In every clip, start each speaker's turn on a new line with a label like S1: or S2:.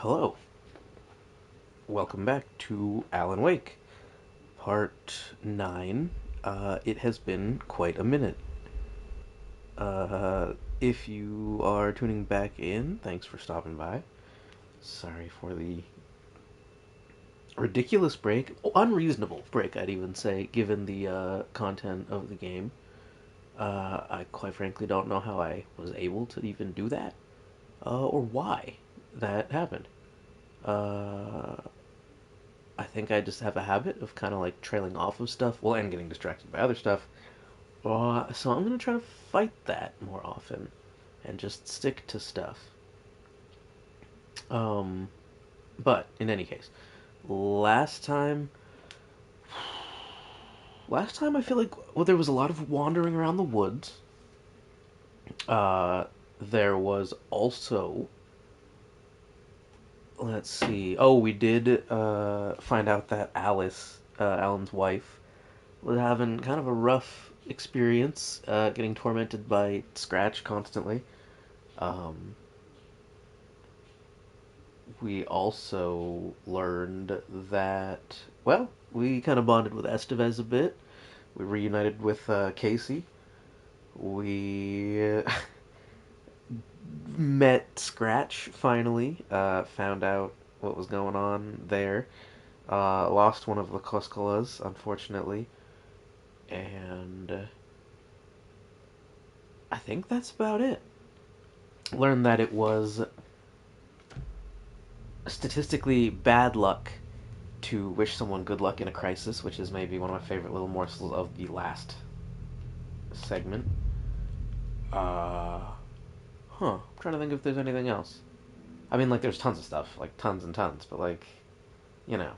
S1: Hello. Welcome back to Alan Wake, Part 9. It has been quite a minute. If you are tuning back in, thanks for stopping by. Sorry for the ridiculous break. Unreasonable break, I'd even say, given the content of the game. I quite frankly don't know how I was able to even do that, or why that happened. Uh, I think I just have a habit of kind of like trailing off of stuff, well, and getting distracted by other stuff. So I'm gonna try to fight that more often, and just stick to stuff. Um, but in any case, last time, last time I feel like there was a lot of wandering around the woods. Uh, there was also, let's see. Oh, we did find out that Alan's wife, was having kind of a rough experience, getting tormented by Scratch constantly. Um, we also learned that, well, we kind of bonded with Estevez a bit. We reunited with Casey. We met Scratch finally, found out what was going on there. Lost one of the Koskolas, unfortunately. And I think that's about it. Learned that it was statistically bad luck to wish someone good luck in a crisis, which is maybe one of my favorite little morsels of the last segment. Uh, I'm trying to think if there's anything else. I mean, like, there's tons of stuff, like, tons and tons, but, like, you know.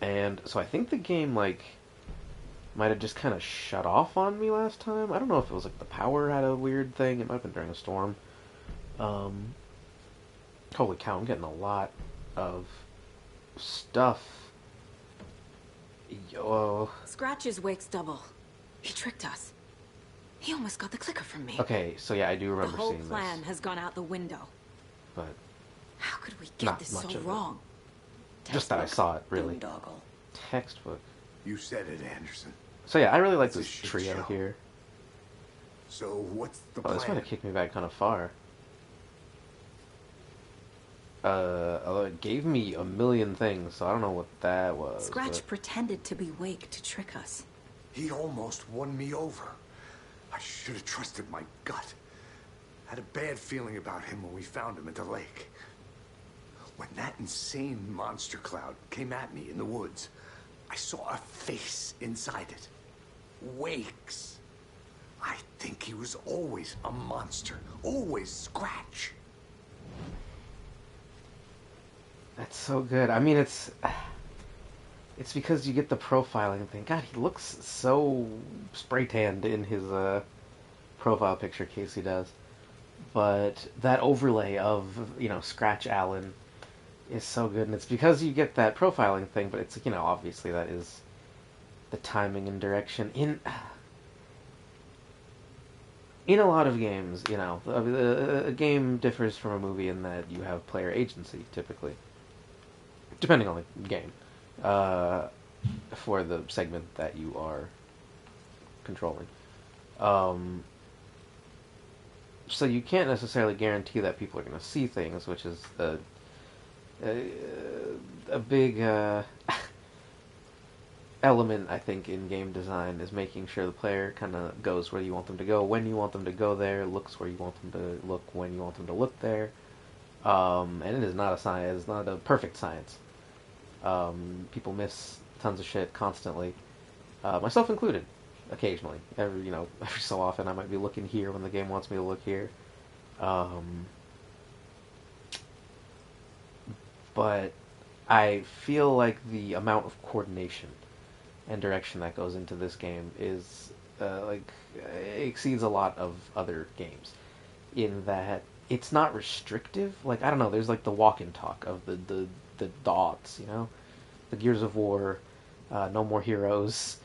S1: And so I think the game, like, might have just kind of shut off on me last time. I don't know if it was, like, the power had a weird thing. It might have been during a storm. Um, Holy cow, I'm getting a lot of stuff. Yo.
S2: Scratch is Wake's double. He tricked us. He almost got the clicker from me.
S1: Okay, so yeah, I do remember seeing this.
S2: The whole plan has gone out the window.
S1: But
S2: how could we get
S1: not
S2: this
S1: much
S2: so
S1: of
S2: wrong?
S1: It. Just that I saw it, really.
S2: Boondoggle.
S1: Textbook.
S3: You said it, Anderson.
S1: So yeah, I really like
S3: It's a
S1: this
S3: shit
S1: trio
S3: show.
S1: here.
S3: So what's the
S1: Oh, this might
S3: plan?
S1: have kicked me back kind of far. Although it gave me a million things, so I don't know what that was.
S2: Scratch
S1: but...
S2: pretended to be Wake to trick us.
S3: He almost won me over. I should have trusted my gut. Had a bad feeling about him when we found him at the lake. When that insane monster cloud came at me in the woods, I saw a face inside it. Wake's. I think he was always a monster. Always Scratch.
S1: That's so good. I mean, it's because you get the profiling thing. God, he looks so spray tanned in his profile picture. Casey does, but that overlay of Scratch Allen is so good, and it's because you get that profiling thing. But it's obviously that is the timing and direction in a lot of games. A game differs from a movie in that you have player agency typically, depending on the game, for the segment that you are controlling. So you can't necessarily guarantee that people are going to see things, which is a big element, I think, in game design, is making sure the player kind of goes where you want them to go, when you want them to go there, looks where you want them to look, when you want them to look there. And it is not a science, it's not a perfect science. People miss tons of shit constantly, myself included. Occasionally, every so often, I might be looking here when the game wants me to look here. But I feel like the amount of coordination and direction that goes into this game is exceeds a lot of other games. In that it's not restrictive. Like, I don't know, there's like the walk and talk of the dots, the Gears of War, No More Heroes.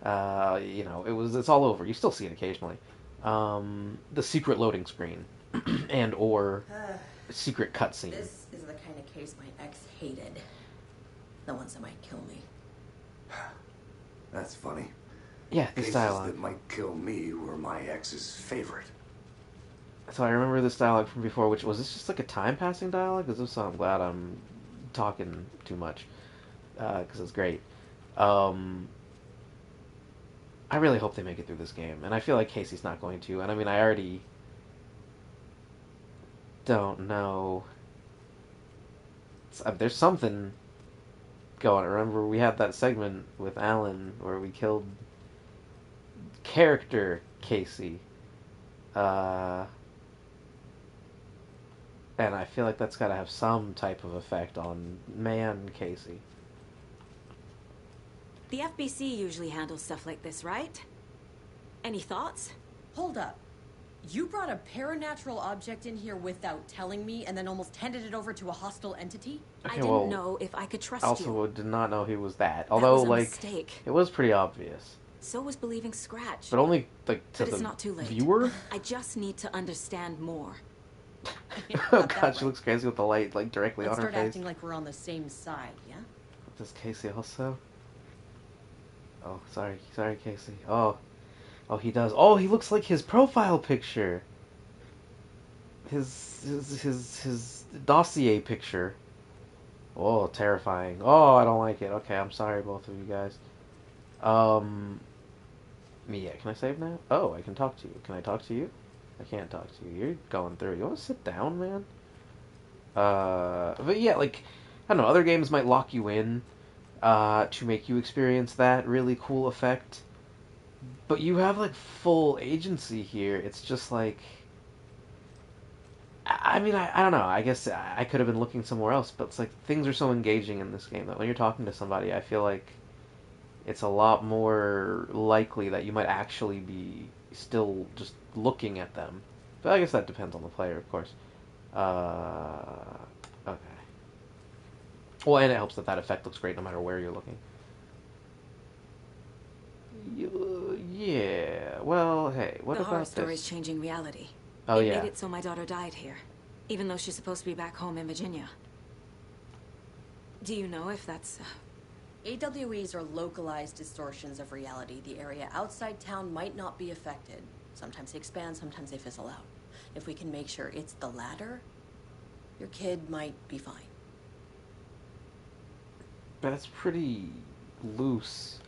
S1: It's all over. You still see it occasionally. The secret loading screen and or secret cutscene.
S4: This is the kind of case my ex hated. The ones that might kill me.
S3: That's funny.
S1: Yeah, this
S3: Cases
S1: dialogue.
S3: that might kill me were my ex's favorite.
S1: So I remember this dialogue from before, which was this just like a time passing dialogue? Because if so, I'm glad I'm talking too much because it's great. Um, I really hope they make it through this game, and I feel like Casey's not going to. And I mean, I already don't know. There's something going. Remember, we had that segment with Alan where we killed character Casey. Uh, and I feel like that's got to have some type of effect on man Casey.
S2: The FBC usually handles stuff like this, right? Any thoughts?
S4: Hold up. You brought a paranatural object in here without telling me and then almost handed it over to a hostile entity?
S2: I
S1: Okay,
S2: didn't
S1: well,
S2: know if I could trust
S1: also
S2: you.
S1: did not know he was that.
S2: That
S1: Although,
S2: was a
S1: like,
S2: mistake.
S1: it was pretty obvious.
S2: So was believing Scratch.
S1: But only, like, to
S2: But it's
S1: the
S2: not too late.
S1: viewer?
S2: I just need to understand more.
S1: Oh
S4: Not that
S1: god, she
S4: way.
S1: looks crazy with the light, like, directly
S4: Let's
S1: on her
S4: start
S1: face.
S4: acting like we're on the same side, yeah?
S1: Does Casey also? Oh, sorry, Casey. Oh, he does. Oh, he looks like his profile picture. His dossier picture. Oh, terrifying. Oh, I don't like it. Okay, I'm sorry, both of you guys. Yeah, can I save now? Oh, I can talk to you. Can I talk to you? I can't talk to you. You're going through. You want to sit down, man? But yeah, like, I don't know, other games might lock you in, to make you experience that really cool effect. But you have, like, full agency here. It's just like, I mean, I don't know. I guess I could have been looking somewhere else, but it's like things are so engaging in this game that when you're talking to somebody, I feel like it's a lot more likely that you might actually be still just looking at them. But I guess that depends on the player, of course. Okay. Well, and it helps that that effect looks great no matter where you're looking. Yeah. Well, hey, what
S2: The horror
S1: about
S2: story's
S1: this?
S2: changing reality.
S1: Oh,
S2: It
S1: yeah.
S2: made it so my daughter died here, even though she's supposed to be back home in Virginia. Do you know if that's...
S4: AWEs are localized distortions of reality. The area outside town might not be affected. Sometimes they expand, sometimes they fizzle out. If we can make sure it's the latter, your kid might be fine.
S1: That's pretty loose.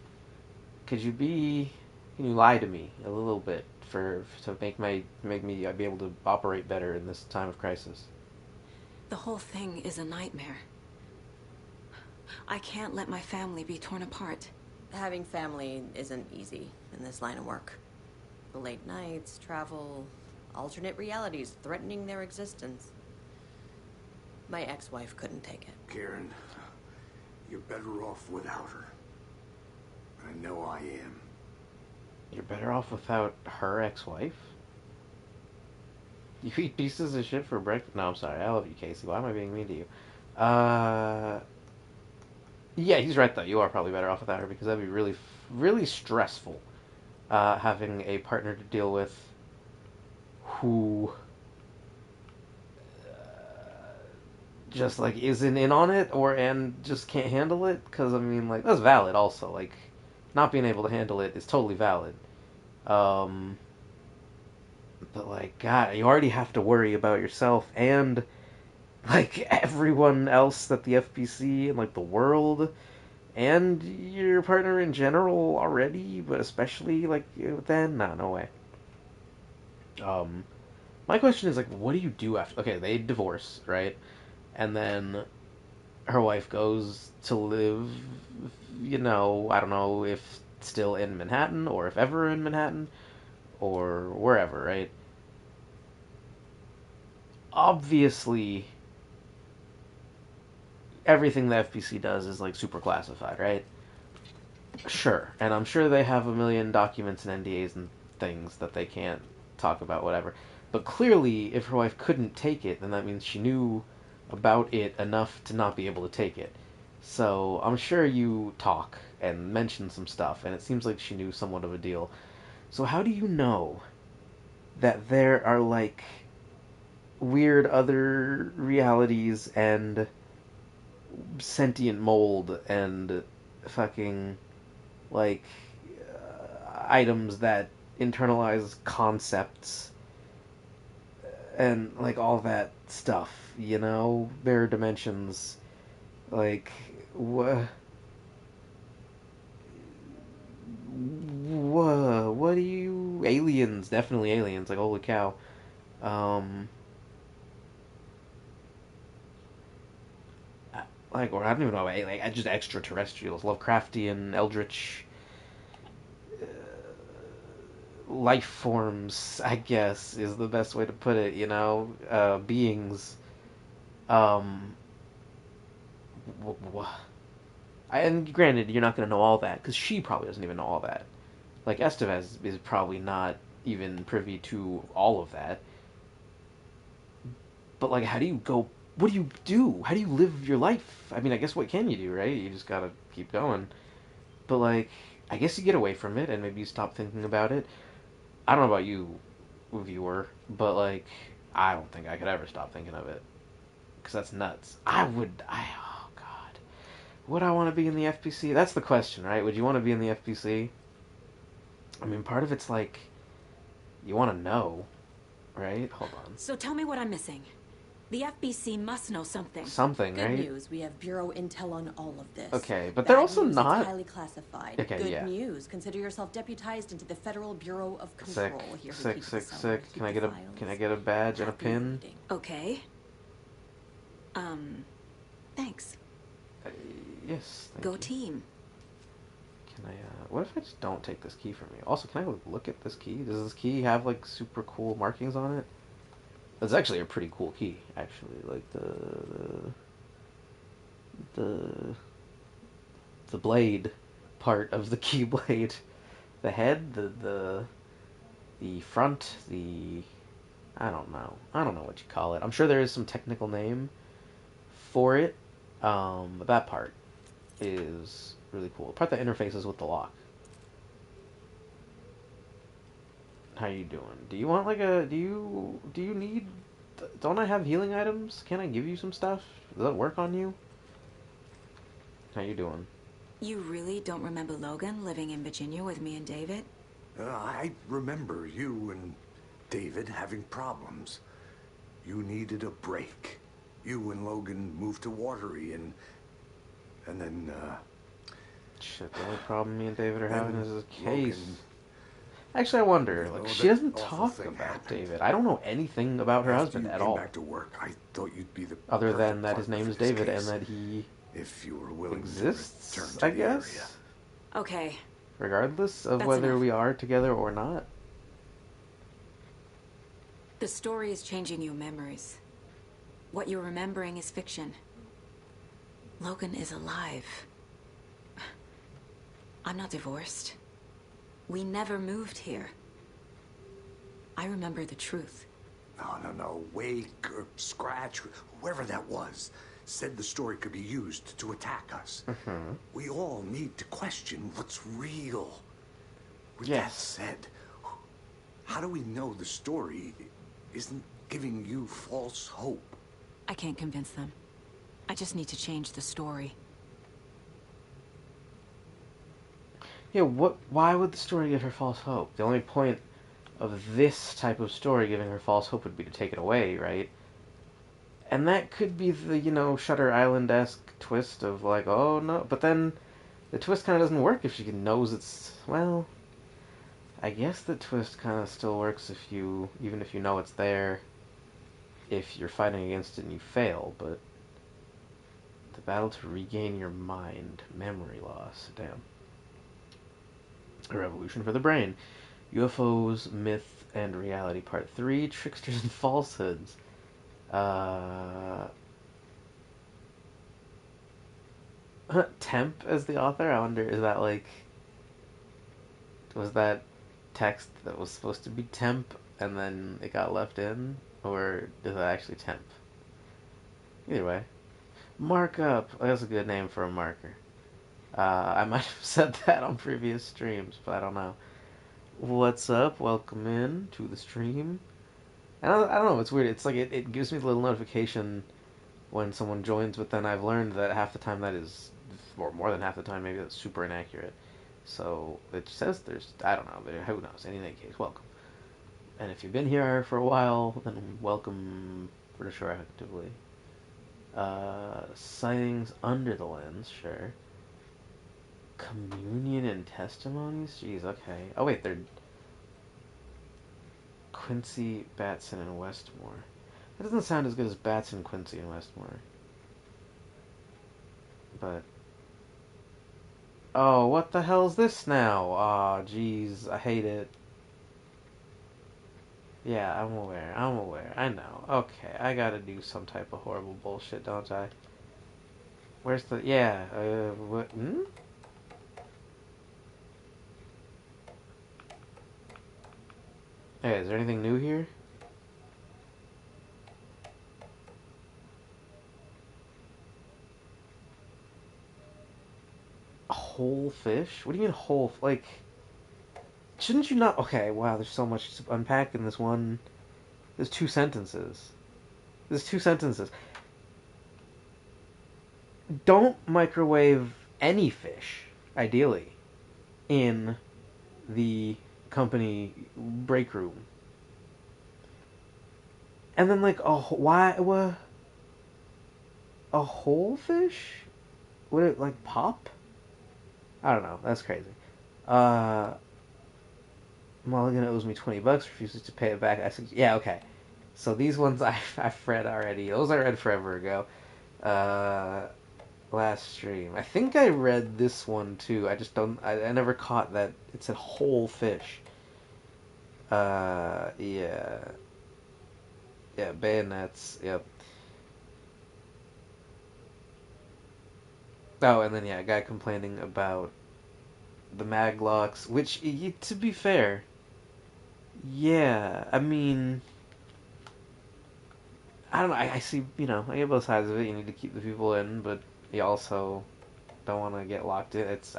S1: Could you be? Can you lie to me a little bit to make me be able to operate better in this time of crisis?
S2: The whole thing is a nightmare. I can't let my family be torn apart.
S4: Having family isn't easy in this line of work. The late nights, travel, alternate realities threatening their existence. My ex-wife couldn't take it.
S3: Karen, you're better off without her. I know I am.
S1: You're better off without her ex-wife. You eat pieces of shit for breakfast. No, I'm sorry. I love you, Casey. Why am I being mean to you? Yeah, he's right though. You are probably better off without her because that'd be really, really stressful. Having a partner to deal with who just like isn't in on it and just can't handle it. Because I mean, like that's valid. Also, like not being able to handle it is totally valid. Um, but like, God, you already have to worry about yourself and like everyone else that the FBC and like the world and your partner in general already, but especially like then, nah, no way. Um, my question is like, what do you do after? Okay, they divorce, right? And then her wife goes to live, I don't know if still in Manhattan or if ever in Manhattan or wherever, right? Obviously, everything the FBC does is like super classified, right? Sure, and I'm sure they have a million documents and NDAs and things that they can't talk about, whatever. But clearly, if her wife couldn't take it, then that means she knew about it enough to not be able to take it. So I'm sure you talk and mention some stuff, and it seems like she knew somewhat of a deal. So how do you know that there are like weird other realities and sentient mold and fucking like items that internalize concepts and like all that stuff. You know, there are dimensions like what do you aliens? Definitely aliens. Like holy cow. Um, like or I don't even know. Like just extraterrestrials, Lovecraftian, eldritch life forms. I guess is the best way to put it. You know, beings. Um, and granted, you're not going to know all that because she probably doesn't even know all that. Like Estevez is probably not even privy to all of that. But like, how do you go? What do you do? How do you live your life? I mean, I guess what can you do, right? You just gotta keep going. But like, I guess you get away from it and maybe you stop thinking about it. I don't know about you, viewer, but like, I don't think I could ever stop thinking of it because that's nuts. I would. Oh god, would I want to be in the FPC? That's the question, right? Would you want to be in the FPC? I mean, part of it's like you want to know, right? Hold on.
S2: So tell me what I'm missing. The FBC must know something.
S1: Something,
S4: Good
S1: right?
S4: news, we have Bureau intel on all of this.
S1: Okay, but they're
S4: Bad
S1: also
S4: news,
S1: not.
S4: It's highly classified.
S1: Okay,
S4: Good
S1: yeah.
S4: news, consider yourself deputized into the Federal Bureau of
S1: Sick,
S4: Control. Here who
S1: sick,
S4: keeps the
S1: sick,
S4: cell,
S1: sick.
S4: keep
S1: Can I
S4: the
S1: get a
S4: files.
S1: can I get a badge and a
S4: Happy
S1: pin?
S4: reading.
S2: Okay. Thanks.
S1: Uh, yes, thank
S2: Go
S1: you.
S2: team.
S1: Can I? What if I just don't take this key from you? Also, can I look at this key? Does this key have like super cool markings on it? It's actually a pretty cool key, actually. Like the the blade part of the keyblade, the head, the front, the I don't know. I don't know what you call it. I'm sure there is some technical name for it. But that part is really cool. The part that interfaces with the lock. How you doing? Do you want like a do you need don't I have healing items? Can I give you some stuff? Does that work on you? How you doing?
S2: You really don't remember Logan living in Virginia with me and David?
S3: I remember you and David having problems. You needed a break. You and Logan moved to Watery and then,
S1: Shit, the only problem me and David are having
S3: then
S1: is his case.
S3: Logan,
S1: Actually, I wonder.
S3: you
S1: Like,
S3: know,
S1: she
S3: that
S1: doesn't
S3: awful
S1: talk
S3: thing
S1: about
S3: happened.
S1: David. I don't know anything about her
S3: After
S1: husband
S3: you
S1: at
S3: came
S1: all,
S3: back to work, I thought you'd be the
S1: other than
S3: perfect
S1: that his
S3: partner
S1: name
S3: for
S1: is
S3: this
S1: David
S3: case,
S1: and that he
S3: if you were willing to return
S1: exists.
S3: to
S1: I
S3: the area.
S1: guess,
S2: Okay,
S1: regardless of
S2: that's
S1: whether
S2: enough.
S1: we are together or not.
S2: The story is changing your memories. What you're remembering is fiction. Logan is alive. I'm not divorced. We never moved here. I remember the truth.
S3: No. Wake or Scratch, whoever that was, said the story could be used to attack us.
S1: Mm-hmm.
S3: We all need to question what's real. With
S1: Yes.
S3: that said, how do we know the story isn't giving you false hope?
S2: I can't convince them. I just need to change the story.
S1: Yeah, why would the story give her false hope? The only point of this type of story giving her false hope would be to take it away, right? And that could be the, Shutter Island-esque twist of like, oh no, but then the twist kind of doesn't work if she knows it's, well, I guess the twist kind of still works even if you know it's there, if you're fighting against it and you fail, but the battle to regain your mind, memory loss, damn. A revolution for the brain. UFOs, Myth, and Reality Part 3, Tricksters and Falsehoods. Temp as the author? I wonder, is that like... Was that text that was supposed to be temp and then it got left in? Or is that actually temp? Either way. Markup. That's a good name for a marker. I might have said that on previous streams, but I don't know. What's up? Welcome in to the stream. And I don't know. It's weird. It's like it gives me the little notification when someone joins, but then I've learned that half the time that is, or more than half the time, maybe that's super inaccurate. So it says there's, I don't know, but who knows? In any case, welcome. And if you've been here for a while, then welcome retroactively. Sightings under the lens, sure. Communion and testimonies? Jeez, okay. Oh, wait, they're Quincy, Batson, and Westmore. That doesn't sound as good as Batson, Quincy, and Westmore. But. Oh, what the hell's this now? Aw, oh, jeez, I hate it. Yeah, I'm aware. I'm aware. I know. Okay, I gotta do some type of horrible bullshit, don't I? Where's the... Yeah, what... Hmm? Hey, is there anything new here? A whole fish? What do you mean whole... Like... Shouldn't you not... Okay, wow, there's so much to unpack in this one... There's two sentences. There's two sentences. Don't microwave any fish, ideally, in the company break room. And then, like, why... What? A whole fish? Would it, like, pop? I don't know. That's crazy. Uh... Mulligan owes me $20, refuses to pay it back. I said, yeah, okay. So these ones I've read already. Those I read forever ago. Uh, last stream. I think I read this one too. I just don't. I never caught that it said whole fish. Yeah, yeah, bayonets. Yep. Oh, and then yeah, a guy complaining about the maglocks, which, to be fair, yeah, I mean, I don't know. I see, I get both sides of it. You need to keep the people in, but you also don't want to get locked in. It's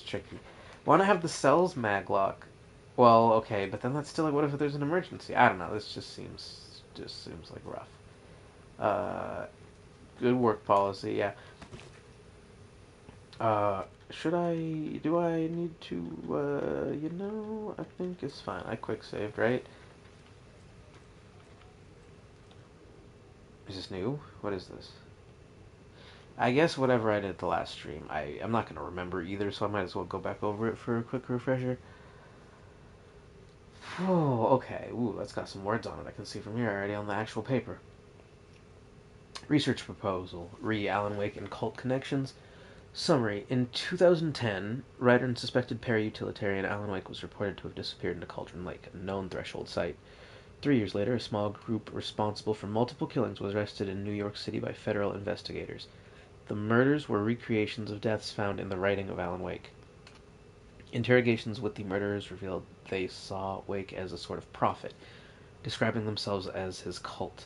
S1: tricky. Want to have the cells maglock? Well, okay, but then that's still like, what if there's an emergency? I don't know. This just seems like rough. Uh, good work policy, yeah. Should I? Do I need to? I think it's fine. I quick saved, right? Is this new? What is this? I guess whatever I did the last stream, I'm not gonna remember either, so I might as well go back over it for a quick refresher. Oh, okay. Ooh, that's got some words on it. I can see from here already on the actual paper. Research proposal: Alan Wake and cult connections. Summary: in 2010, writer and suspected para-utilitarian Alan Wake was reported to have disappeared into Cauldron Lake, a known threshold site. 3 years later, a small group responsible for multiple killings was arrested in New York City by federal investigators. The murders were recreations of deaths found in the writing of Alan Wake. Interrogations with the murderers revealed they saw Wake as a sort of prophet, describing themselves as his cult,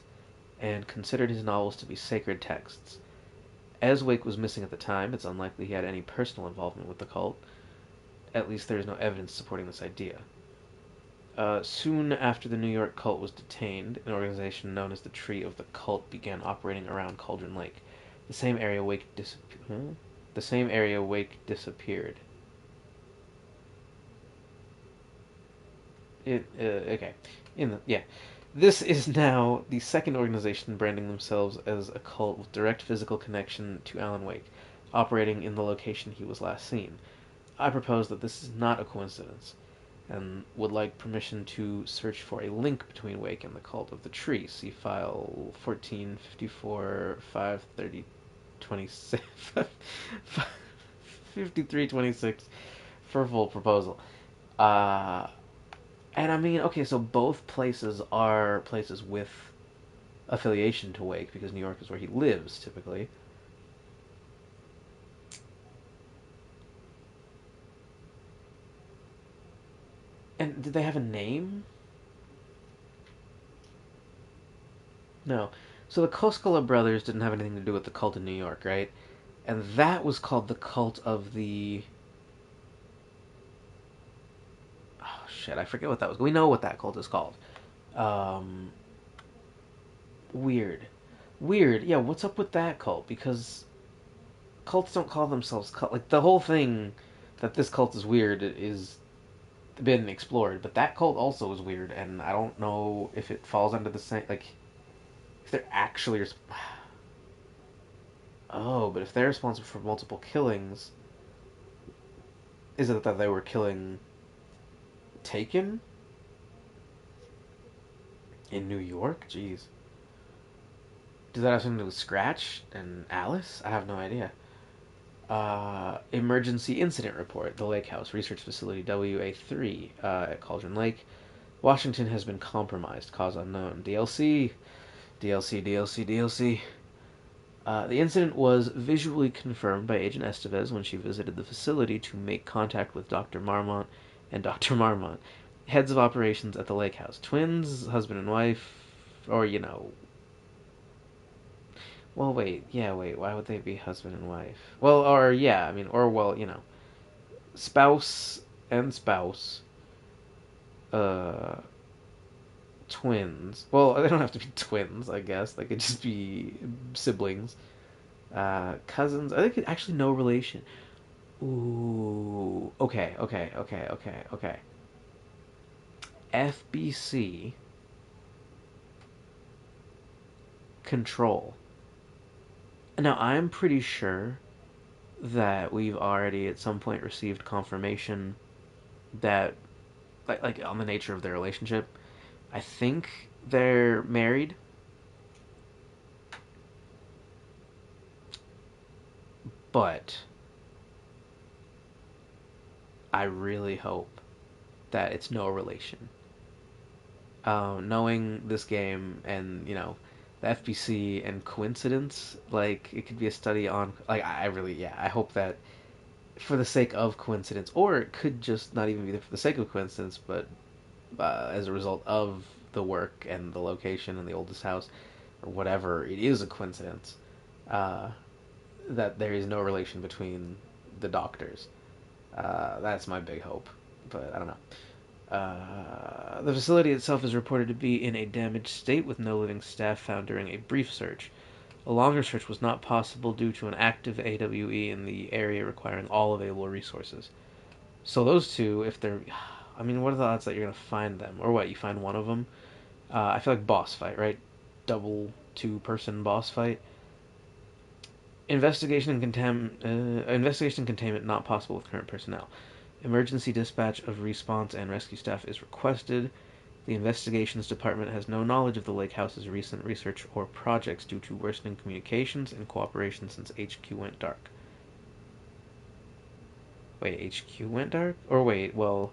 S1: and considered his novels to be sacred texts. As Wake was missing at the time, it's unlikely he had any personal involvement with the cult. At least there is no evidence supporting this idea. Soon after the New York cult was detained, an organization known as the Tree of the Cult began operating around Cauldron Lake, the same area Wake disappeared. Okay. Yeah. This is now the second organization branding themselves as a cult with direct physical connection to Alan Wake, operating in the location he was last seen. I propose that this is not a coincidence, and would like permission to search for a link between Wake and the cult of the tree. See file 1454 530 26 5326 for full proposal. Uh, and I mean, okay, so both places are places with affiliation to Wake because New York is where he lives typically. And did they have a name? No. So the Koskela brothers didn't have anything to do with the cult in New York, right? And that was called the cult of the... Oh, shit, I forget what that was. We know what that cult is called. Um, weird, weird. Yeah, what's up with that cult? Because cults don't call themselves cult. Like the whole thing that this cult is weird is been explored, but that cult also is weird, and I don't know if it falls under the same like if they're actually oh, but if they're responsible for multiple killings, is it that they were killing Taken in New York? Jeez. Does that have something to do with Scratch and Alice? I have no idea. Emergency Incident Report. The Lake House Research Facility WA3 at Cauldron Lake. Washington has been compromised. Cause unknown. DLC. DLC, DLC, DLC. The incident was visually confirmed by Agent Estevez when she visited the facility to make contact with Dr. Marmont and Dr. Marmont, heads of operations at the lake house. Twins, husband and wife, or, well, wait, yeah, wait, why would they be husband and wife? Well, or, yeah, I mean, or, well, spouse and spouse, uh, twins. Well, they don't have to be twins, I guess. They could just be siblings. Cousins. I think actually no relation. Ooh. Okay. Okay. Okay. Okay. Okay. FBC control. Now I'm pretty sure that we've already at some point received confirmation that like on the nature of their relationship. I think they're married, but I really hope that it's no relation. Knowing this game and the FBC and coincidence, like it could be a study on like I really yeah I hope that for the sake of coincidence, or it could just not even be for the sake of coincidence, but as a result of the work and the location and the oldest house or whatever, it is a coincidence uh, that there is no relation between the doctors. That's my big hope, but I don't know. The facility itself is reported to be in a damaged state with no living staff found during a brief search. A longer search was not possible due to an active AWE in the area requiring all available resources. So those two, if they're, I mean, what are the odds that you're gonna find them, or what? You find one of them? I feel like boss fight, right? Double two-person boss fight. Investigation and containment not possible with current personnel. Emergency dispatch of response and rescue staff is requested. The investigations department has no knowledge of the lake house's recent research or projects due to worsening communications and cooperation since HQ went dark. Wait, HQ went dark? Or wait, well,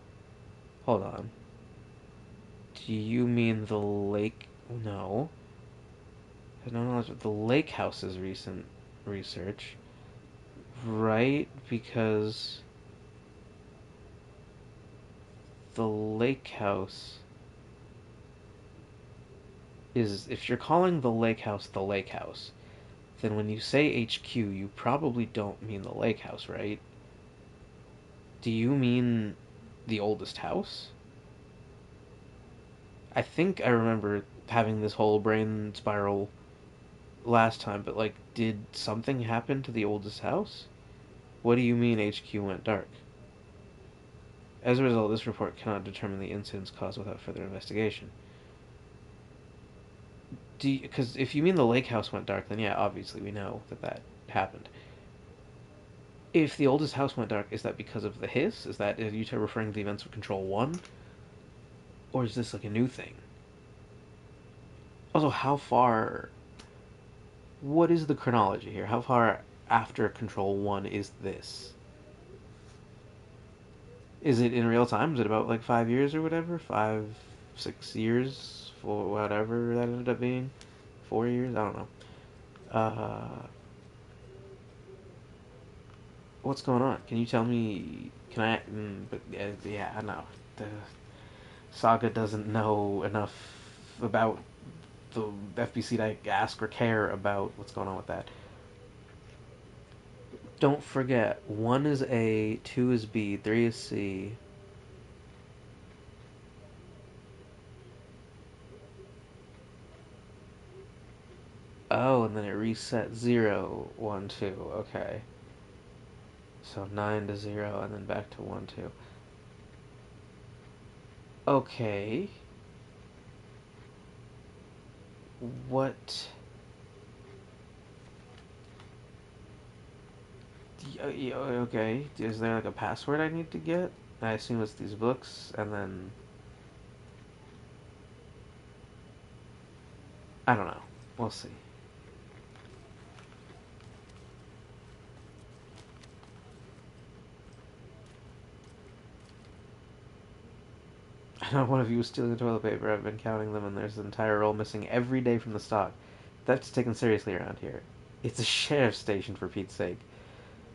S1: hold on. Do you mean the lake? No. Has no knowledge of the lake house's recent research. Right? Because the lake house is, if you're calling the lake house, then when you say HQ, you probably don't mean the lake house, right? Do you mean the oldest house? I think I remember having this whole brain spiral last time, but like, did something happen to the oldest house? What do you mean HQ went dark? As a result, this report cannot determine the incident's cause without further investigation. Because if you mean the lake house went dark, then yeah, obviously we know that happened. If the oldest house went dark, is that because of the hiss? Is that, are you referring to the events of Control 1? Or is this like a new thing? Also, how far... What is the chronology here? How far after Control 1 is this? Is it in real time? Is it about like 5 years or whatever? 5, 6 years? For whatever that ended up being? 4 years? I don't know. Uh, what's going on? Can you tell me? Can I? But yeah, I know. The Saga doesn't know enough about the FBC to ask or care about what's going on with that. Don't forget, 1 is A, 2 is B, 3 is C. Oh, and then it resets 0, 1, 2. Okay. So 9 to 0, and then back to 1, 2. Okay. What? Okay. Is there like a password I need to get? I assume it's these books, and then I don't know. We'll see. I know one of you was stealing the toilet paper. I've been counting them, and there's an entire roll missing every day from the stock. That's taken seriously around here. It's a sheriff's station, for Pete's sake.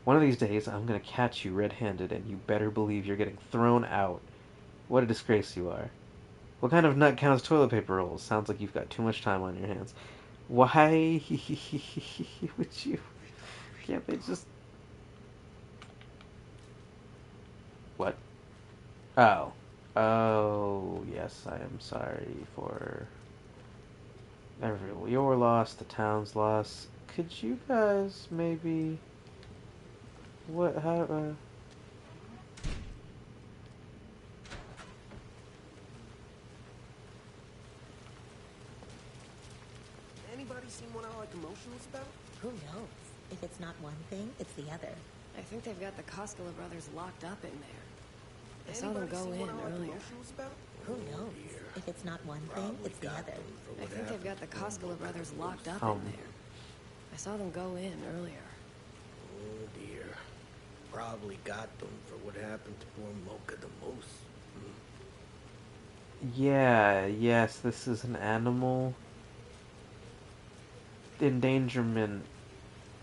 S1: One of these days, I'm gonna catch you red-handed, and you better believe you're getting thrown out. What a disgrace you are. What kind of nut counts toilet paper rolls? Sounds like you've got too much time on your hands. Why would you? Can't they just... What? Oh. Oh, yes, I am sorry for your loss, the town's loss. Could you guys maybe... What, how,
S5: Anybody seen what I like emotionals about?
S6: Who knows? If it's not one thing, it's the other.
S7: I think they've got the Koskela brothers locked up in there. I saw them
S5: Anybody
S7: go
S5: seen
S7: in
S5: what I like
S7: earlier.
S5: emotionals about?
S6: Who knows? If it's not one thing, it's the other.
S7: I think they've got the Koskela brothers locked up in there. I saw them go in earlier.
S5: Oh dear. Probably got them for what happened to poor Mocha the Moose.
S1: Yeah, yes, this is an animal endangerment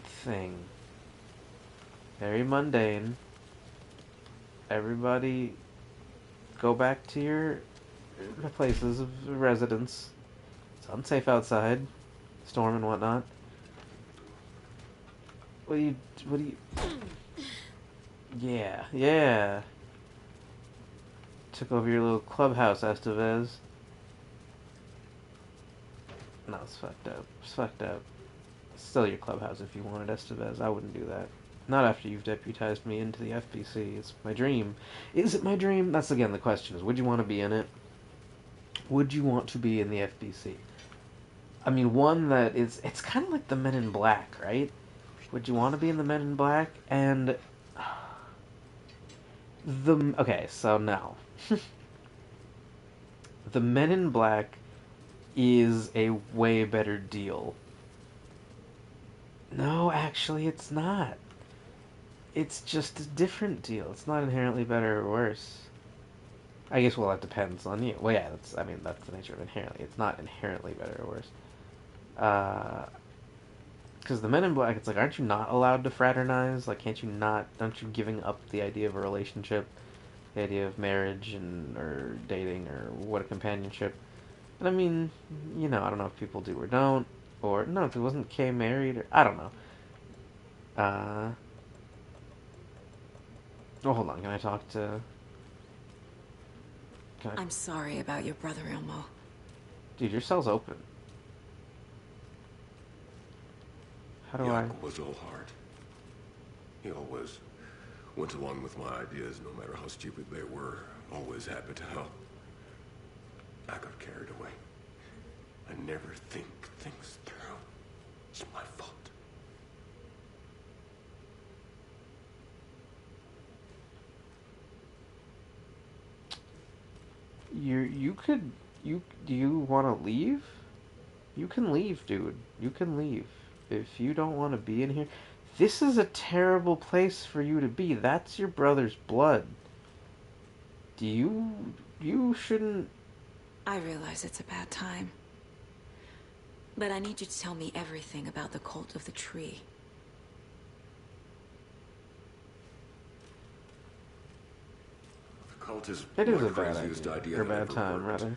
S1: thing. Very mundane. Everybody go back to your places of residence. It's unsafe outside. Storm and whatnot. What do you... Yeah, yeah. Took over your little clubhouse, Estevez. No, it's fucked up. It's fucked up. It's still your clubhouse if you wanted, Estevez. I wouldn't do that. Not after you've deputized me into the FBC. It's my dream. Is it my dream? That's again the question, is would you want to be in it? Would you want to be in the FBC? I mean, one that is... It's kind of like the Men in Black, right? Would you want to be in the Men in Black? And... Okay, so no. The Men in Black is a way better deal. No, actually, it's not. It's just a different deal. It's not inherently better or worse. I guess, well, that depends on you. Well, yeah, that's the nature of inherently. It's not inherently better or worse. Because the Men in Black, it's like, aren't you not allowed to fraternize? Like, aren't you giving up the idea of a relationship, the idea of marriage or dating or what a companionship? And I mean, I don't know if people do or don't, or no, if it wasn't Kay married, or I don't know. Oh, hold on, can I talk to...
S2: I'm sorry about your brother, Ilmo.
S1: Dude, your cell's open. How do I...
S8: Jakob was all heart. He always went along with my ideas, no matter how stupid they were. Always happy to help. I got carried away. I never think things through. It's my fault.
S1: Do you want to leave? You can leave, dude. You can leave. If you don't want to be in here... This is a terrible place for you to be. That's your brother's blood. You shouldn't...
S2: I realize it's a bad time. But I need you to tell me everything about the cult of the tree.
S8: The cult is
S1: It is
S8: my
S1: a bad
S8: craziest
S1: idea.
S8: idea
S1: Or a
S8: that
S1: bad
S8: ever
S1: time,
S8: worked.
S1: rather.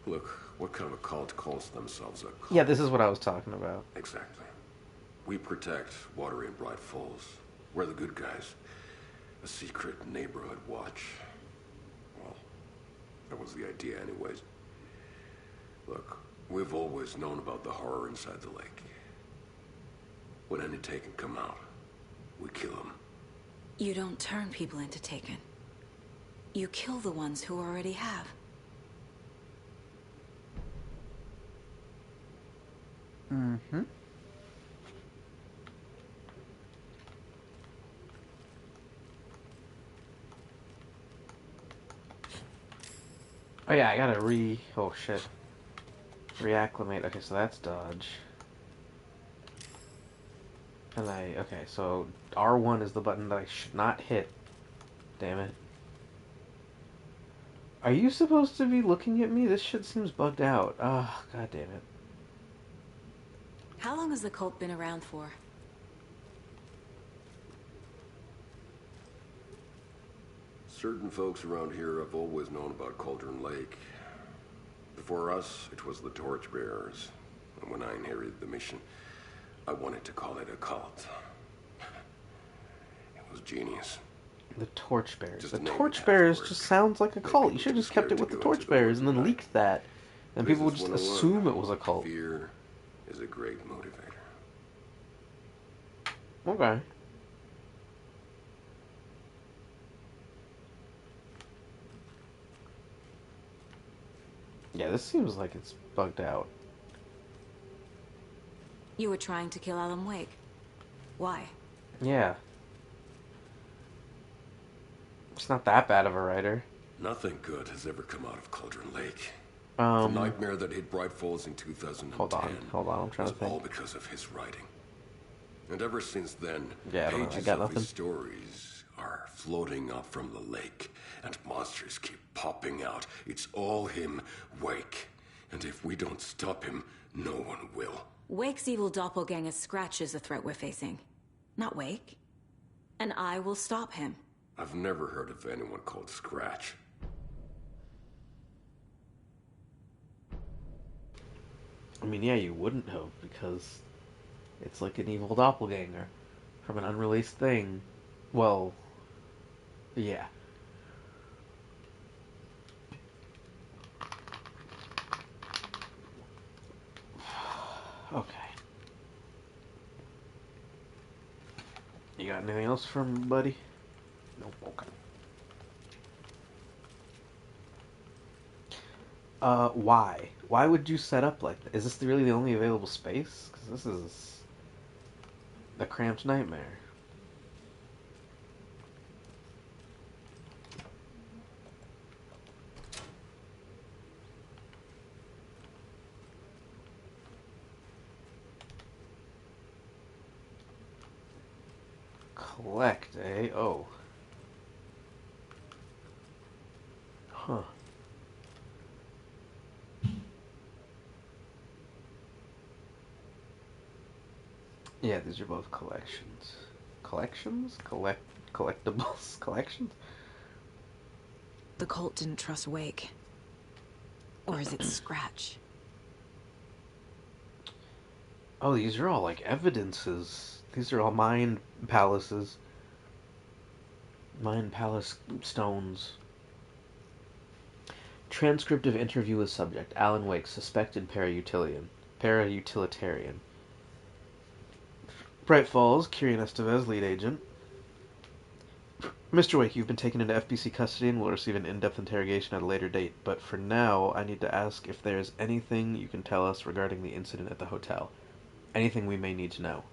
S8: Look, what kind of a cult calls themselves a cult?
S1: Yeah, this is what I was talking about.
S8: Exactly. We protect Watery and Bright Falls. We're the good guys. A secret neighborhood watch. Well, that was the idea anyways. Look, We've always known about the horror inside the lake. When any Taken come out, we kill them.
S2: You don't turn people into Taken. You kill the ones who already have.
S1: Mm-hmm. Oh yeah, I gotta oh shit. Reacclimate. Okay, so that's dodge. And okay, so R1 is the button that I should not hit. Damn it. Are you supposed to be looking at me? This shit seems bugged out. Ah, god damn it.
S2: How long has the cult been around for?
S8: Certain folks around here have always known about Cauldron Lake. Before us, it was the Torchbearers. And when I inherited the mission, I wanted to call it a cult. It was genius.
S1: The Torchbearers.
S8: Just
S1: The
S8: the name
S1: Torchbearers
S8: attached
S1: just
S8: work.
S1: sounds like a
S8: Made
S1: cult. You
S8: people
S1: should have
S8: too
S1: just kept
S8: scared
S1: it
S8: to
S1: with the
S8: go into the
S1: Torchbearers
S8: woods
S1: and
S8: at
S1: then
S8: night.
S1: leaked that. And people would
S8: Business
S1: just
S8: 101.
S1: assume it was a cult.
S8: Fear is a great motivator.
S1: Okay. Yeah, this seems like it's bugged out.
S2: You were trying to kill Alan Wake. Why?
S1: Yeah. It's not that bad of a writer.
S8: Nothing good has ever come out of Cauldron Lake. The nightmare that hit Bright Falls in 2010
S1: hold on, I'm trying
S8: was
S1: to think.
S8: all because of his writing. And ever since then,
S1: Yeah, I don't know, I
S8: pages
S1: got
S8: of
S1: nothing.
S8: his stories are floating up from the lake, and monsters keep popping out. It's all him, Wake. And if we don't stop him, no one will.
S2: Wake's evil doppelganger Scratch is the threat we're facing. Not Wake. And I will stop him.
S8: I've never heard of anyone called Scratch.
S1: I mean, yeah, you wouldn't have, because it's like an evil doppelganger from an unreleased thing. Well, yeah. Okay. You got anything else from buddy? Nope, okay. Why? Why would you set up like that? Is this really the only available space? Because this is the cramped nightmare. Collect, eh? Oh. Huh. Yeah, these are both collections. Collections? Collectibles? Collections?
S2: The cult didn't trust Wake. Or is it Scratch?
S1: Oh, these are all like evidences. These are all mind palaces. Mind palace stones. Transcript of interview with subject. Alan Wake, suspected parautilitarian. Bright Falls, Kirian Estevez, lead agent. Mr. Wake, you've been taken into FBC custody and will receive an in-depth interrogation at a later date, but for now, I need to ask if there's anything you can tell us regarding the incident at the hotel. Anything we may need to know.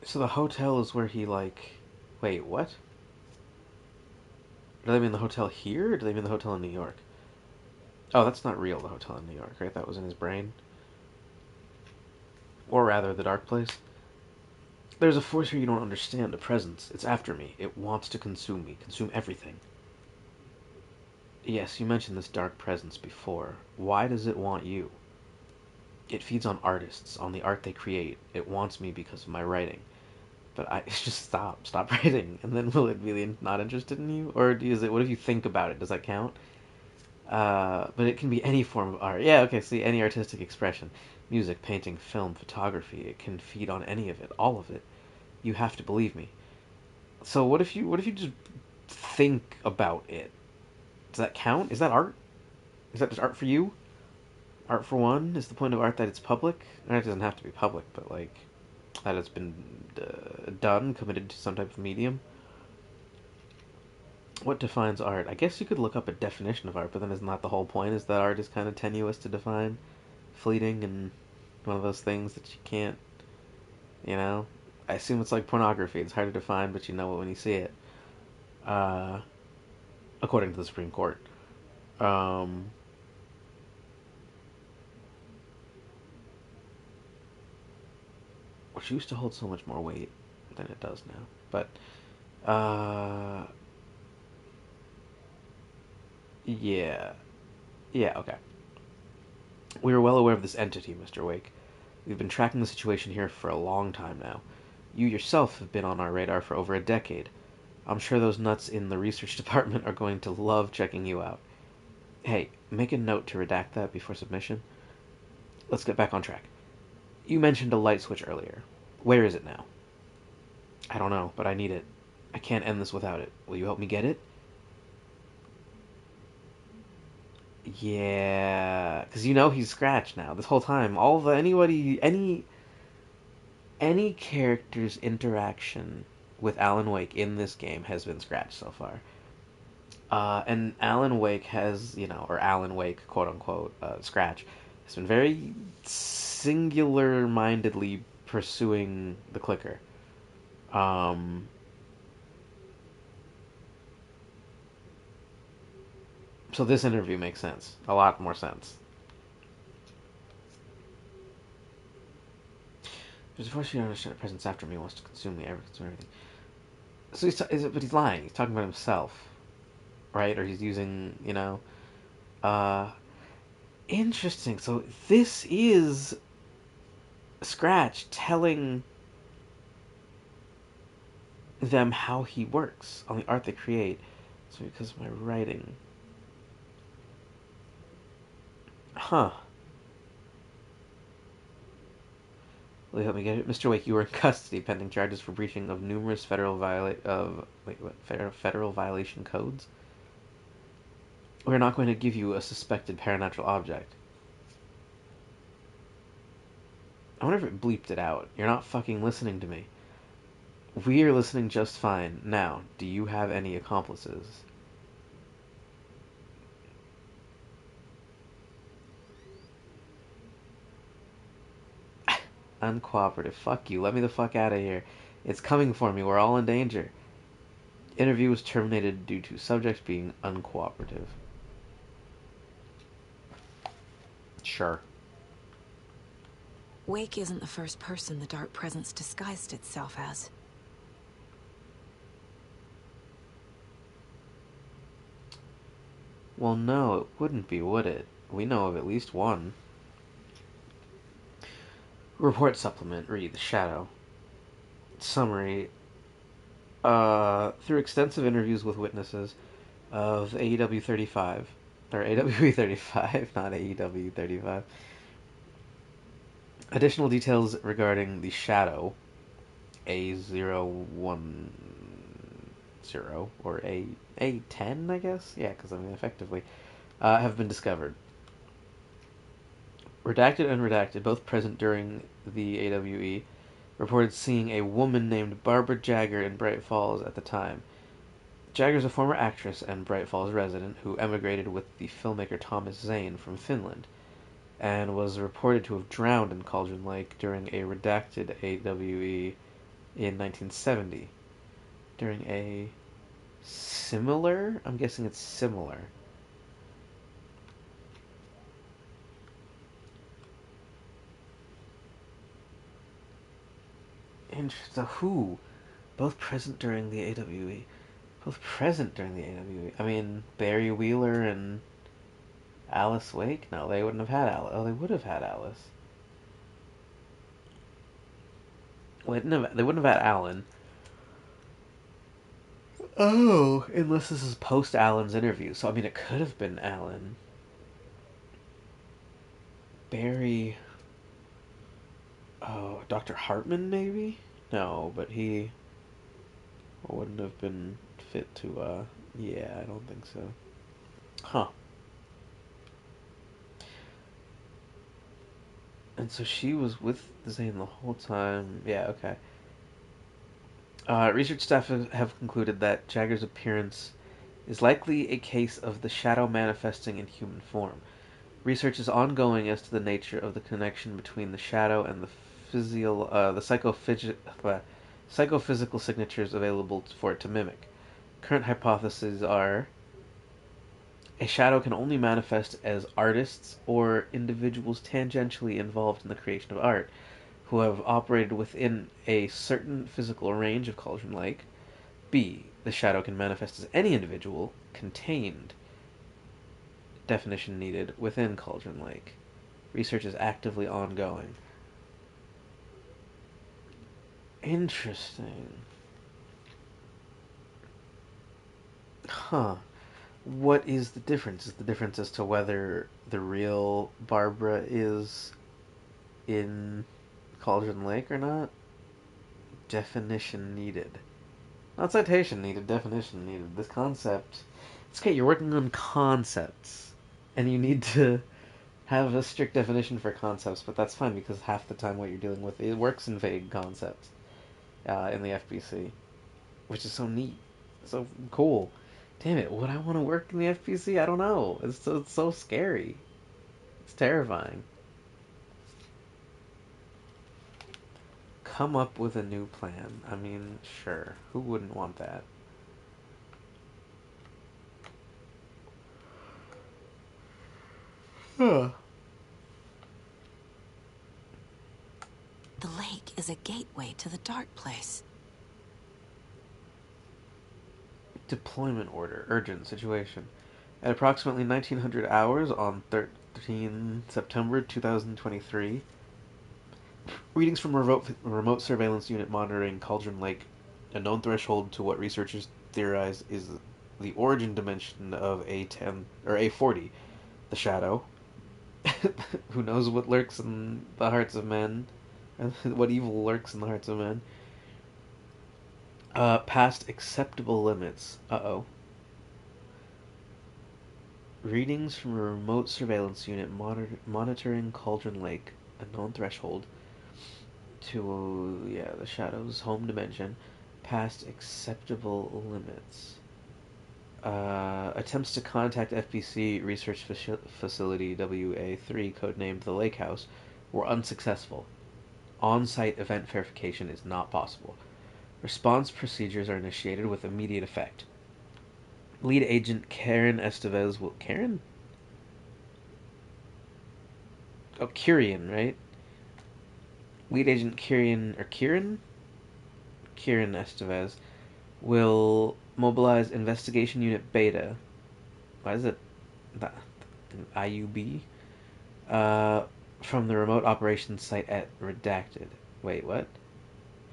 S1: So the hotel is where he, like... Wait, what? Do they mean the hotel here, or do they mean the hotel in New York? Oh, that's not real, the hotel in New York, right? That was in his brain? Or rather, the dark place? There's a force here you don't understand, a presence. It's after me. It wants to consume me, consume everything. Yes, you mentioned this dark presence before. Why does it want you? It feeds on artists, on the art they create. It wants me because of my writing. But I just stop writing, and then will it be not interested in you? Or is it, what if you think about it? Does that count? But it can be any form of art. Yeah, okay, see, any artistic expression. Music, painting, film, photography. It can feed on any of it, all of it. You have to believe me. So what if you just think about it? Does that count? Is that art? Is that just art for you? Art for one, is the point of art that it's public? Art doesn't have to be public, but like that it's been done, committed to some type of medium. What defines art? I guess you could look up a definition of art, but then isn't that the whole point? Is that art is kind of tenuous to define, fleeting, and one of those things that you can't, you know? I assume it's like pornography. It's hard to define, but you know it when you see it. Uh, According to the Supreme Court. Um, which used to hold so much more weight than it does now. But, yeah. Yeah, okay. We are well aware of this entity, Mr. Wake. We've been tracking the situation here for a long time now. You yourself have been on our radar for over a decade. I'm sure those nuts in the research department are going to love checking you out. Hey, make a note to redact that before submission. Let's get back on track. You mentioned a light switch earlier. Where is it now? I don't know, but I need it. I can't end this without it. Will you help me get it? Yeah, because you know he's Scratch now. This whole time, all the any character's interaction with Alan Wake in this game has been Scratch so far. And Alan Wake has, or Alan Wake, quote unquote, Scratch, has been very singular mindedly pursuing the clicker. Um, so this interview makes sense. A lot more sense. There's a force you understand presence after me wants to consume me, ever consume everything. So but he's lying. He's talking about himself, right? Or he's using, uh, interesting. So this is Scratch telling them how he works on the art they create. So because of my writing. Huh. Will you help me get it? Mr. Wake, you are in custody pending charges for breaching of numerous federal federal violation codes. We're not going to give you a suspected paranatural object. I wonder if it bleeped it out. You're not fucking listening to me. We are listening just fine. Now, do you have any accomplices? Uncooperative. Fuck you. Let me the fuck out of here. It's coming for me. We're all in danger. Interview was terminated due to subjects being uncooperative. Sure.
S2: Wake isn't the first person the dark presence disguised itself as.
S1: Well, no, it wouldn't be, would it? We know of at least one. Report supplement. Read. The Shadow. Summary. Through extensive interviews with witnesses of AEW 35, or AWE 35, not AEW 35, additional details regarding the Shadow, A010, or A10, I guess? Yeah, because I mean, effectively, have been discovered. Redacted and Redacted, both present during the AWE, reported seeing a woman named Barbara Jagger in Bright Falls at the time. Jagger is a former actress and Bright Falls resident who emigrated with the filmmaker Thomas Zane from Finland, and was reported to have drowned in Cauldron Lake during a redacted AWE in 1970. During a similar? I'm guessing it's similar. So who? Both present during the AWE. Both present during the AWE. I mean, Barry Wheeler and Alice Wake? No, they wouldn't have had Alice. Oh, they would have had Alice. Well, they wouldn't have had Alan. Oh, unless this is post Alan's interview. So, I mean, it could have been Alan. Barry. Oh, Dr. Hartman, maybe? No, but he wouldn't have been fit to, yeah, I don't think so. Huh. And so she was with Zane the whole time. Yeah, okay. Research staff have concluded that Jagger's appearance is likely a case of the shadow manifesting in human form. Research is ongoing as to the nature of the connection between the shadow and the psychophysical signatures available for it to mimic. Current hypotheses are a shadow can only manifest as artists or individuals tangentially involved in the creation of art who have operated within a certain physical range of Cauldron Lake. B. The shadow can manifest as any individual contained, definition needed, within Cauldron Lake. Research is actively ongoing. Interesting. Huh. What is the difference? Is the difference as to whether the real Barbara is in Cauldron Lake or not? Definition needed. Not citation needed, definition needed. This concept. It's okay, you're working on concepts. And you need to have a strict definition for concepts, but that's fine because half the time what you're dealing with, it works in vague concepts in the FBC, which is so neat. So cool. Damn it, would I want to work in the FBC? I don't know. It's so scary. It's terrifying. Come up with a new plan. I mean, sure. Who wouldn't want that? Huh.
S2: The lake is a gateway to the dark place.
S1: Deployment order. Urgent situation. At approximately 1900 hours on 13 September 2023, readings from remote surveillance unit monitoring Cauldron Lake, a known threshold to what researchers theorize is the origin dimension of A10 or A40, the shadow. Who knows what lurks in the hearts of men? What evil lurks in the hearts of men? Past acceptable limits. Uh-oh. Readings from a remote surveillance unit monitoring Cauldron Lake, a known threshold to, the shadow's home dimension, past acceptable limits. Attempts to contact FBC Research Facility WA3, codenamed the Lake House, were unsuccessful. On-site event verification is not possible. Response procedures are initiated with immediate effect. Lead agent Karen Estevez will... Karen? Oh, Kyrian, right? Lead agent Kieran Estevez will mobilize Investigation Unit Beta. Why is it that IUB? From the remote operations site at Redacted. Wait, what?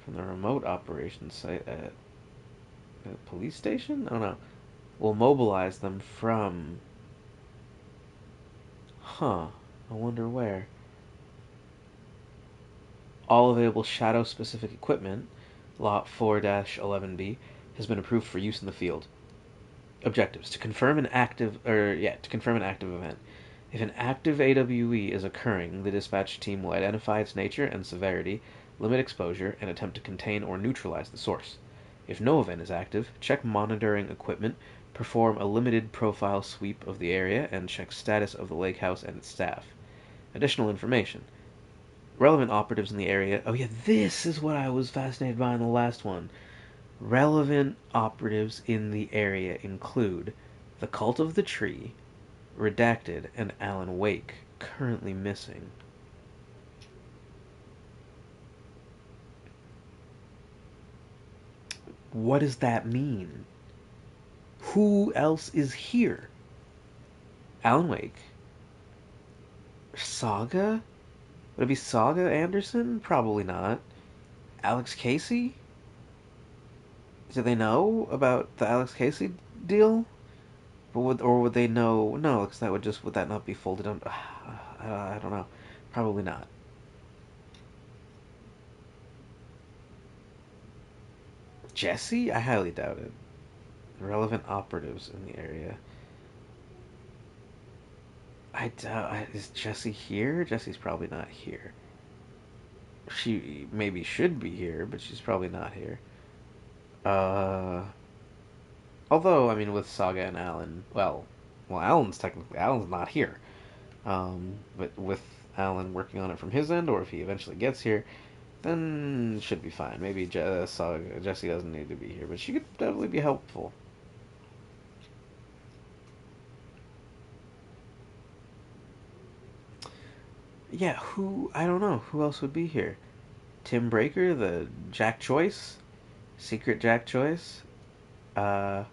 S1: From the remote operations site at the police station? Oh no. We'll mobilize them from... Huh. I wonder where. All available shadow-specific equipment, Lot 4-11B, has been approved for use in the field. Objectives: to confirm an active event. If an active AWE is occurring, the dispatch team will identify its nature and severity, limit exposure, and attempt to contain or neutralize the source. If no event is active, check monitoring equipment, perform a limited profile sweep of the area, and check status of the lake house and its staff. Additional information: relevant operatives in the area. Oh yeah, this is what I was fascinated by in the last one. Relevant operatives in the area include the Cult of the Tree, Redacted, and Alan Wake, currently missing. What does that mean? Who else is here? Alan Wake? Saga? Would it be Saga Anderson? Probably not. Alex Casey? Do they know about the Alex Casey deal? Or would they know? No, because would that not be folded on? I don't know. Probably not. Jesse? I highly doubt it. Relevant operatives in the area. I doubt. Is Jesse here? Jesse's probably not here. She maybe should be here, but she's probably not here. Uh, Although I mean, with Saga and Alan, well, Alan's not here. But with Alan working on it from his end, or if he eventually gets here, then should be fine. Maybe Jesse doesn't need to be here, but she could definitely be helpful. Yeah, I don't know. Who else would be here? Tim Breaker, the Jack Choice? Secret Jack Choice? Uh,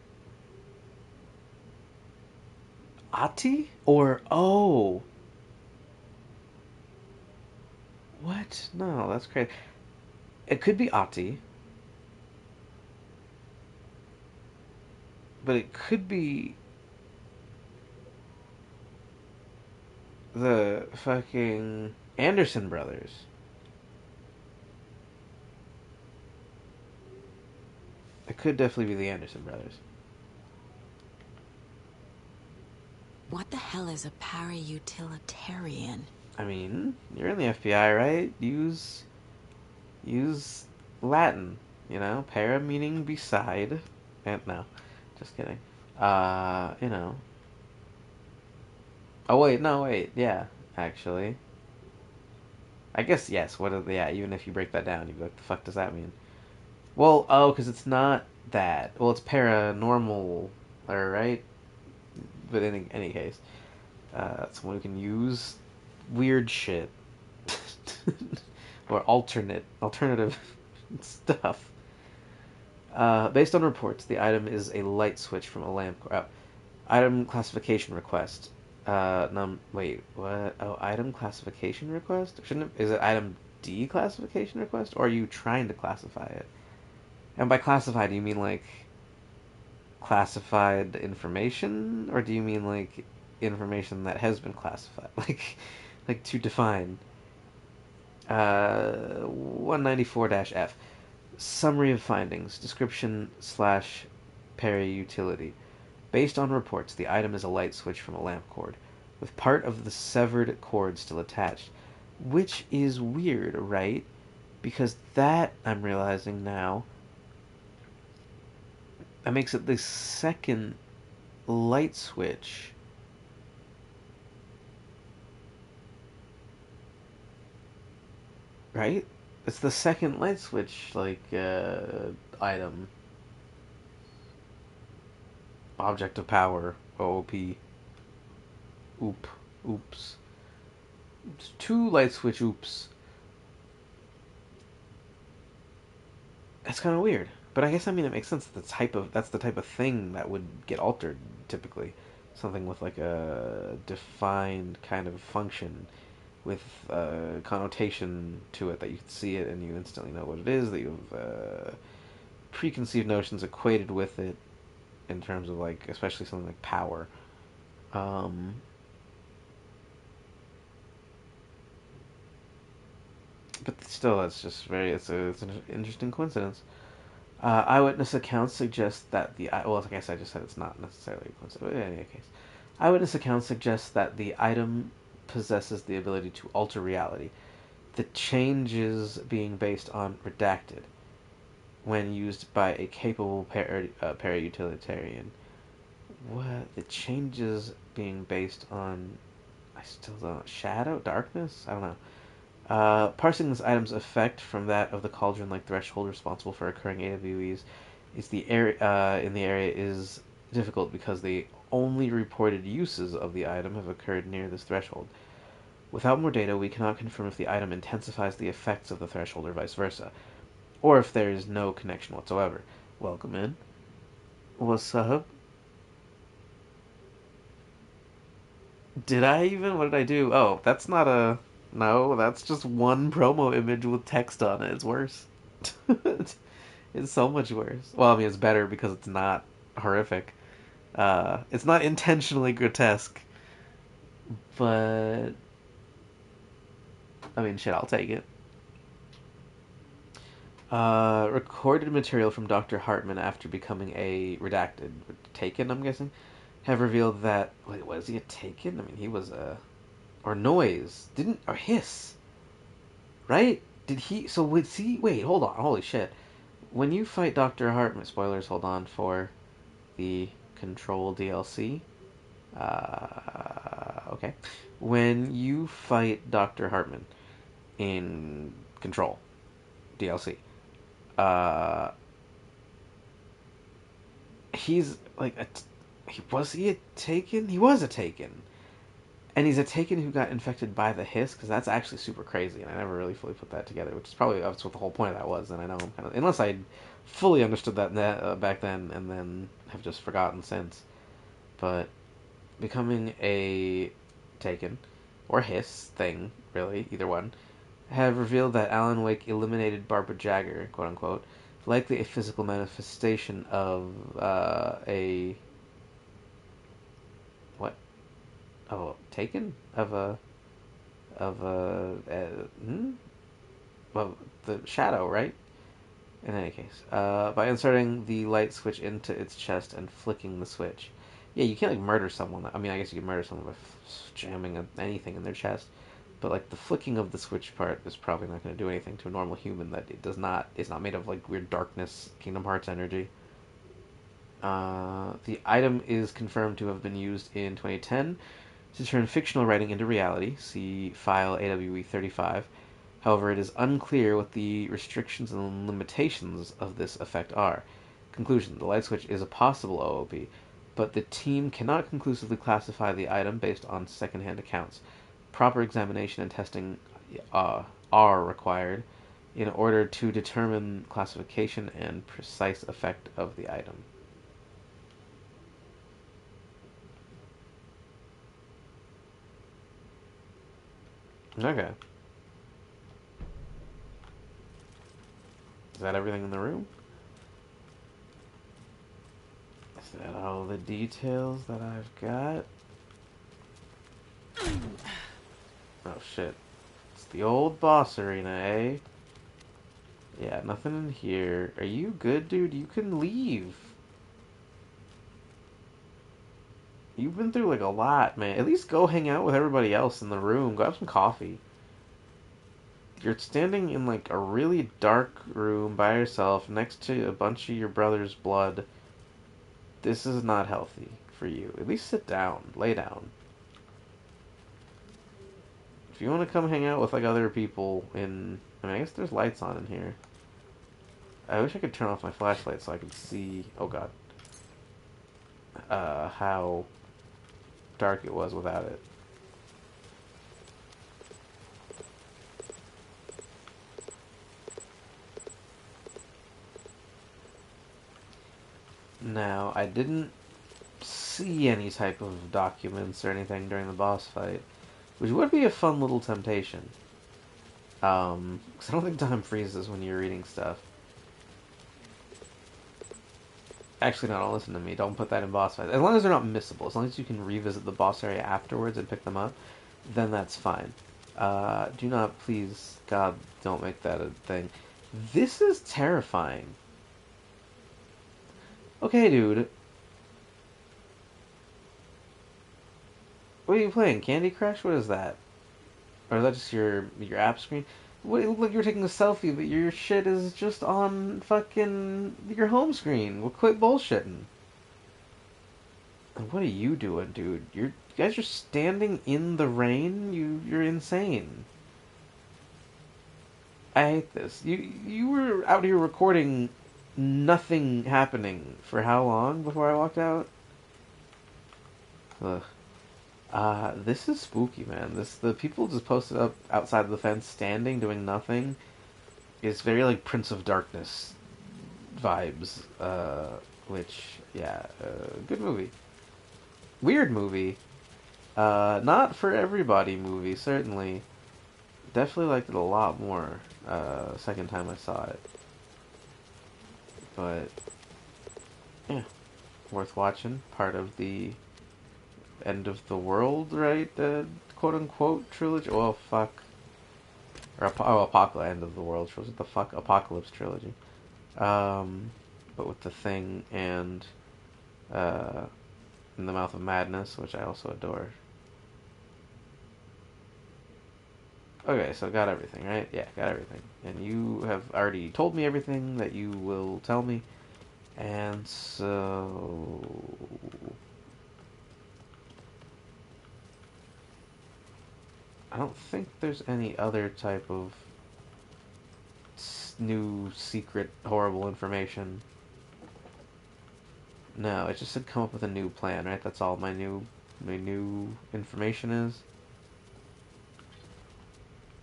S1: Ati? Or, oh! What? No, that's crazy. It could be Ati, but it could be the fucking Anderson brothers. It could definitely be the Anderson brothers.
S2: What the hell is a para-utilitarian?
S1: I mean, you're in the FBI, right? Use Latin, para meaning beside, and no, just kidding. You know. Oh wait, no, wait, yeah, actually, I guess yes. Yeah? Even if you break that down, you'd be like, the fuck does that mean? Well, oh, because it's not that. Well, it's paranormal, right? But in any case, someone who can use weird shit or alternative stuff. Based on reports, the item is a light switch from a lamp. Item classification request. Wait, what? Oh, item classification request? Shouldn't it, is it item declassification request, or are you trying to classify it? And by classify, do you mean like classified information, or do you mean like information that has been classified, like to define? 194-F. Summary of findings. Description slash peri-utility. Based on reports, the item is a light switch from a lamp cord, with part of the severed cord still attached. Which is weird, right? Because that, I'm realizing now, that makes it the second light switch. Right? It's the second light switch, item. Object of power. OOP. Oop. Oops. It's two light switch oops. That's kind of weird. But I guess, I mean, it makes sense that that's the type of thing that would get altered typically. Something with like a defined kind of function with a connotation to it that you can see it and you instantly know what it is, that you have preconceived notions equated with it in terms of like, especially something like power. Um, but still, it's an interesting coincidence. Eyewitness accounts suggest that like I said, I just said it's not necessarily a coincidence, but in any case, eyewitness accounts suggest that the item possesses the ability to alter reality. The changes being based on redacted when used by a capable para-utilitarian. What? The changes being based on... I still don't know. Shadow? Darkness? I don't know. Parsing this item's effect from that of the cauldron-like threshold responsible for occurring AWEs in the area is difficult because the only reported uses of the item have occurred near this threshold. Without more data, we cannot confirm if the item intensifies the effects of the threshold or vice versa, or if there is no connection whatsoever. Welcome in. What's up? What did I do? Oh, that's not a... No, that's just one promo image with text on it. It's worse. It's so much worse. Well, I mean, it's better because it's not horrific. It's not intentionally grotesque, but I mean, shit, I'll take it. Recorded material from Dr. Hartman after becoming a redacted taken, I'm guessing. have revealed that... Wait, was he a Taken? I mean, he was a... Or Noise. Didn't... Or Hiss. Right? Did he... So, was he... Wait, hold on. Holy shit. When you fight Dr. Hartman... Spoilers, hold on, for the Control DLC. Okay. When you fight Dr. Hartman in Control DLC, uh, he's like was he a Taken? He was a Taken, and he's a Taken who got infected by the Hiss, because that's actually super crazy, and I never really fully put that together, which is probably that's what the whole point of that was. And I know I'm kind of, unless I fully understood that back then, and then have just forgotten since. But becoming a Taken or Hiss thing, really, either one, have revealed that Alan Wake eliminated Barbara Jagger, quote unquote, likely a physical manifestation of a what? Oh, Taken of a well, the shadow, right? In any case, by inserting the light switch into its chest and flicking the switch. Yeah, you can't like murder someone. I mean, I guess you can murder someone by jamming anything in their chest, but like the flicking of the switch part is probably not going to do anything to a normal human. That it does not. It's not made of like weird darkness, Kingdom Hearts energy. The item is confirmed to have been used in 2010 to turn fictional writing into reality. See file AWE35. However, it is unclear what the restrictions and limitations of this effect are. Conclusion: the light switch is a possible OOP, but the team cannot conclusively classify the item based on secondhand accounts. Proper examination and testing are required in order to determine classification and precise effect of the item. Okay. Is that everything in the room? Is that all the details that I've got? Oh shit. It's the old boss arena, eh? Yeah, nothing in here. Are you good, dude? You can leave. You've been through like a lot, man. At least go hang out with everybody else in the room. Go have some coffee. You're standing in like a really dark room by yourself next to a bunch of your brother's blood. This is not healthy for you. At least sit down. Lay down. If you want to come hang out with like other people in... I mean, I guess there's lights on in here. I wish I could turn off my flashlight so I could see... Oh god. How dark it was without it. Now, I didn't see any type of documents or anything during the boss fight, which would be a fun little temptation. 'Cause I don't think time freezes when you're reading stuff. Actually, no, don't listen to me. Don't put that in boss fights. As long as they're not missable, as long as you can revisit the boss area afterwards and pick them up, then that's fine. Do not, please, God, don't make that a thing. This is terrifying. Okay, dude. What are you playing? Candy Crush? What is that? Or is that just your app screen? What, it looked like you were taking a selfie, but your shit is just on fucking your home screen. Well, quit bullshitting. And what are you doing, dude? You guys are standing in the rain? You're insane. I hate this. You were out here recording nothing happening for how long before I walked out? Ugh. This is spooky, man. The people just posted up outside of the fence, standing, doing nothing. It's very like Prince of Darkness vibes. Which, yeah, good movie. Weird movie. Not for everybody movie, certainly. Definitely liked it a lot more, second time I saw it. But, yeah, worth watching. Part of the end of the world, right? Quote-unquote trilogy. Well, fuck. Or, Apocalypse, end of the world trilogy. What the fuck? Apocalypse trilogy. But with the Thing and, in the Mouth of Madness, which I also adore. Okay, so got everything, right? Yeah, got everything. And you have already told me everything that you will tell me. And so... I don't think there's any other type of new, secret, horrible information. No, it just said come up with a new plan, right? That's all my new information is.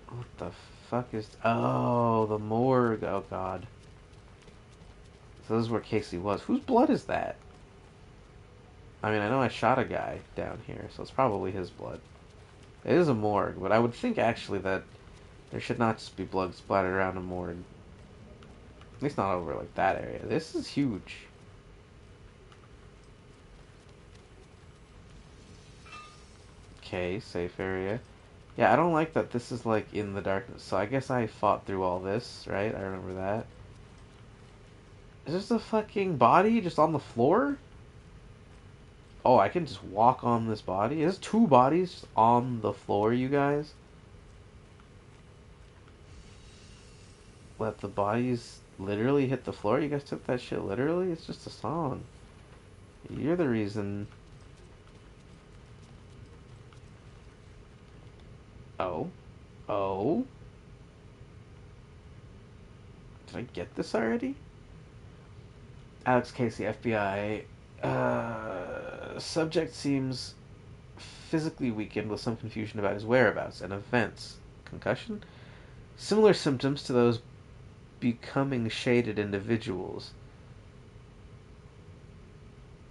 S1: What the fuck is... Oh, the morgue. Oh, God. So this is where Casey was. Whose blood is that? I mean, I know I shot a guy down here, so it's probably his blood. It is a morgue, but I would think, actually, that there should not just be blood splattered around a morgue. At least not over, like, that area. This is huge. Okay, safe area. Yeah, I don't like that this is, like, in the darkness. So I guess I fought through all this, right? I remember that. Is this a fucking body just on the floor? Oh, I can just walk on this body? There's two bodies on the floor, you guys? Let the bodies literally hit the floor? You guys took that shit literally? It's just a song. You're the reason. Oh. Oh. Did I get this already? Alex Casey, FBI. Subject seems physically weakened with some confusion about his whereabouts and events. Concussion? Similar symptoms to those becoming shaded individuals.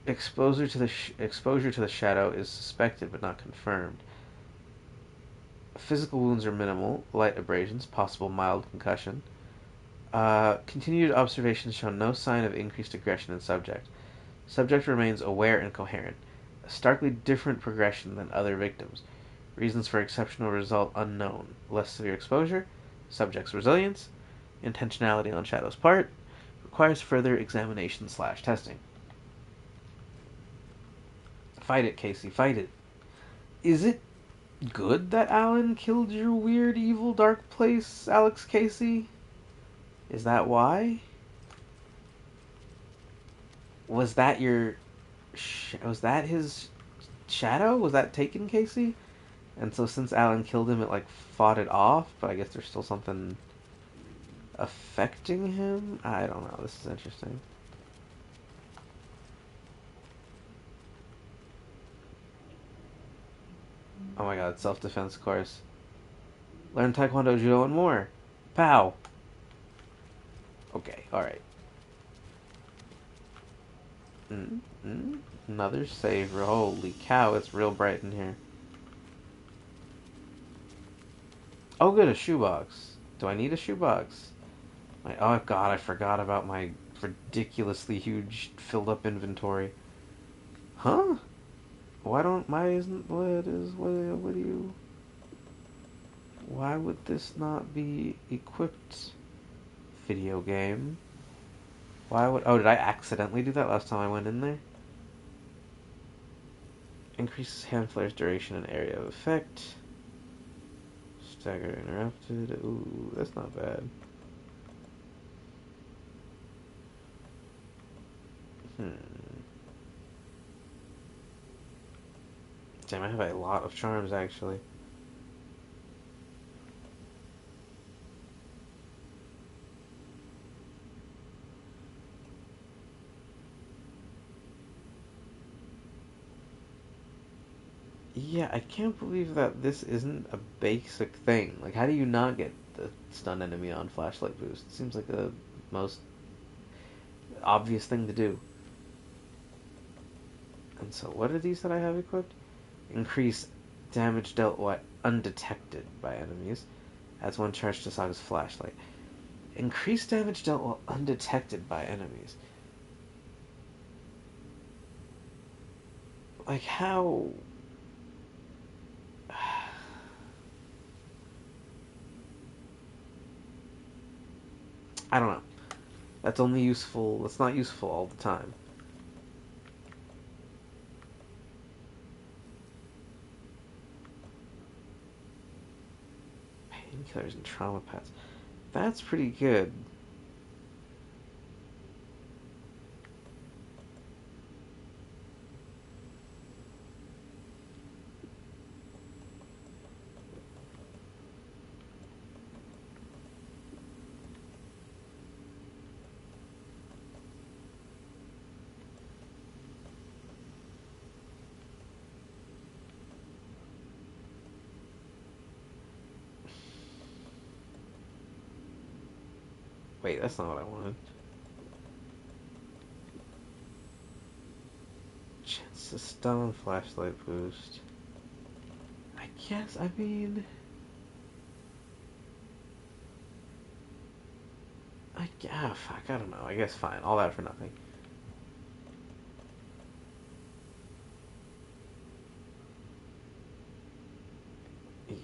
S1: Exposure to the shadow is suspected but not confirmed. Physical wounds are minimal, light abrasions, possible mild concussion. Continued observations show no sign of increased aggression in subject. Subject remains aware and coherent. A starkly different progression than other victims. Reasons for exceptional result unknown. Less severe exposure. Subject's resilience. Intentionality on Shadow's part. Requires further examination/testing. Fight it, Casey. Fight it. Is it good that Alan killed your weird, evil, dark place, Alex Casey? Is that why? Was that your... was that his shadow? Was that taken, Casey? And so since Alan killed him, it, like, fought it off? But I guess there's still something affecting him? I don't know. This is interesting. Oh my god, self-defense course. Learn Taekwondo, Judo, and more. Pow! Okay, alright. Another save. Holy cow, it's real bright in here. Oh good, a shoebox. Do I need a shoebox? Oh god, I forgot about my ridiculously huge filled up inventory. Huh? Why would this not be equipped? Video game. Oh, did I accidentally do that last time I went in there? Increases hand flare's duration and area of effect. Stagger interrupted. Ooh, that's not bad. Damn, I have a lot of charms, actually. Yeah, I can't believe that this isn't a basic thing. Like, how do you not get the stun enemy on flashlight boost? It seems like the most obvious thing to do. And so, what are these that I have equipped? Increase damage dealt while undetected by enemies. Adds 1 charge to Saga's flashlight. Increase damage dealt while undetected by enemies. Like, how... I don't know. That's only useful... That's not useful all the time. failures and trauma paths. That's pretty good. Wait, that's not what I wanted. Chance to stun, flashlight boost. I guess, I mean... fuck, I don't know. I guess fine. All that for nothing. Yeah.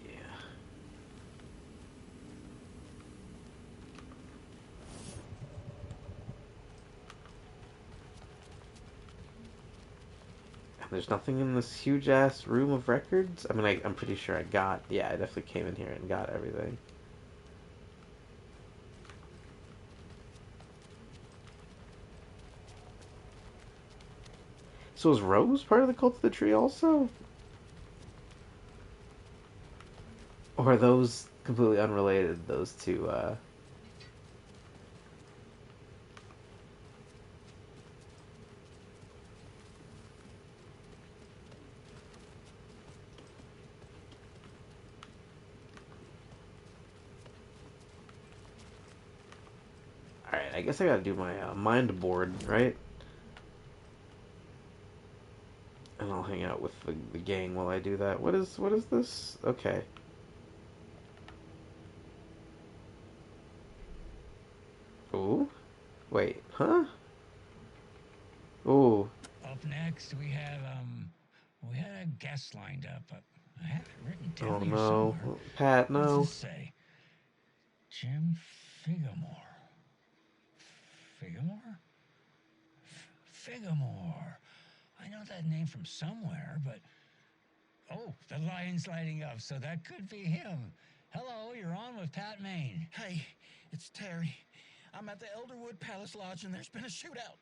S1: There's nothing in this huge ass room of records. I mean, I'm pretty sure I got. Yeah, I definitely came in here and got everything. So is Rose part of the Cult of the Tree also? Or are those completely unrelated, those two, Alright, I guess I gotta do my mind board, right? And I'll hang out with the gang while I do that. What is this? Okay. Ooh. Wait, huh? Ooh.
S9: Up next, we had a guest lined up. I have it written
S1: Oh
S9: down here
S1: no.
S9: somewhere.
S1: Pat,
S9: What does
S1: no.
S9: this say? Jim Figamore. Figamore? Figamore. I know that name from somewhere, but... Oh, the line's lighting up, so that could be him. Hello, you're on with Pat Maine.
S10: Hey, it's Terry. I'm at the Elderwood Palace Lodge, and there's been a shootout.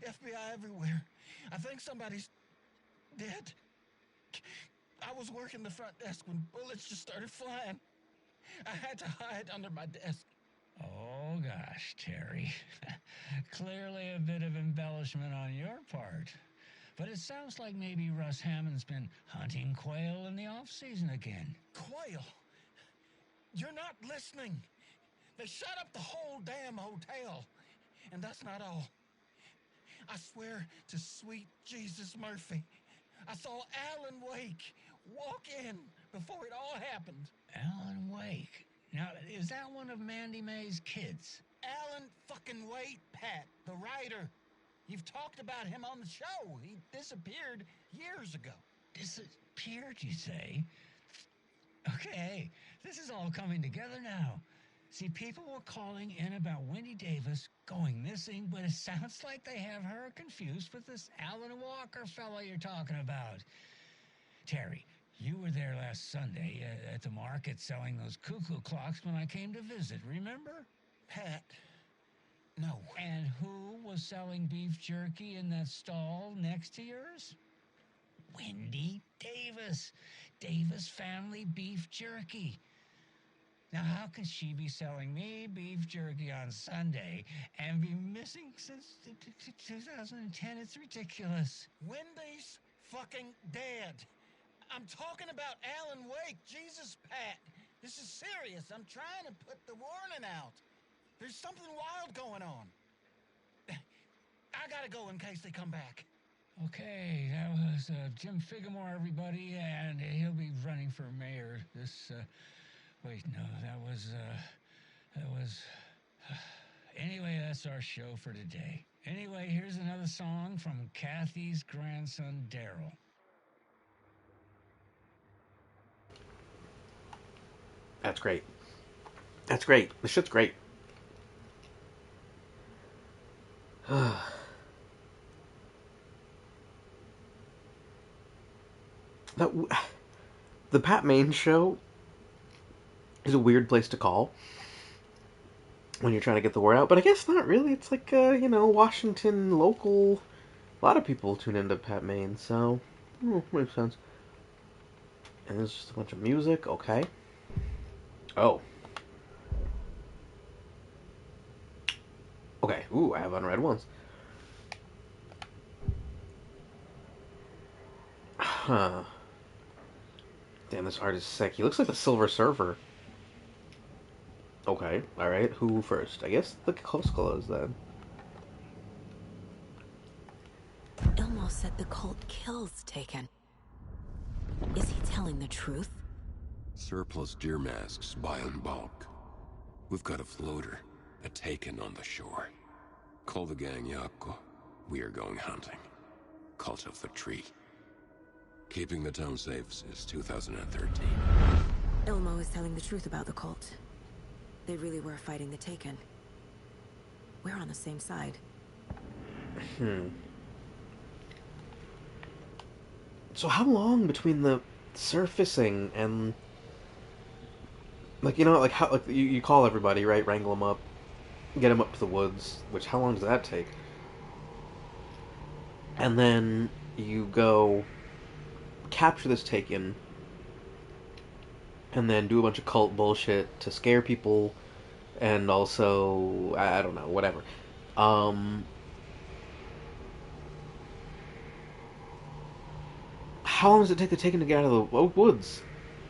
S10: FBI everywhere. I think somebody's dead. I was working the front desk when bullets just started flying. I had to hide under my desk.
S9: Oh, gosh, Terry. Clearly a bit of embellishment on your part. But it sounds like maybe Russ Hammond's been hunting quail in the off-season again.
S10: Quail? You're not listening. They shut up the whole damn hotel. And that's not all. I swear to sweet Jesus Murphy, I saw Alan Wake walk in before it all happened.
S9: Alan Wake. Now, is that one of Mandy May's kids?
S10: Alan fucking Wake, Pat, the writer. You've talked about him on the show. He disappeared years ago.
S9: Disappeared, you say? Okay, this is all coming together now. See, people were calling in about Wendy Davis going missing, but it sounds like they have her confused with this Alan Walker fellow you're talking about. Terry, you were there last Sunday at the market selling those cuckoo clocks when I came to visit, remember?
S10: Pat, no.
S9: And who was selling beef jerky in that stall next to yours? Wendy Davis. Davis Family Beef Jerky. Now, how can she be selling me beef jerky on Sunday and be missing since 2010? It's ridiculous.
S10: Wendy's fucking dead. I'm talking about Alan Wake. Jesus, Pat. This is serious. I'm trying to put the warning out. There's something wild going on. I gotta go in case they come back.
S9: Okay, that was Jim Figamore, everybody, and he'll be running for mayor this, wait, no, that was, anyway, that's our show for today. Anyway, here's another song from Kathy's grandson, Daryl.
S1: That's great. That's great. This shit's great. That the Pat Maine show is a weird place to call when you're trying to get the word out. But I guess not really. It's like, Washington local. A lot of people tune into Pat Maine, so makes sense. And there's just a bunch of music. Okay. Oh. Okay. Ooh, I have unread ones. Huh. Damn, this art is sick. He looks like the Silver Surfer. Okay, alright. Who first? I guess the Koskalas then.
S2: Ilmo said the cult kills Taken. Is he telling the truth?
S8: Surplus deer masks buy in bulk. We've got a floater, a Taken on the shore. Call the gang Yako. We are going hunting. Cult of the Tree. Keeping the town safe since 2013.
S2: Ilmo is telling the truth about the cult. They really were fighting the Taken. We're on the same side.
S1: So how long between the surfacing and... Like, how, like, you call everybody, right? Wrangle them up. Get them up to the woods. Which, how long does that take? And then you go capture this Taken, and then do a bunch of cult bullshit to scare people, and also, I don't know, whatever. How long does it take the Taken to get out of the woods?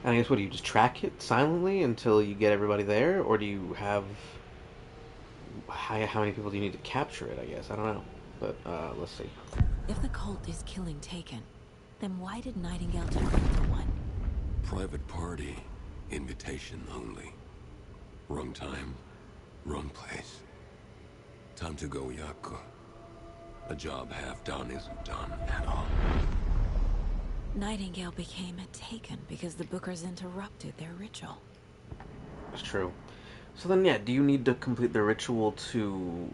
S1: And I guess, what, do you just track it silently until you get everybody there? Or do you have... How many people do you need to capture it, I guess? I don't know. But, let's see.
S2: If the cult is killing Taken, then why did Nightingale turn into one?
S8: Private party. Invitation only. Wrong time. Wrong place. Time to go, Yako. A job half done isn't done at all.
S2: Nightingale became a Taken because the Bookers interrupted their ritual.
S1: It's true. So then, yeah, do you need to complete the ritual to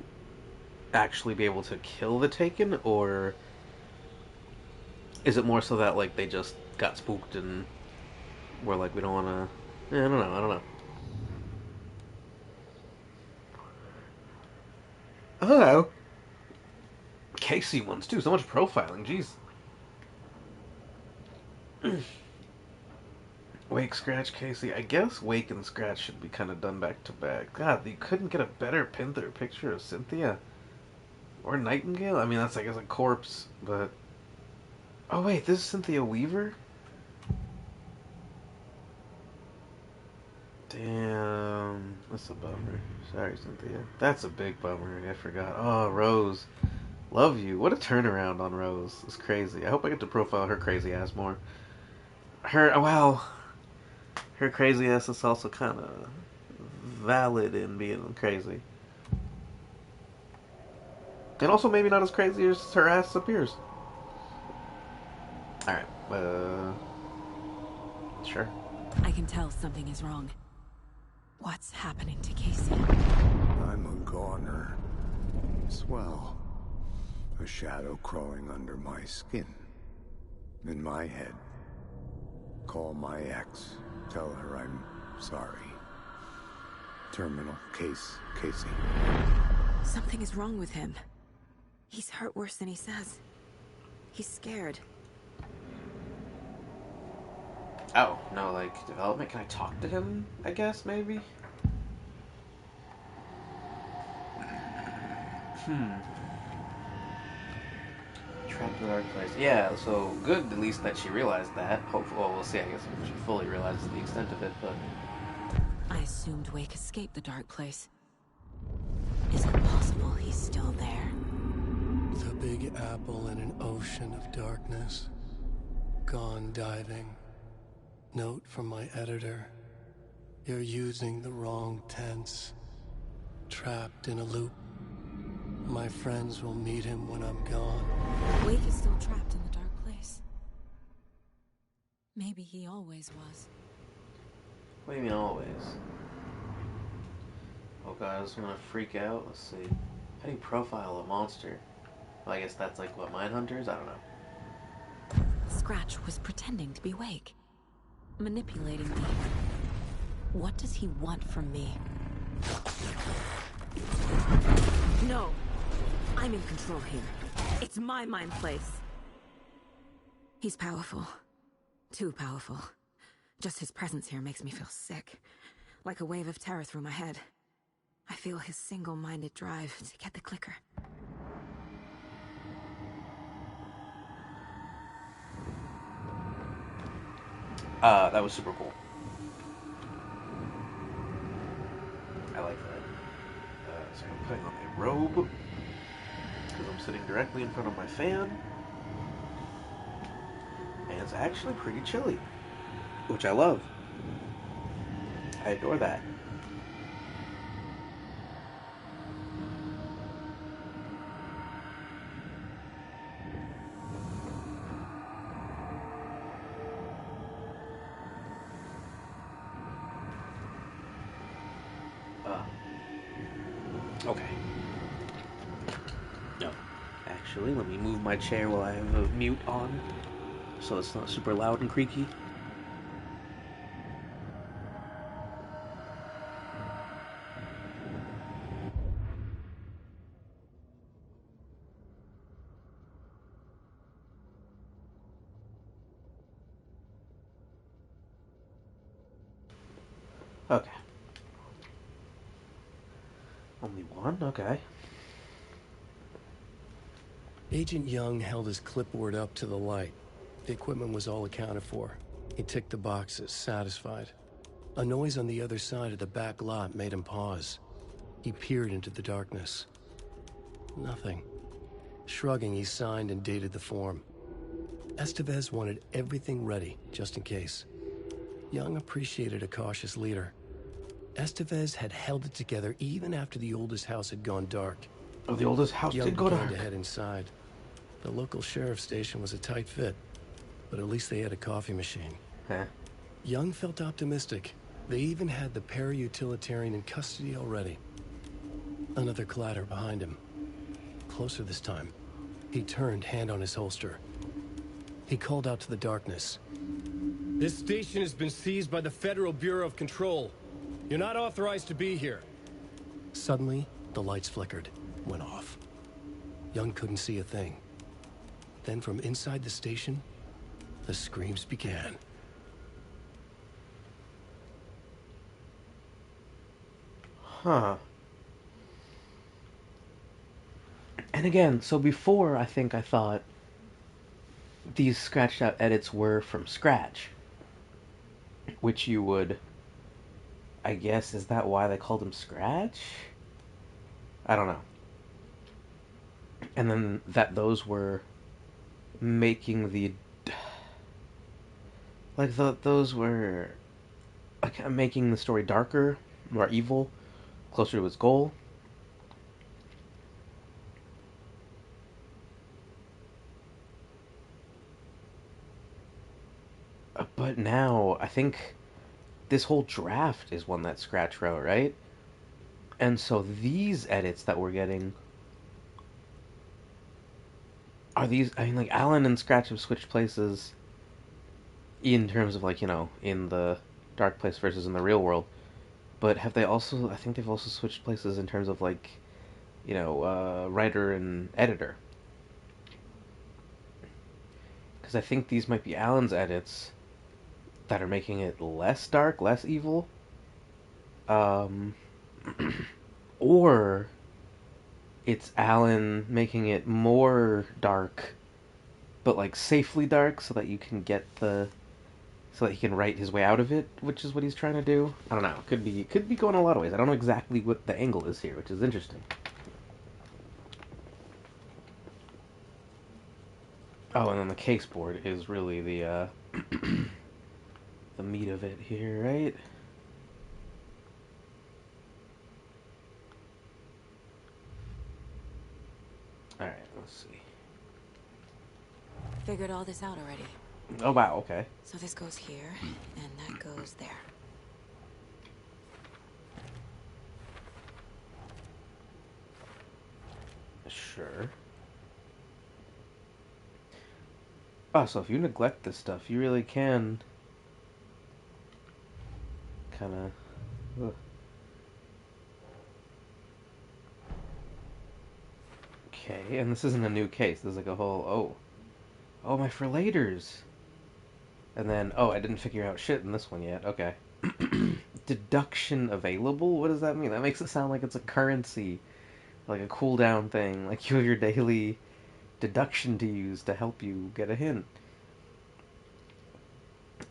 S1: actually be able to kill the Taken, or is it more so that, like, they just got spooked and were like, we don't want to... I don't know. Oh, Casey ones, too. So much profiling, jeez. Wake, Scratch, Casey. I guess Wake and Scratch should be kind of done back to back. God, you couldn't get a better picture of Cynthia? Or Nightingale? I mean, that's, I guess, a corpse, but... Oh, wait, this is Cynthia Weaver? Damn. That's a bummer. Sorry, Cynthia. That's a big bummer. I forgot. Oh, Rose. Love you. What a turnaround on Rose. It's crazy. I hope I get to profile her crazy ass more. Her crazy ass is also kind of valid in being crazy. And also maybe not as crazy as her ass appears. Alright, sure.
S2: I can tell something is wrong. What's happening to Casey?
S3: I'm a goner. Swell. A shadow crawling under my skin. In my head. Call my ex. Tell her I'm sorry. Terminal case, Casey.
S2: Something is wrong with him. He's hurt worse than he says. He's scared.
S1: Oh, no, like, development? Can I talk to him, I guess, maybe? Trapped in the dark place. Yeah, so good, at least, that she realized that. Hopefully, well, we'll see, I guess, if she fully realizes the extent of it, but...
S2: I assumed Wake escaped the dark place. Is it possible he's still there?
S11: The Big Apple in an ocean of darkness. Gone diving. Note from my editor. You're using the wrong tense. Trapped in a loop. My friends will meet him when I'm gone.
S2: Wake is still trapped in the dark place. Maybe he always was.
S1: What do you mean always? Oh god, I was gonna freak out. Let's see. How do you profile a monster? Well, I guess that's like, what, Mindhunters? I don't know.
S2: Scratch was pretending to be Wake. Manipulating me. What does he want from me? No! I'm in control here. It's my mind place. He's powerful. Too powerful. Just his presence here makes me feel sick. Like a wave of terror through my head. I feel his single-minded drive to get the clicker.
S1: That was super cool. I like that. So I'm putting on my robe, because I'm sitting directly in front of my fan. And it's actually pretty chilly, which I love. I adore that. Okay. No. Actually, let me move my chair while I have a mute on, so it's not super loud and creaky. Okay. Only one? Okay.
S11: Agent Young held his clipboard up to the light. The equipment was all accounted for. He ticked the boxes, satisfied. A noise on the other side of the back lot made him pause. He peered into the darkness. Nothing. Shrugging, he signed and dated the form. Estevez wanted everything ready, just in case. Young appreciated a cautious leader. Estevez had held it together even after the oldest house had gone dark.
S1: Oh, the oldest house
S11: Young
S1: did go
S11: began
S1: dark.
S11: to head inside. The local sheriff's station was a tight fit, but at least they had a coffee machine.
S1: Huh.
S11: Young felt optimistic. They even had the para-utilitarian in custody already. Another clatter behind him. Closer this time. He turned, hand on his holster. He called out to the darkness.
S12: This station has been seized by the Federal Bureau of Control. You're not authorized to be here.
S11: Suddenly, the lights flickered, went off. Young couldn't see a thing. Then from inside the station, the screams began.
S1: Huh. And again, so before I think I thought these scratched out edits were from scratch. Which you would, I guess, is that why they called them scratch? I don't know. And then that those were making the, like, those were like making the story darker, more evil, closer to its goal. But now I think this whole draft is one that Scratch wrote, right? And so these edits that we're getting are these. I mean, like, Alan and Scratch have switched places in terms of, like, in the dark place versus in the real world. But have they also? I think they've also switched places in terms of, like, writer and editor. Because I think these might be Alan's edits that are making it less dark, less evil. Or it's Alan making it more dark, but, like, safely dark, so that you can get so that he can write his way out of it, which is what he's trying to do. I don't know. Could be going a lot of ways. I don't know exactly what the angle is here, which is interesting. Oh, and then the case board is really the the meat of it here, right? Alright, let's see.
S2: Figured all this out already.
S1: Oh, wow, okay.
S2: So this goes here, and that goes there.
S1: Sure. Oh, so if you neglect this stuff, you really can kind of... Okay, and this isn't a new case. This is like a whole... Oh, my for laters! And then, I didn't figure out shit in this one yet. Okay. Deduction available? What does that mean? That makes it sound like it's a currency. Like a cooldown thing. Like you have your daily deduction to use to help you get a hint.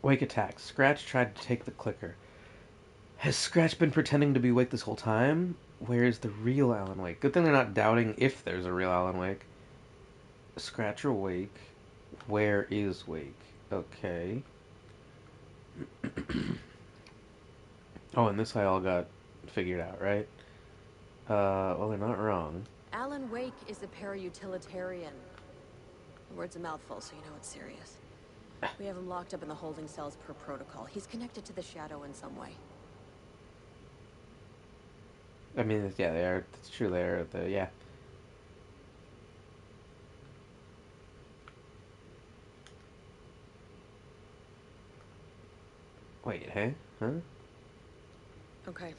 S1: Wake attack. Scratch tried to take the clicker. Has Scratch been pretending to be Wake this whole time? Where is the real Alan Wake? Good thing they're not doubting if there's a real Alan Wake. Scratch or Wake? Where is Wake? Okay. And this I all got figured out, right? Well, they're not wrong.
S4: Alan Wake is a para-utilitarian. The word's a mouthful, so you know it's serious. We have him locked up in the holding cells per protocol. He's connected to the Shadow in some way.
S1: I mean, yeah, they are. It's true. They are. Yeah. Wait, hey? Huh?
S4: Okay.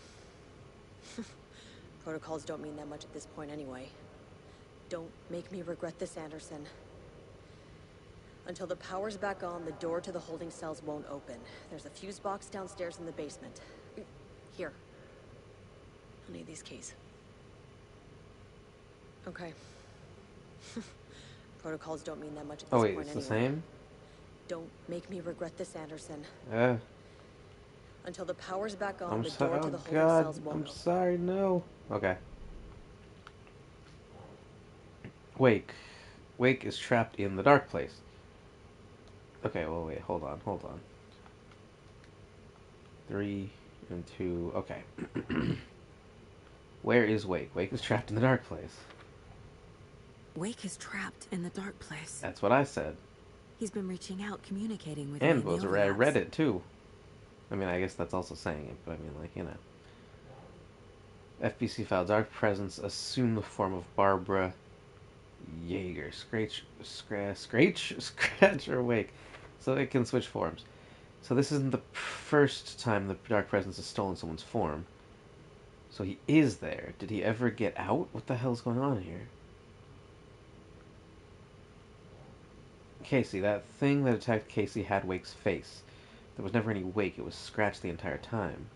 S4: Protocols don't mean that much at this point anyway. Don't make me regret this, Anderson. Until the power's back on, the door to the holding cells won't open. There's a fuse box downstairs in the basement. Here. I'll need these keys. Okay. Protocols don't mean that much at this point
S1: It's
S4: anyway.
S1: the same?
S4: Don't make me regret this, Anderson. Until the power's back on, the door to the holding cells won't open.
S1: I'm sorry, no. Okay. Wake. Wake is trapped in the dark place. Okay, well, wait, hold on. 3 and 2, okay. Where is Wake? Wake is trapped in the dark place.
S2: Wake is trapped in the dark place.
S1: That's what I said.
S2: He's been reaching out, communicating with
S1: And
S2: me.
S1: I read it, too. I mean, I guess that's also saying it, but I mean, like, you know. FBC file, dark presence, assume the form of Barbara Yeager. Scratch, or Wake. So it can switch forms. So this isn't the first time the dark presence has stolen someone's form. So he is there. Did he ever get out? What the hell's going on here? Casey, that thing that attacked Casey had Wake's face. There was never any Wake. It was Scratch the entire time.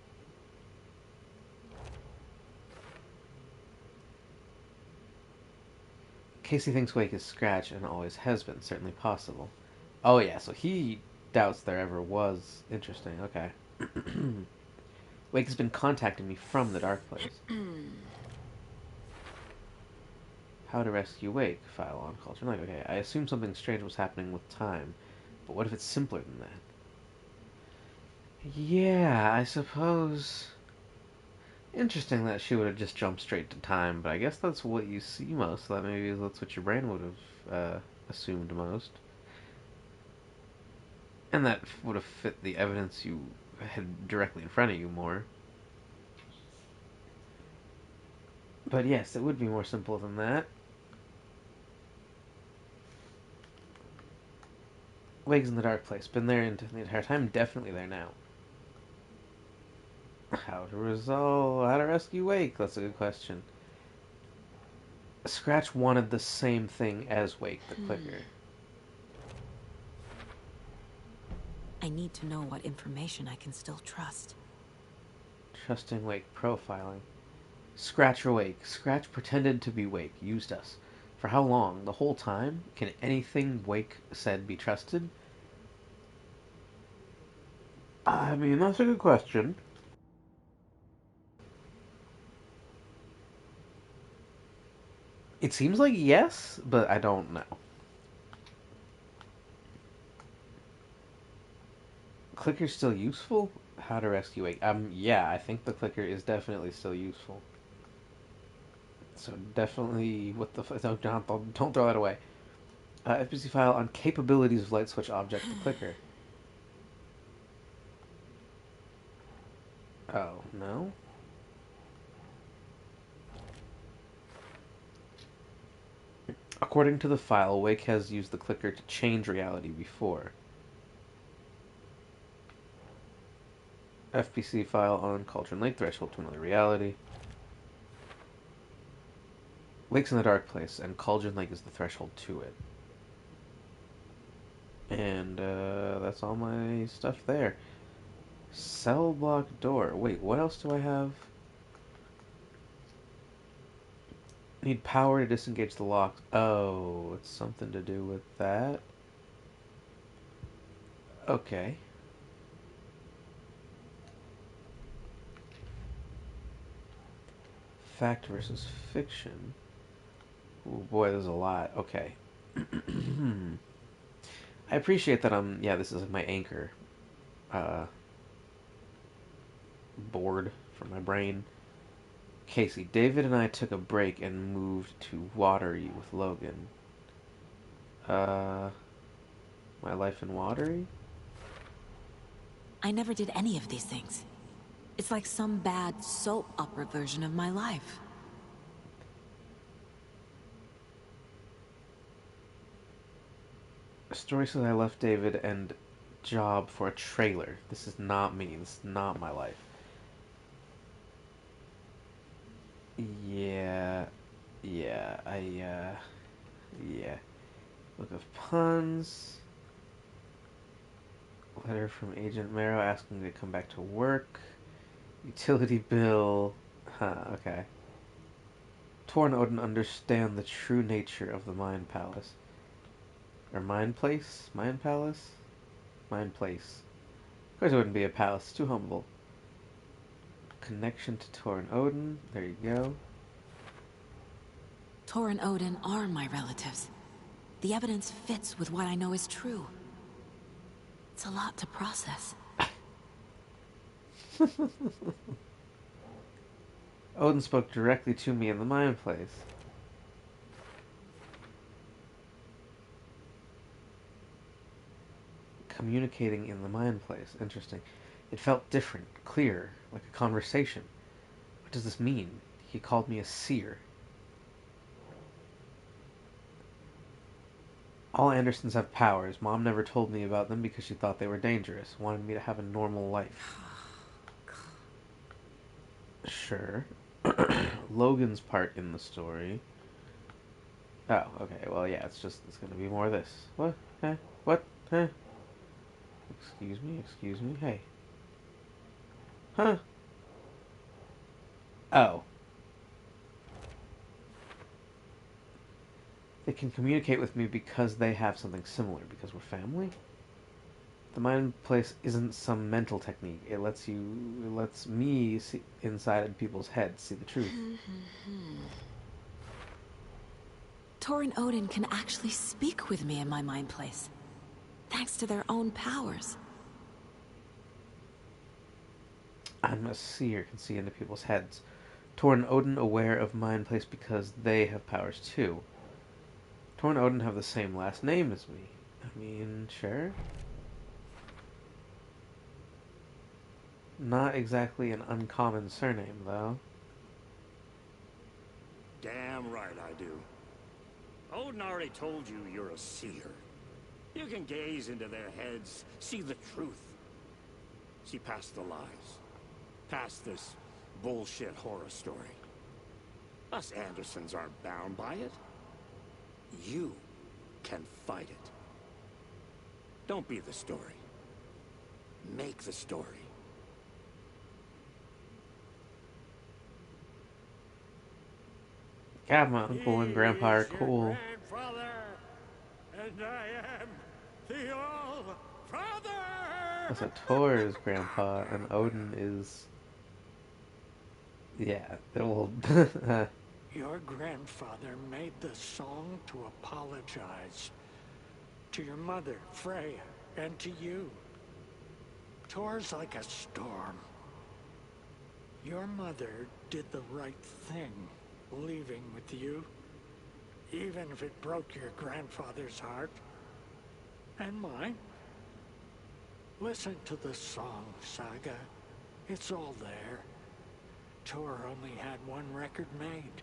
S1: Casey thinks Wake is Scratch and always has been. Certainly possible. Oh yeah, so he doubts there ever was. Interesting, okay. Wake has been contacting me from the dark place. How to rescue Wake. File on culture. Like, okay, I assume something strange was happening with time. But what if it's simpler than that? Yeah, I suppose... Interesting that she would have just jumped straight to time, but I guess that's what you see most. So that maybe that's what your brain would have assumed most. And that would have fit the evidence you had directly in front of you more. But yes, it would be more simple than that. Wake's in the dark place. Been there the entire time. Definitely there now. How to rescue Wake? That's a good question. Scratch wanted the same thing as Wake, the clicker.
S2: I need to know what information I can still trust.
S1: Trusting Wake profiling. Scratch or Wake. Scratch pretended to be Wake. Used us. For how long? The whole time? Can anything Wake said be trusted? I mean, that's a good question. It seems like yes, but I don't know. Clicker's still useful? How to rescue Wake? Yeah, I think the clicker is definitely still useful. So definitely, what the don't throw that away. FBC file on capabilities of light switch object, the clicker. Oh, no? According to the file, Wake has used the clicker to change reality before. FPC file on Cauldron Lake, threshold to another reality. Lake's in the dark place, and Cauldron Lake is the threshold to it. And that's all my stuff there. Cell block door. Wait, what else do I have? Need power to disengage the lock. Oh, it's something to do with that. Okay. Fact versus fiction. Oh boy, there's a lot. Okay. I appreciate that yeah, this is like my anchor. Uh, board for my brain. Casey, David and I took a break and moved to Watery with Logan. My life in Watery?
S2: I never did any of these things. It's like some bad soap opera version of my life.
S1: A story says I left David and job for a trailer. This is not me. This is not my life. Yeah. Yeah, yeah. Book of Puns. Letter from Agent Marrow asking me to come back to work. Utility bill. Huh, okay. Tor and Odin understand the true nature of the Mind Palace. Or Mind Place? Mind Palace? Mind Place. Of course it wouldn't be a palace. It's too humble. Connection to Tor and Odin. There you go.
S2: Tor and Odin are my relatives. The evidence fits with what I know is true. It's a lot to process.
S1: Odin spoke directly to me in the Mind Place. Communicating in the Mind Place. Interesting. It felt different, clear, like a conversation. What does this mean? He called me a seer. All Andersons have powers. Mom never told me about them because she thought they were dangerous. Wanted me to have a normal life. Sure. Logan's part in the story. Oh, okay. Well, yeah, it's gonna be more of this. What? Huh? What? Huh? Excuse me. Hey. Huh? Oh. They can communicate with me because they have something similar, because we're family? The mind place isn't some mental technique. It lets me see inside people's heads, see the truth.
S2: Tor and Odin can actually speak with me in my mind place, thanks to their own powers.
S1: I'm a seer, can see into people's heads. Tor and Odin aware of mind place because they have powers too. Tor and Odin have the same last name as me. I mean, sure. Not exactly an uncommon surname, though.
S13: Damn right I do. Odin already told you you're a seer. You can gaze into their heads, see the truth. See past the lies. Past this bullshit horror story. Us Andersons aren't bound by it. You can fight it. Don't be the story. Make the story.
S1: God, my uncle and grandpa are cool.
S13: Grandfather, and I am the All-Father!
S1: Also, Thor is grandpa, and Odin is... yeah, old.
S10: Your grandfather made the song to apologize to your mother, Freya, and to you. Thor's like a storm. Your mother did the right thing, leaving with you, even if it broke your grandfather's heart, and mine. Listen to the song, Saga. It's all there. Thor only had one record made.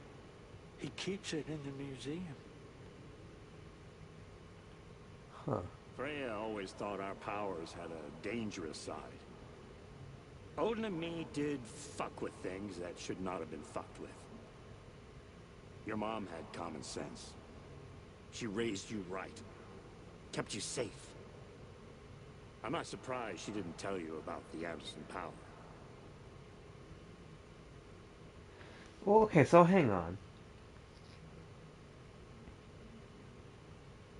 S10: He keeps it in the museum.
S1: Huh.
S13: Freya always thought our powers had a dangerous side. Odin and me did fuck with things that should not have been fucked with. Your mom had common sense. She raised you right. Kept you safe. I'm not surprised she didn't tell you about the Anderson power.
S1: Well, okay, so hang on.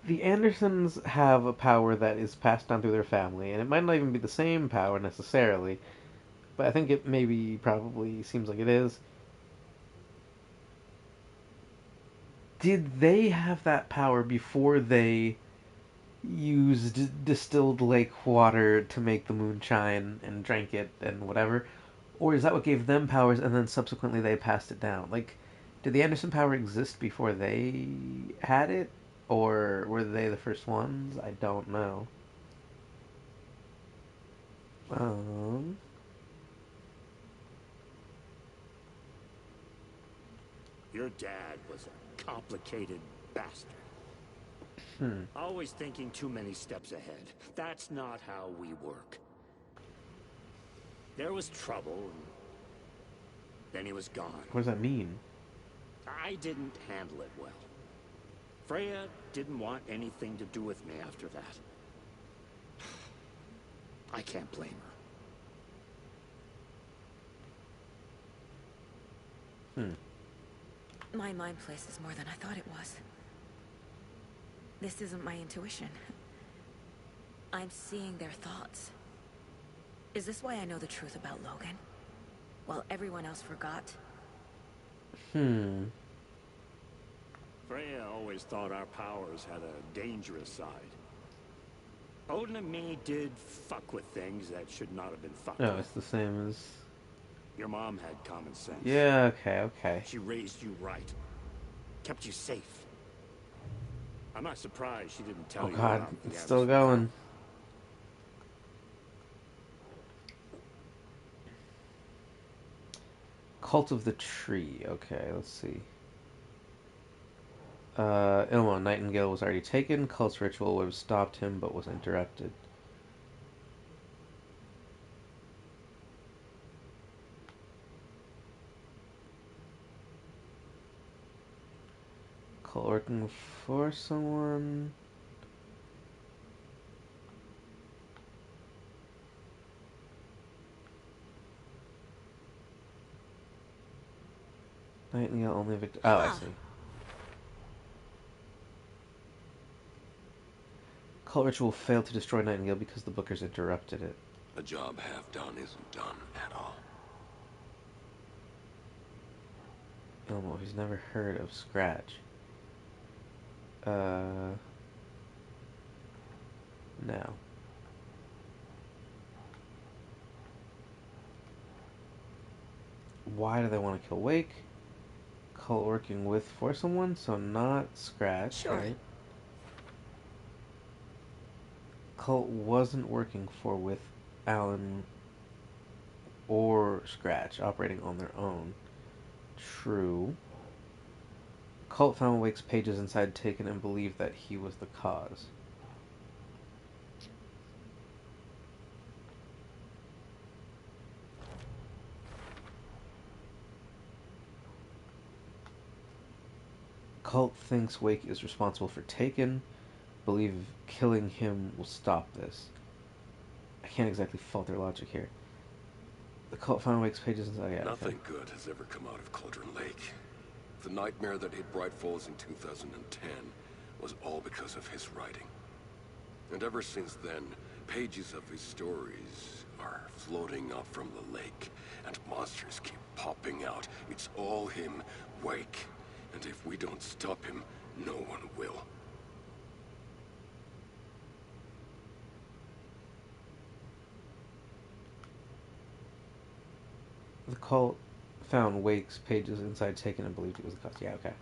S1: The Andersons have a power that is passed down through their family, and it might not even be the same power necessarily, but I think it maybe probably seems like it is. Did they have that power before they used distilled lake water to make the moonshine and drank it and whatever? Or is that what gave them powers and then subsequently they passed it down? Like, did the Anderson power exist before they had it? Or were they the first ones? I don't know. Um,
S13: Your dad was a complicated bastard.
S1: hmm.
S13: Always thinking too many steps ahead. That's not how we work. There was trouble, and then he was gone.
S1: What does that mean?
S13: I didn't handle it well. Freya didn't want anything to do with me after that. I can't blame her.
S2: My mind place is more than I thought it was. This isn't my intuition. I'm seeing their thoughts. Is this why I know the truth about Logan? While everyone else forgot?
S13: Freya always thought our powers had a dangerous side. Odin and me did fuck with things that should not have been fucked
S1: No,
S13: with.
S1: it's the same as...
S13: Your mom had common sense.
S1: Yeah, okay.
S13: She raised you right. Kept you safe. I'm not surprised she didn't tell
S1: Oh
S13: you
S1: god,
S13: about the
S1: it's still
S13: Anderson
S1: going. Cult of the Tree. Okay, let's see. Ilmo, Nightingale was already taken. Cult's ritual would have stopped him, but was interrupted. Cult working for someone. Nightingale only victim. Oh, I see. Cult ritual failed to destroy Nightingale because the Bookers interrupted it.
S8: A job half done isn't done at all.
S1: Ilmo, he's never heard of Scratch. No. Why do they want to kill Wake? Cult working with for someone, so not Scratch,
S2: Sure.
S1: right? Cult wasn't working for with Alan or Scratch, operating on their own. True. Cult found Wake's pages inside Taken and believed that he was the cause. Cult thinks Wake is responsible for Taken, believe killing him will stop this. I can't exactly fault their logic here. The cult found Wake's pages inside. Yeah,
S8: Nothing
S1: okay.
S8: good has ever come out of Cauldron Lake. The nightmare that hit Bright Falls in 2010 was all because of his writing. And ever since then, pages of his stories are floating up from the lake, and monsters keep popping out. It's all him, Wake. And if we don't stop him, no one will.
S1: The cult found Wake's pages inside Taken and believed he was the cause. Yeah, okay.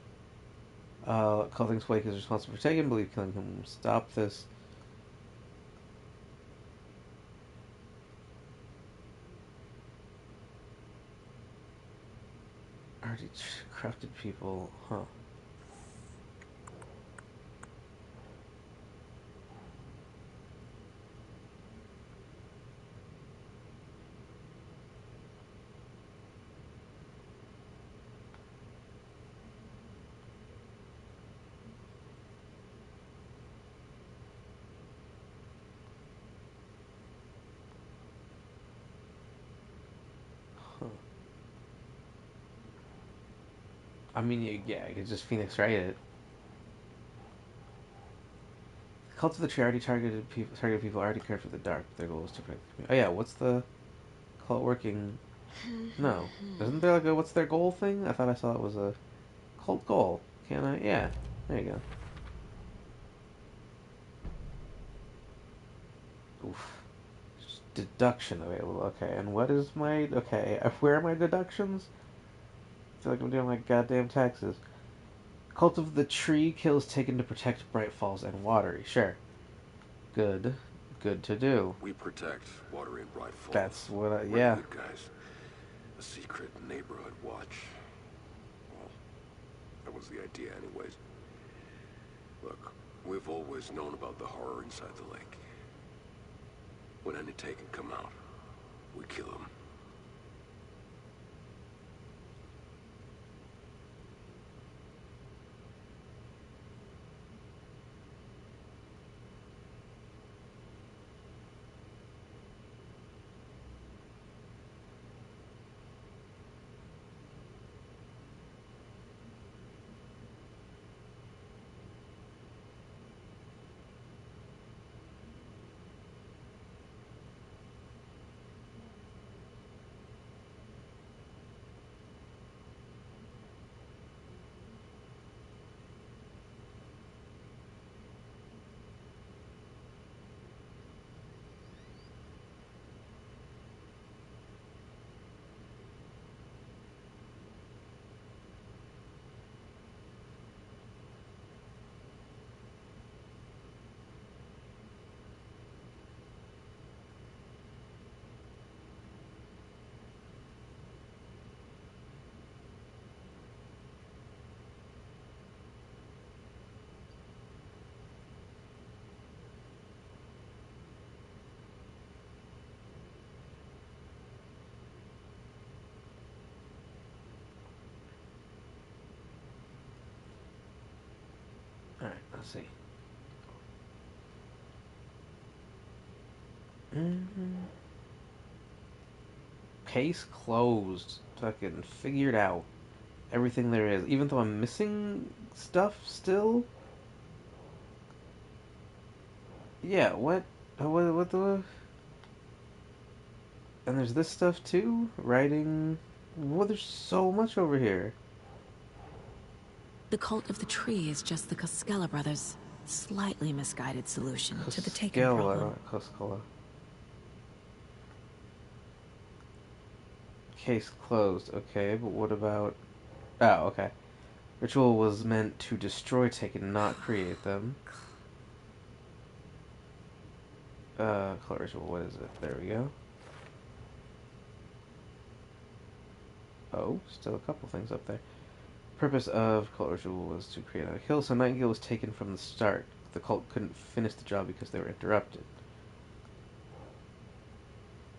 S1: Cult thinks Wake is responsible for Taken, believe killing him will stop this. Already crafted people, huh? I mean, yeah, I could just Phoenix Wright it. Cult of the Tree already targeted people already care for the dark. Their goal is to protect the community. Oh yeah, what's the cult working? No, isn't there like a what's their goal thing? I thought I saw it was a cult goal. Can I? Yeah, there you go. Oof. Deduction available. Okay, and what is my... Okay, where are my deductions? I feel like I'm doing my goddamn taxes. Cult of the Tree kills taken to protect Bright Falls and Watery. Sure. Good. Good to do.
S8: We protect Watery and Bright Falls.
S1: That's what I...
S8: We're
S1: Yeah.
S8: the good guys. A secret neighborhood watch. Well, that was the idea anyways. Look, we've always known about the horror inside the lake. When any Taken come out, we kill them.
S1: Alright, let's see. Mm-hmm. Case closed. Fucking figured out everything there is. Even though I'm missing stuff still? Yeah, what? What the... And there's this stuff too? Writing... Well, there's so much over here.
S2: The cult of the tree is just the Koskela brothers' slightly misguided solution to the Taken problem.
S1: Koskela. Case closed. Okay, but what about... Oh, okay. Ritual was meant to destroy Taken, not create them. Cult ritual, what is it? There we go. Oh, still a couple things up there. Purpose of cult ritual was to create a kill, so Nightingale was taken from the start. The cult couldn't finish the job because they were interrupted.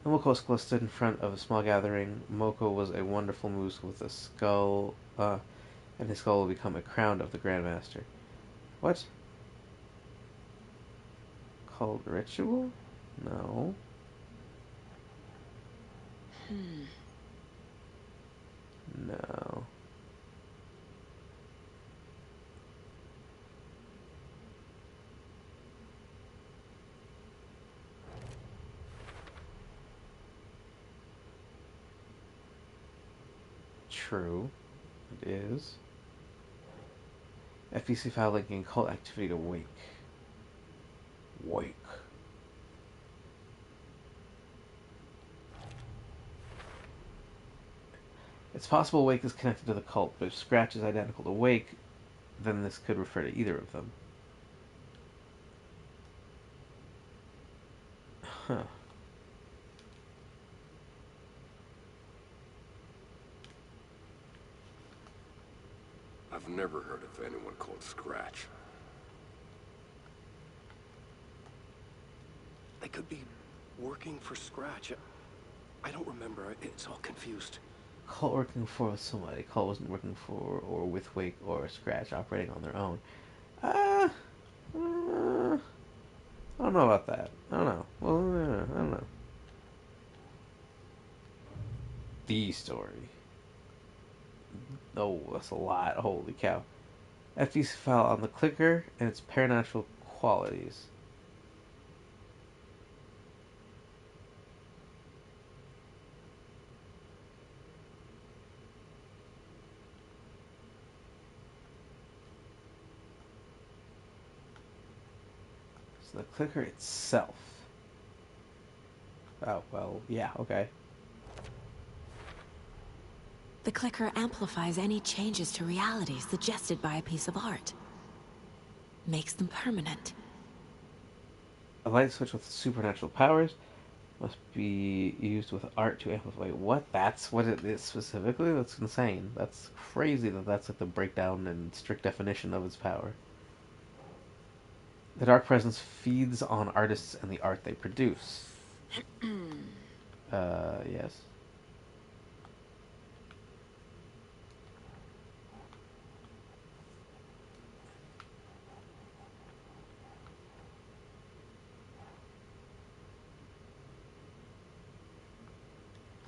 S1: And Koskela stood in front of a small gathering. Moko was a wonderful moose with a skull, and his skull will become a crown of the Grandmaster. What? Cult ritual? No. No. True. It is. FBC file linking cult activity to Wake. Wake. It's possible Wake is connected to the cult, but if Scratch is identical to Wake, then this could refer to either of them. Huh.
S8: I've never heard of anyone called Scratch.
S14: They could be working for Scratch. I don't remember. It's all confused.
S1: Cult working for somebody. Cult wasn't working for or with Wake or Scratch operating on their own. I don't know about that. I don't know. Well, I don't know. The story. Oh, that's a lot. Holy cow. FTC file on the clicker and its paranatural qualities. So the clicker itself. Oh, well, yeah, okay.
S2: The clicker amplifies any changes to reality suggested by a piece of art. Makes them permanent.
S1: A light switch with supernatural powers must be used with art to amplify. What? That's what it is specifically? That's insane. That's crazy that that's like the breakdown and strict definition of its power. The Dark Presence feeds on artists and the art they produce. Yes.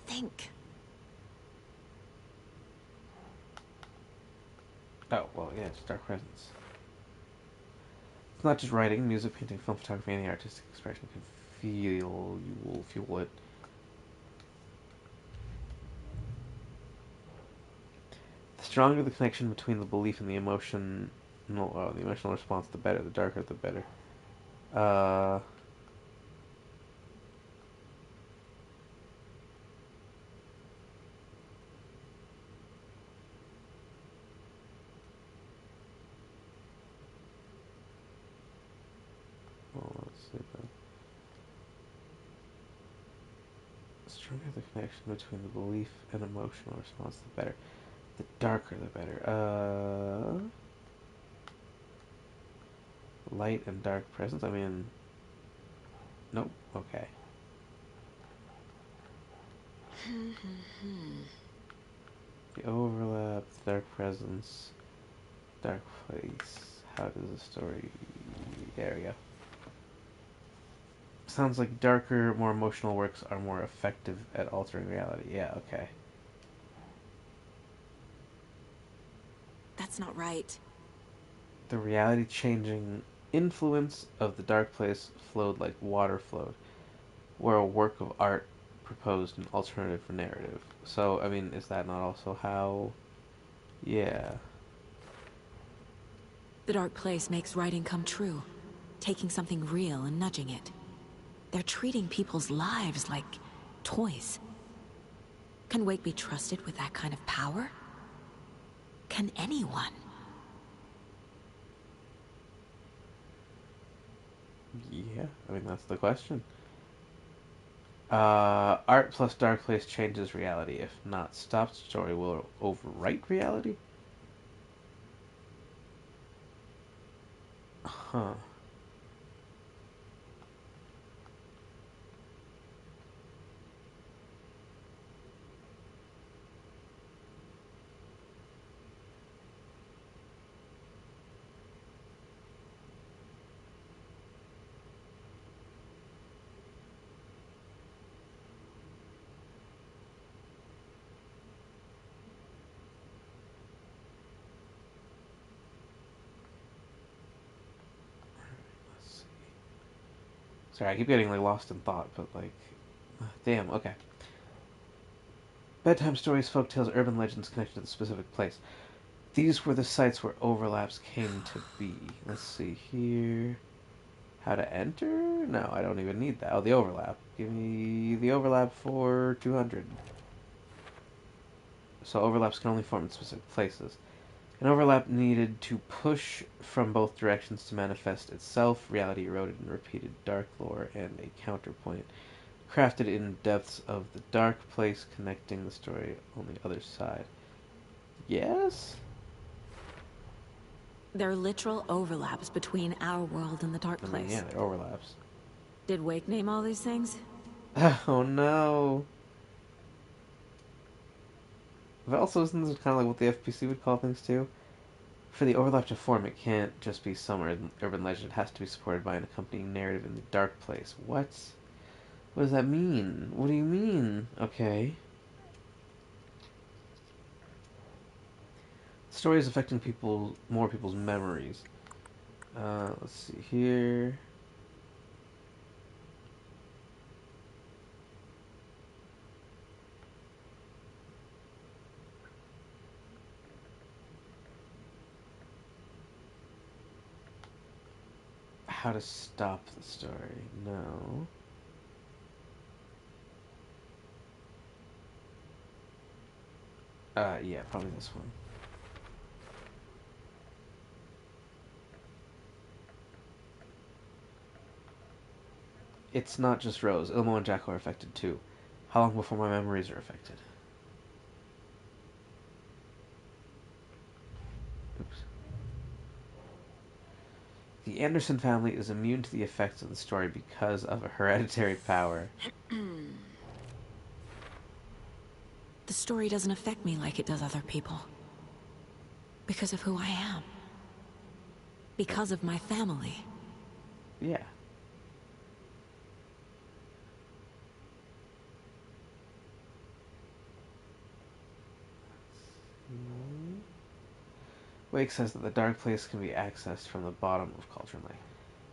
S2: Think.
S1: Oh, well, yeah, it's Dark Presence. It's not just writing, music, painting, film, photography, any artistic expression can feel, you will fuel it. The stronger the connection between the belief and the the emotional response, the better. The darker, the better. Uh, well, let's see. The stronger the connection between the belief and emotional response, the better. The darker, the better. Light and dark presence. I mean, nope. Okay. The overlap, the dark presence, dark place. How does the story? There we go. Sounds like darker, more emotional works are more effective at altering reality. Yeah, okay.
S2: That's not right.
S1: The reality changing influence of the dark place flowed like water flowed, where a work of art proposed an alternative narrative. So, I mean, is that not also how. Yeah.
S2: The dark place makes writing come true. Taking something real and nudging it. They're treating people's lives like toys. Can Wake be trusted with that kind of power? Can anyone?
S1: Yeah, I mean, that's the question. Art plus dark place changes reality. If not stopped, story will overwrite reality? Huh. Let's see. Sorry, I keep getting like lost in thought, but like, damn. Okay. Bedtime stories, folk tales, urban legends connected to the specific place. These were the sites where overlaps came to be. Let's see here. How to enter? No, I don't even need that. Oh, the overlap. Give me the overlap for 200. So overlaps can only form in specific places. An overlap needed to push from both directions to manifest itself. Reality eroded and repeated dark lore and a counterpoint. Crafted in depths of the dark place, connecting the story on the other side. Yes?
S2: They're literal overlaps between our world and the dark
S1: I mean, yeah,
S2: place.
S1: they're overlaps.
S2: Did Wake name all these things?
S1: Oh no. But also, isn't this kind of like what the FPC would call things too? For the overlap to form, it can't just be some urban legend. It has to be supported by an accompanying narrative in the dark place. What? What does that mean? What do you mean? Okay. The story is affecting more people's memories. Let's see here. How to stop the story? No. Yeah, probably this one. It's not just Rose. Ilmo and Jack are affected too. How long before my memories are affected? Oops. The Anderson family is immune to the effects of the story because of a hereditary power.
S2: The story doesn't affect me like it does other people. Because of who I am. Because of my family.
S1: Yeah. Wake says that the dark place can be accessed from the bottom of Cauldron Lake.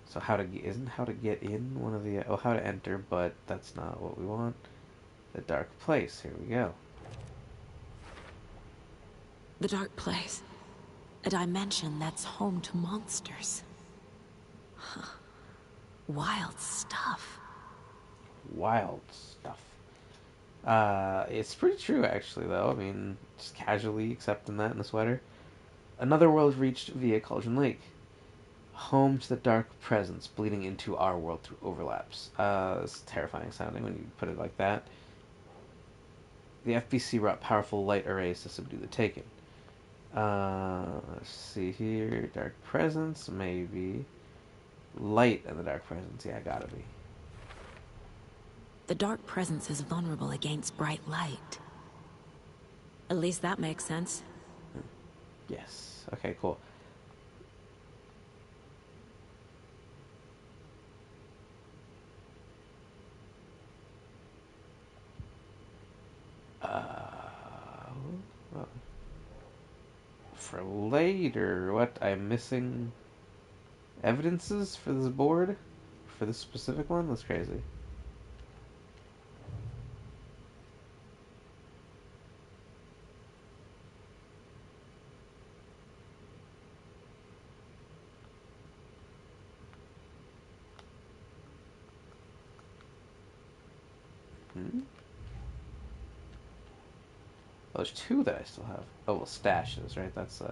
S1: So isn't how to get in one of the how to enter, but that's not what we want. The dark place. Here we go.
S2: The dark place. A dimension that's home to monsters. Huh. Wild stuff.
S1: Wild stuff. It's pretty true, actually, though. I mean, just casually accepting that in a sweater. Another world reached via Cauldron Lake. Home to the dark presence bleeding into our world through overlaps. It's terrifying sounding when you put it like that. The FBC brought powerful light arrays to subdue the Taken. Let's see here. Dark presence, maybe. Light and the dark presence, yeah, gotta be.
S2: The dark presence is vulnerable against bright light. At least that makes sense.
S1: Yes. Okay, cool. For later, what? I'm missing evidences for this board? For this specific one? That's crazy. Oh, there's two that I still have. Oh, well, stashes, right? That's,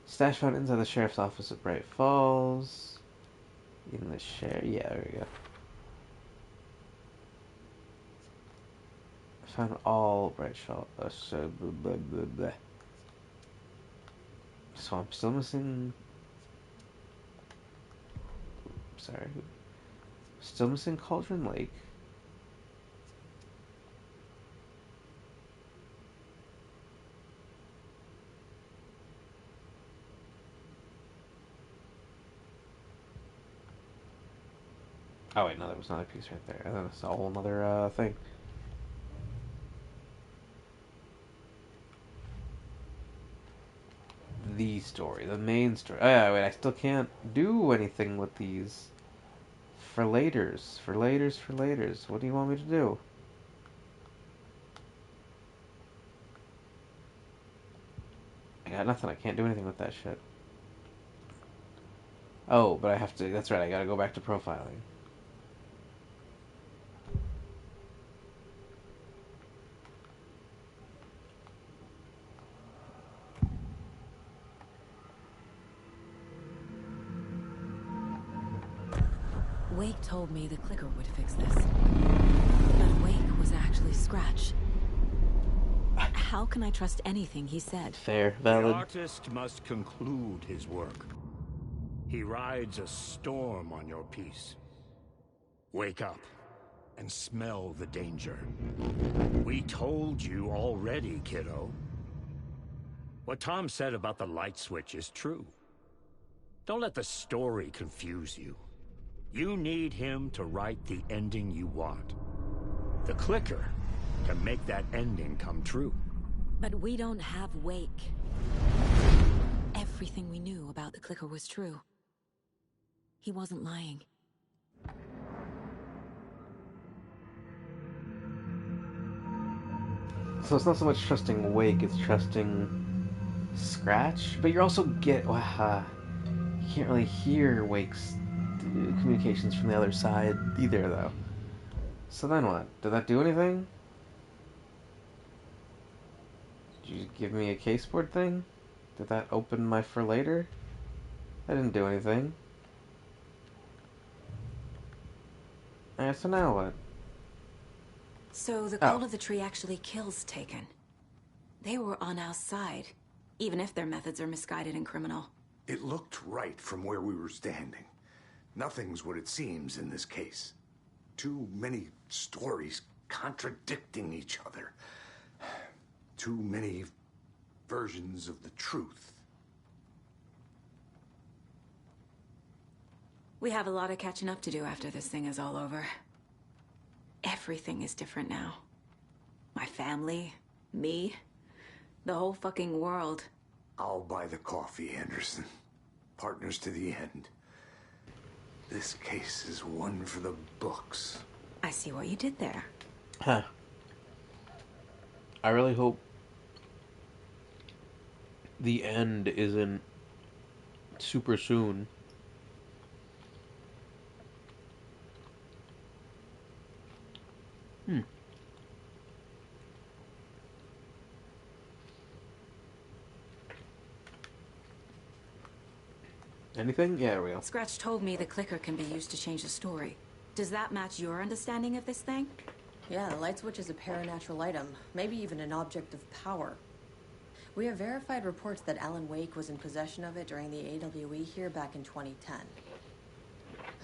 S1: stash found inside the sheriff's office at Bright Falls. In the yeah, there we go. I found all Bright Falls, so blah, blah, blah, blah. So I'm still missing... Sorry. Still missing Cauldron Lake. Oh wait, no, there was another piece right there. And then it's a whole other thing. The story, the main story. Oh yeah, wait, I still can't do anything with these. For laters. What do you want me to do? I got nothing, I can't do anything with that shit. Oh, but I have to, that's right, I gotta go back to profiling.
S2: Wake told me the clicker would fix this. But Wake was actually Scratch. How can I trust anything he said?
S1: Fair, valid.
S13: The artist must conclude his work. He rides a storm on your piece. Wake up and smell the danger. We told you already, kiddo. What Tom said about the light switch is true. Don't let the story confuse you. You need him to write the ending you want. The clicker can make that ending come true.
S2: But we don't have Wake. Everything we knew about the Clicker was true. He wasn't lying.
S1: So it's not so much trusting Wake, it's trusting Scratch. But you're also you can't really hear Wake's communications from the other side either, though. So then what? Did that do anything? Did you give me a caseboard thing? Did that open my for later? That didn't do anything. Alright, so now what?
S2: So the call of the tree actually kills Taken. They were on our side, even if their methods are misguided and criminal.
S3: It looked right from where we were standing. Nothing's what it seems in this case. Too many stories contradicting each other. Too many versions of the truth.
S2: We have a lot of catching up to do after this thing is all over. Everything is different now. My family, me, the whole fucking world.
S3: I'll buy the coffee, Anderson. Partners to the end. This case is one for the books.
S2: I see what you did there.
S1: Huh. I really hope the end isn't super soon. Anything? Yeah, there we go.
S2: Scratch told me the clicker can be used to change the story. Does that match your understanding of this thing?
S4: Yeah, the light switch is a paranatural item, maybe even an object of power. We have verified reports that Alan Wake was in possession of it during the AWE here back in 2010.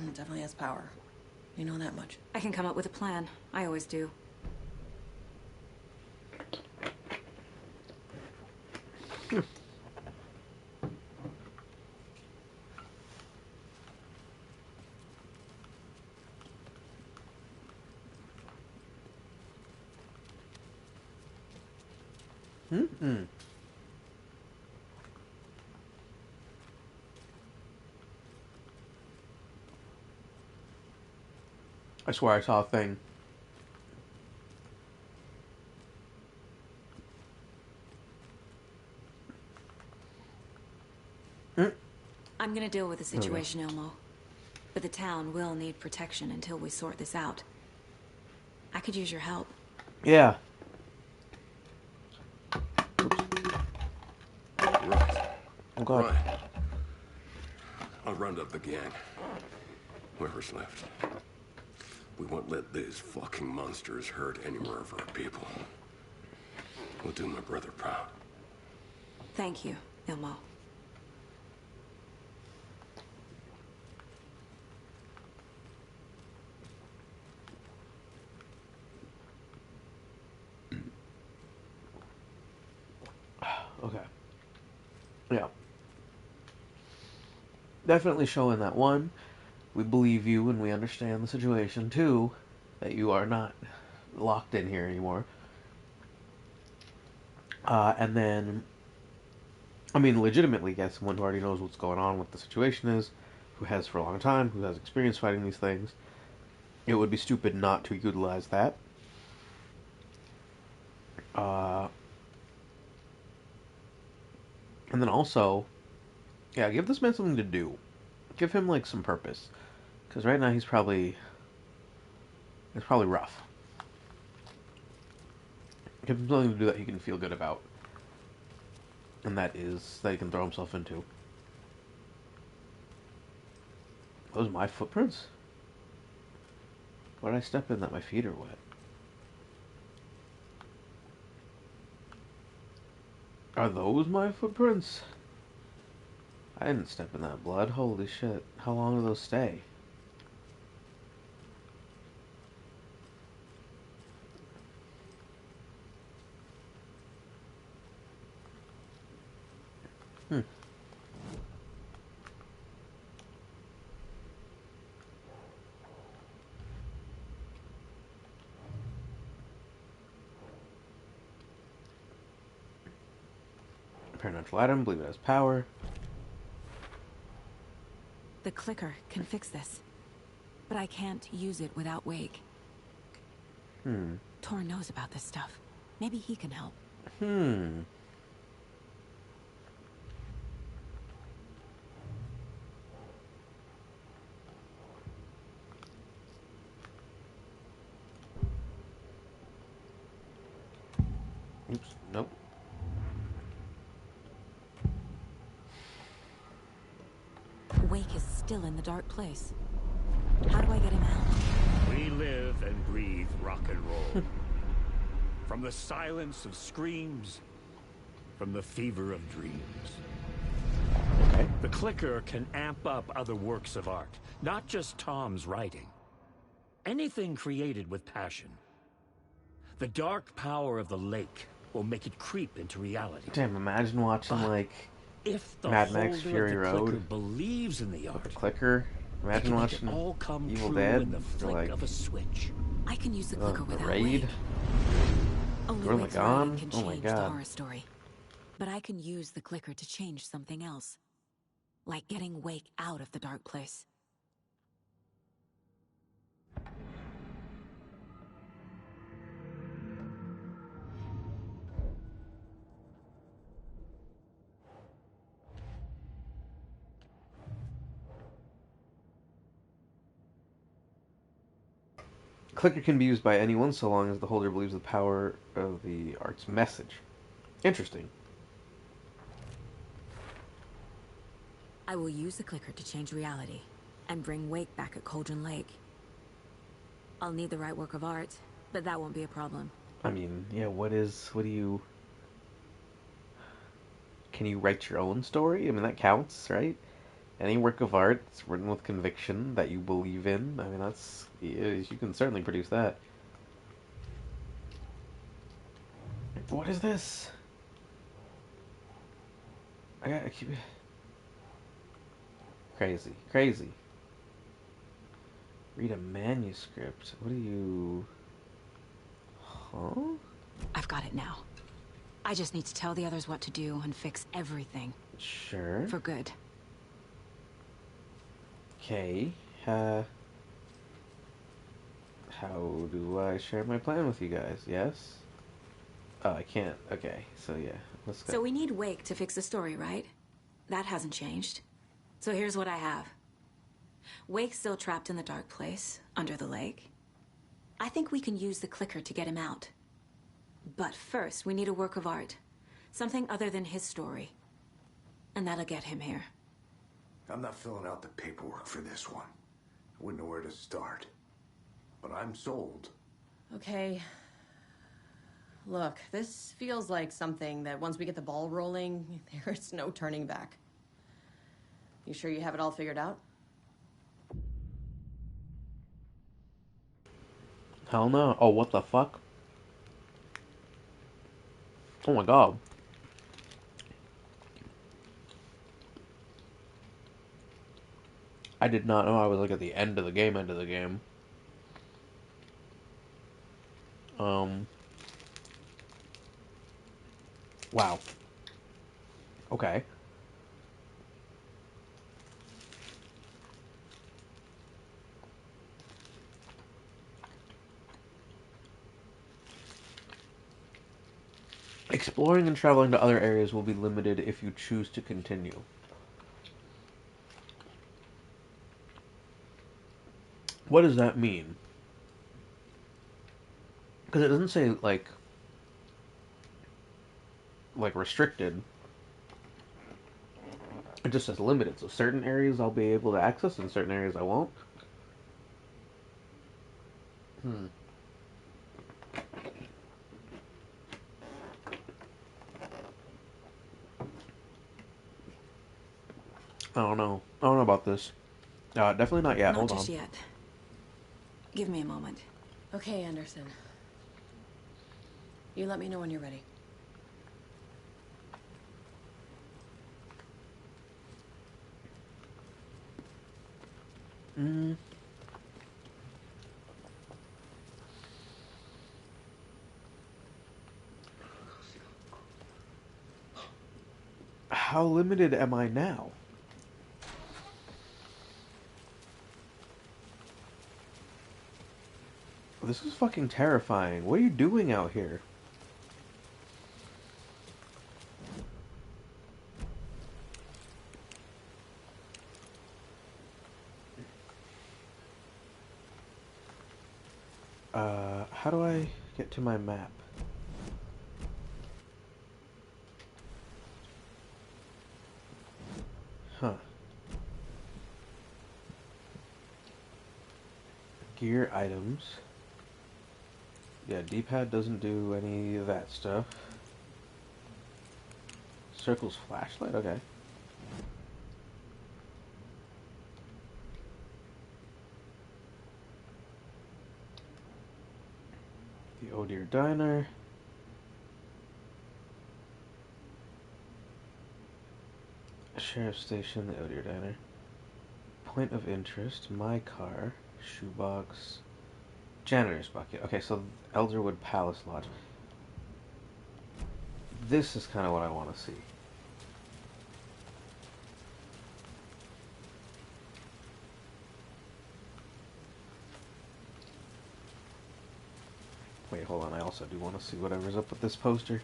S4: It definitely has power. You know that much.
S2: I can come up with a plan. I always do.
S1: I swear I saw a thing.
S2: I'm gonna deal with the situation, Ilmo. But the town will need protection until we sort this out. I could use your help.
S1: Yeah.
S8: Right.
S1: Oh, God.
S8: Right. I'll round up the gang. Whoever's left. We won't let these fucking monsters hurt any more of our people. We'll do my brother proud.
S2: Thank you, Ilmo.
S1: Okay. Yeah. Definitely showing that, one, we believe you and we understand the situation. Two, that you are not locked in here anymore. And then, I mean, legitimately get someone who already knows what's going on, what the situation is, who has for a long time, who has experience fighting these things. It would be stupid not to utilize that. And then also, yeah, give this man something to do. Give him, like, some purpose. Because right now it's probably rough. Give him something to do that he can feel good about. And that is, that he can throw himself into. Those my footprints? Why did I step in that my feet are wet? Are those my footprints? I didn't step in that blood. Holy shit. How long do those stay? Supernatural item, believe it has power.
S2: The clicker can fix this, but I can't use it without Wake. Tor knows about this stuff. Maybe he can help.
S1: Oops, nope.
S2: Wake is still in the dark place. How do I get him out?
S13: We live and breathe rock and roll. From the silence of screams, from the fever of dreams.
S1: Okay.
S13: The clicker can amp up other works of art, not just Tom's writing. Anything created with passion. The dark power of the lake will make it creep into reality.
S1: Damn, imagine watching, like,
S13: if the
S1: Mad Max
S13: holder
S1: Fury
S13: of the
S1: Road
S13: clicker believes in the
S1: with the
S13: art,
S1: clicker.
S13: it
S1: Imagine
S13: can make
S1: watching
S13: it all come
S1: Evil
S13: true
S1: Dead
S13: in the
S1: or,
S13: flick
S1: like,
S13: of a switch.
S2: I can use the clicker
S1: the
S2: without
S1: Raid.
S2: Wake. Only
S1: Gorilla
S2: Wake's
S1: Gone?
S2: writing can
S1: Oh my
S2: change the
S1: god.
S2: horror story. But I can use the clicker to change something else. Like getting Wake out of the dark place.
S1: Clicker can be used by anyone so long as the holder believes the power of the art's message. Interesting.
S2: I will use the clicker to change reality and bring Wake back at Cauldron Lake. I'll need the right work of art, but that won't be a problem.
S1: I mean, yeah, what do you... Can you write your own story? I mean, that counts, right? Any work of art that's written with conviction that you believe in, I mean, that's... You can certainly produce that. What is this? I keep... Crazy. Crazy. Read a manuscript. What do you... Huh?
S2: I've got it now. I just need to tell the others what to do and fix everything.
S1: Sure.
S2: For good.
S1: Okay. How do I share my plan with you guys? Yes? Oh, I can't. Okay, so yeah. Let's go.
S2: So we need Wake to fix the story, right? That hasn't changed. So here's what I have. Wake's still trapped in the dark place, under the lake. I think we can use the clicker to get him out. But first, we need a work of art. Something other than his story. And that'll get him here.
S3: I'm not filling out the paperwork for this one. I wouldn't know where to start. But I'm sold.
S4: Okay. Look, this feels like something that once we get the ball rolling, there's no turning back. You sure you have it all figured out?
S1: Hell no. Oh, what the fuck? Oh my god. I did not know I was like at the end of the game, Wow. Okay. Exploring and traveling to other areas will be limited if you choose to continue. What does that mean? Because it doesn't say, like restricted. It just says limited. So certain areas I'll be able to access and certain areas I won't. I don't know. I don't know about this. Definitely not yet.
S2: Not
S1: Hold
S2: just
S1: on.
S2: yet. Give me a moment.
S4: Okay, Anderson. You let me know when you're ready.
S1: How limited am I now? This is fucking terrifying. What are you doing out here? How do I get to my map? Huh. Gear items. Yeah, D-pad doesn't do any of that stuff. Circle's flashlight? Okay. The Oh Dear Diner. Sheriff's Station, the Oh Dear Diner. Point of interest, my car, shoebox, janitor's bucket. Okay, so Elderwood Palace Lodge. This is kind of what I want to see. Wait, hold on. I also do want to see whatever's up with this poster.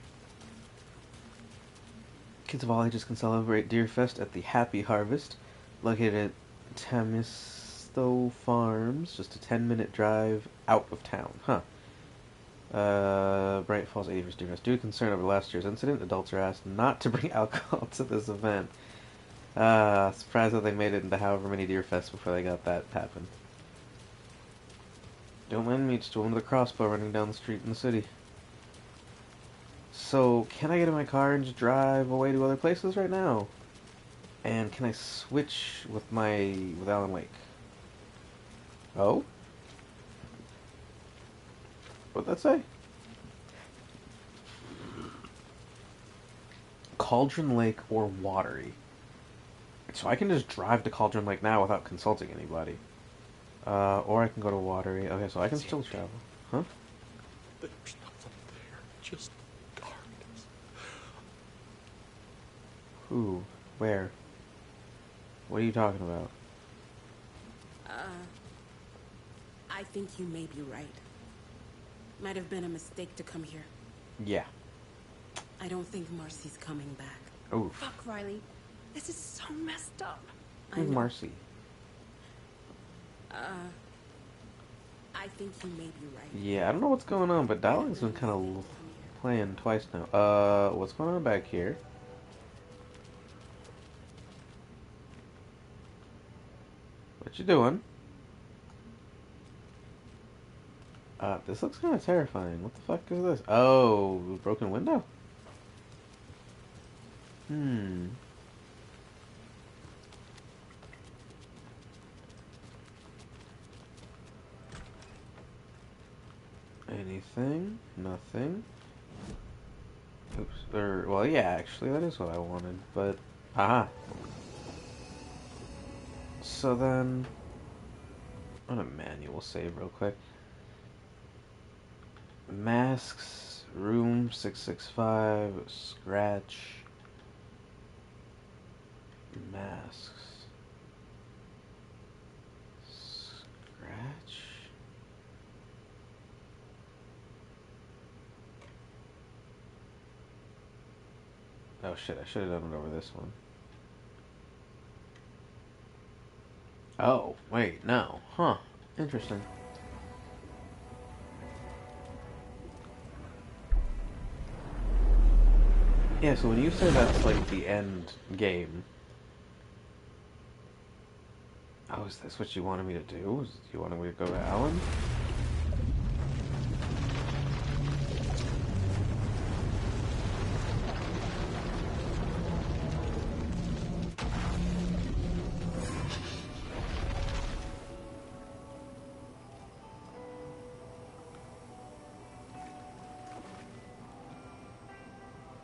S1: Kids of all ages can celebrate Deerfest at the Happy Harvest, located at Tamisto Farms, just a 10-minute drive out of town. Huh. Bright Falls 81st Deerfest. Due to concern over last year's incident, adults are asked not to bring alcohol to this event. Surprised that they made it into however many Deerfests before they got that happen. Don't mind me, just one with a crossbow running down the street in the city. So, can I get in my car and just drive away to other places right now? And can I switch with Alan Wake? Oh? What'd that say? Cauldron Lake or Watery. So I can just drive to Cauldron Lake now without consulting anybody. Or I can go to Watery. Okay, so I can still travel. Huh?
S14: There's nothing there, just darkness.
S1: Who? Where? What are you talking about?
S15: I think you may be right. Might have been a mistake to come here.
S1: Yeah.
S15: I don't think Marcy's coming back.
S1: Oof.
S7: Fuck, Riley. This is so messed up.
S1: Who's Marcy?
S15: I think you may be right.
S1: Yeah, I don't know what's going on, but dialogue's been kind of playing twice now. What's going on back here? What you doing? This looks kind of terrifying. What the fuck is this? Oh, broken window? Hmm. Anything? Nothing. Oops. Well, yeah, actually, that is what I wanted, but... Aha! So then... I'm gonna manual save real quick. Masks, room 665, scratch, masks, scratch. Oh shit, I should have done it over this one. Oh, wait, no. Huh. Interesting. Yeah, so when you say that's like the end game... Oh, is this what you wanted me to do? You wanted me to go to Alan?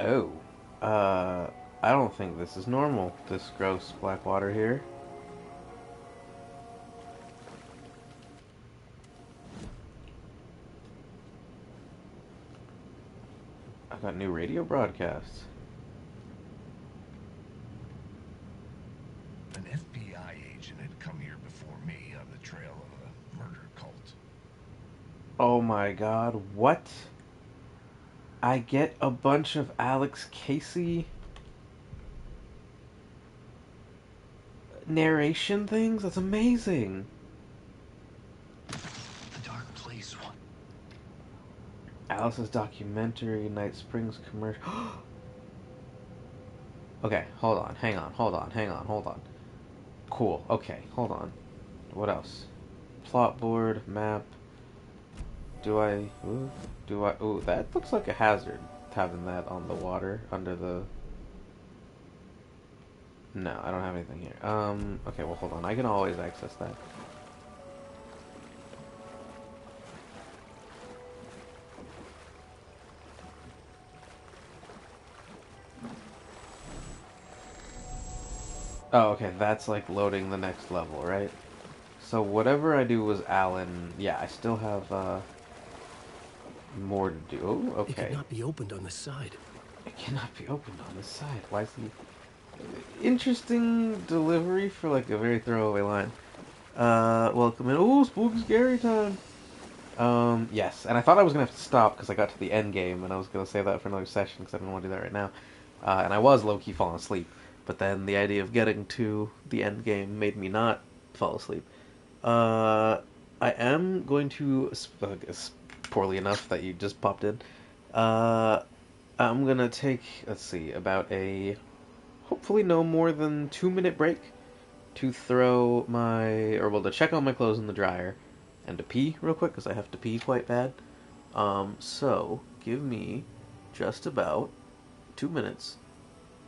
S1: Oh. I don't think this is normal, this gross black water here. I got new radio broadcasts.
S10: agent had come here before me on the trail of a murder cult.
S1: Oh my god, what? I get a bunch of Alex Casey narration things? That's amazing.
S14: The dark place. What?
S1: Alice's documentary, Night Springs commercial. Okay, hold on, hang on, hold on. Cool, okay, hold on. What else? Plot board, map. Ooh, that looks like a hazard, having that on the water, under the... No, I don't have anything here. Okay, well, hold on, I can always access that. Oh, okay, that's like loading the next level, right? So whatever I do was Alan. Yeah, I still have more to do. Oh,
S14: It could
S1: okay.
S14: not be opened on the side.
S1: It cannot be opened on the side. Why is the interesting delivery for like a very throwaway line? Welcome in. Oh, spooky scary time. Yes, and I thought I was gonna have to stop because I got to the end game, and I was gonna save that for another session because I didn't want to do that right now. And I was low key falling asleep, but then the idea of getting to the end game made me not fall asleep. Uh, I am going to, poorly enough that you just popped in. Uh, I'm gonna take, let's see, about a hopefully no more than 2 minute break to throw my, or well, to check all my clothes in the dryer and to pee real quick because I have to pee quite bad. So give me just about 2 minutes,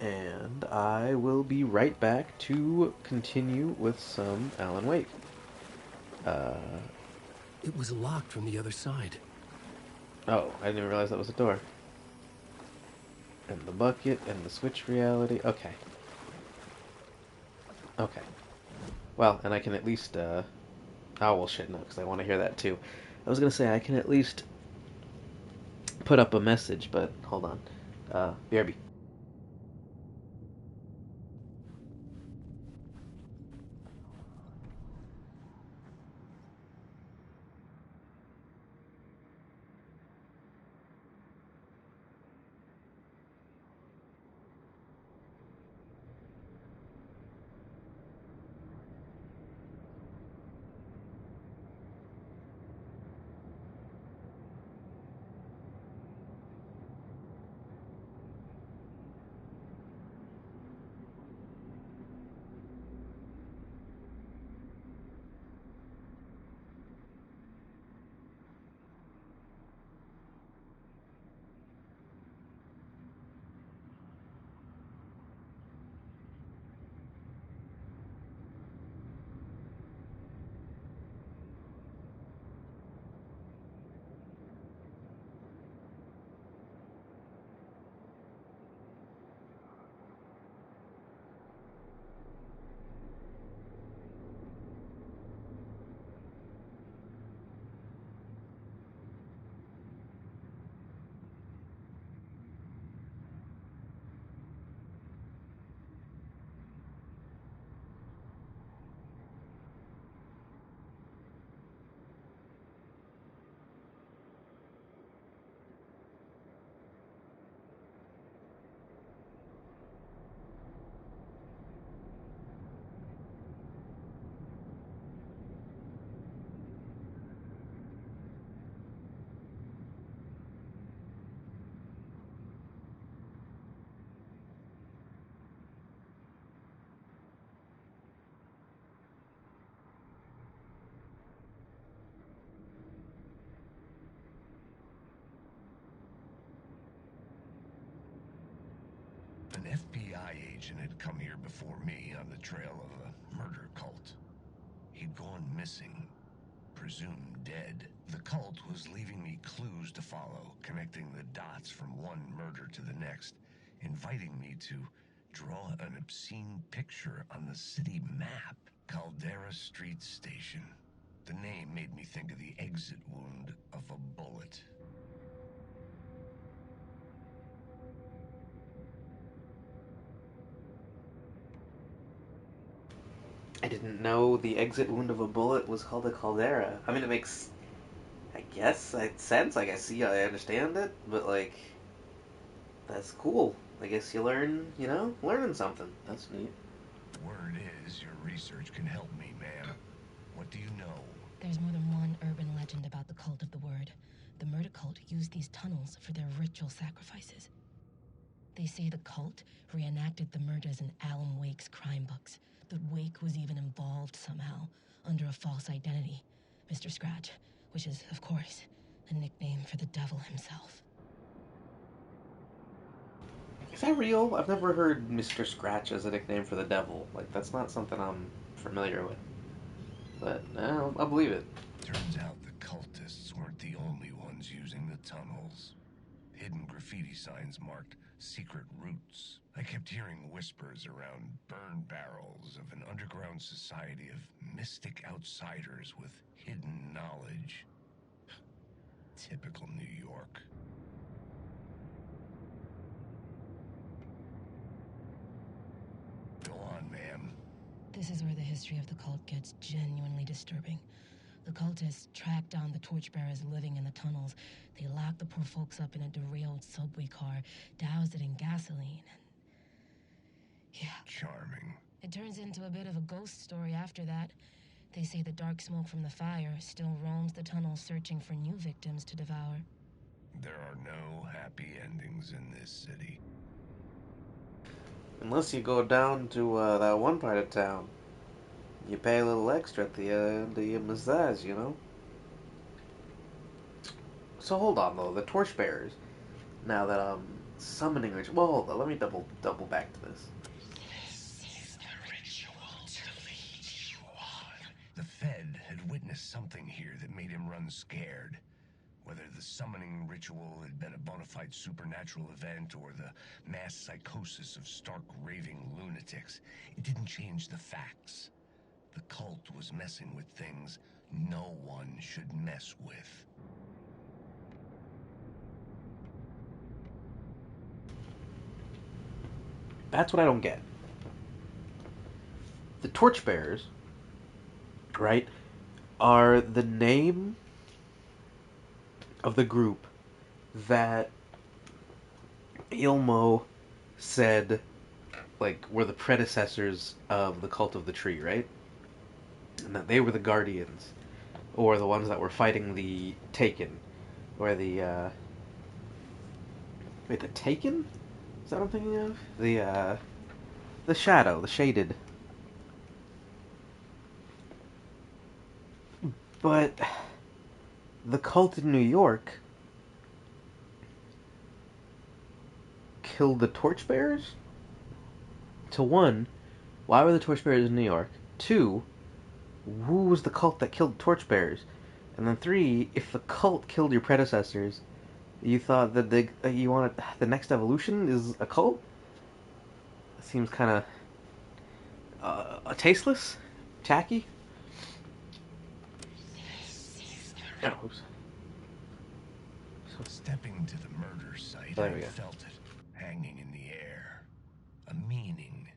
S1: and I will be right back to continue with some Alan Wake.
S14: It was locked from the other side.
S1: Oh, I didn't even realize that was a door. And the bucket and the switch reality. Okay. Okay. Well, and I can at least, oh, well, shit, no, because I want to hear that too. I was going to say I can at least put up a message, but hold on. BRB.
S10: An FBI agent had come here before me on the trail of a murder cult. He'd gone missing, presumed dead. The cult was leaving me clues to follow, connecting the dots from one murder to the next, inviting me to draw an obscene picture on the city map. Caldera Street Station. The name made me think of the exit wound of a bullet.
S1: I didn't know the exit wound of a bullet was called a caldera. I mean, it makes, I guess, sense. Like, I understand it, but like, that's cool. I guess you learn, learning something. That's neat.
S16: Word is, your research can help me, ma'am. What do you know?
S17: There's more than one urban legend about the Cult of the Word. The murder cult used these tunnels for their ritual sacrifices. They say the cult reenacted the murders in Alan Wake's crime books. That Wake was even involved somehow, under a false identity, Mr. Scratch, which is, of course, a nickname for the devil himself.
S1: Is that real? I've never heard Mr. Scratch as a nickname for the devil. Like, that's not something I'm familiar with. But, I'll believe it.
S16: Turns out the cultists weren't the only ones using the tunnels. Hidden graffiti signs marked secret routes. I kept hearing whispers around burn barrels of an underground society of mystic outsiders with hidden knowledge. Typical New York. Go on, ma'am.
S17: This is where the history of the cult gets genuinely disturbing. The cultists tracked down the torchbearers living in the tunnels. They locked the poor folks up in a derailed subway car, doused it in gasoline, and... yeah.
S16: Charming.
S17: It turns into a bit of a ghost story after that. They say the dark smoke from the fire still roams the tunnels searching for new victims to devour.
S16: There are no happy endings in this city.
S1: Unless you go down to that one part of town. You pay a little extra at the end of your massage, So hold on, though. The torchbearers. Now that summoning ritual. Well, hold on. Let me double back to this.
S16: This is the ritual to lead you on. The Fed had witnessed something here that made him run scared. Whether the summoning ritual had been a bona fide supernatural event or the mass psychosis of stark raving lunatics, it didn't change the facts. The cult was messing with things no one should mess with.
S1: That's what I don't get. The torchbearers, right, are the name of the group that Ilmo said, like, were the predecessors of the Cult of the Tree, right? And that they were the Guardians, or the ones that were fighting the Taken, or the, wait, the Taken? Is that what I'm thinking of? The Shadow, the Shaded. But the cult in New York killed the torchbearers? To one, why were the torchbearers in New York? Two, who was the cult that killed the torchbearers? And then three, if the cult killed your predecessors, you thought that you wanted the next evolution is a cult? It seems kind of tasteless, tacky. Oh, oops.
S16: Stepping to the murder site,
S1: There
S16: I
S1: we go.
S16: felt it hanging in the air. A meaning,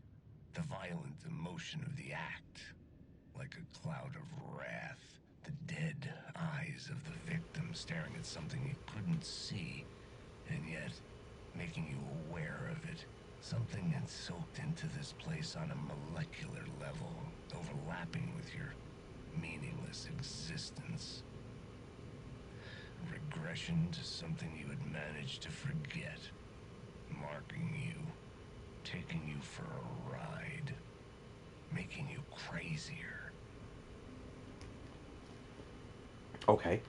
S16: the violent emotion of the act. Like a cloud of wrath, the dead eyes of the victim staring at something you couldn't see, and yet making you aware of it. Something had soaked into this place on a molecular level, overlapping with your meaningless existence. Regression to something you had managed to forget. Marking you. Taking you for a ride. Making you crazier.
S1: Okay.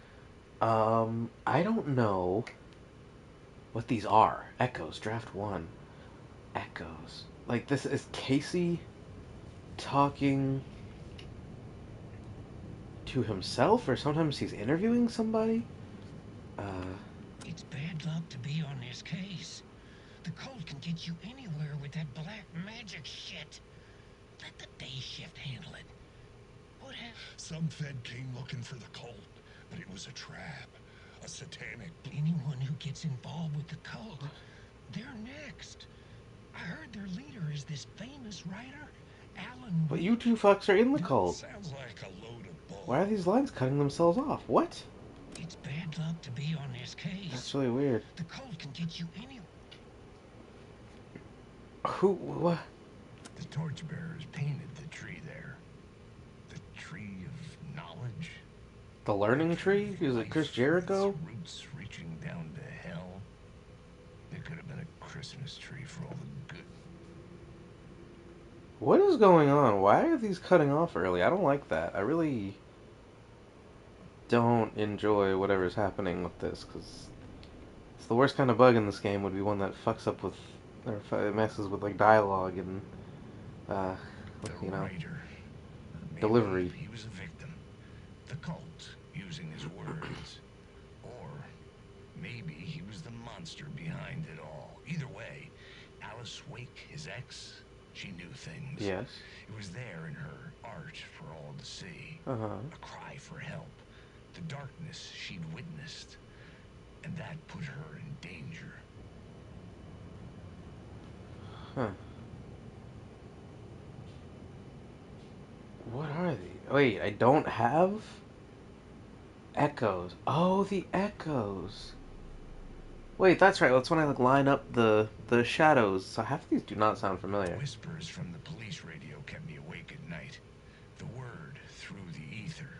S1: I don't know what these are. Echoes, draft 1. Echoes. Like, this is Casey talking to himself, or sometimes he's interviewing somebody?
S9: It's bad luck to be on this case. The cult can get you anywhere with that black magic shit. Let the day shift handle it. What happened?
S10: Some Fed came looking for the cult, but it was a trap. A satanic...
S9: Anyone who gets involved with the cult, they're next. I heard their leader is this famous writer, Alan
S1: But
S9: Wake?
S1: you two fucks are in the cult.
S9: Sounds like a load of bull.
S1: Why are these lines cutting themselves off? What?
S9: It's bad luck to be on this case.
S1: That's really weird.
S9: The cult can get you anywhere.
S1: Who? What?
S16: The torchbearers painted the tree there. The tree of knowledge.
S1: The learning tree? Is it Chris Jericho?
S16: Roots reaching down to hell. It could have been a Christmas tree for all the good.
S1: What is going on? Why are these cutting off early? I don't like that. I really don't enjoy whatever's happening with this, because it's the worst kind of bug in this game would be one that fucks up with, or messes with, like, dialogue and, you know, delivery.
S16: He was a victim. The cult, using his words. Or maybe he was the monster behind it all. Either way, Alice Wake, his ex, she knew things.
S1: Yes.
S16: It was there in her art for all to see.
S1: Uh-huh.
S16: A cry for help. The darkness she'd witnessed. And that put her in danger.
S1: Huh. What are these? Wait, I don't have echoes. Oh, the echoes. Wait, that's right. That's when I like line up the shadows. So half of these do not sound familiar.
S16: Whispers from the police radio kept me awake at night. The word through the ether.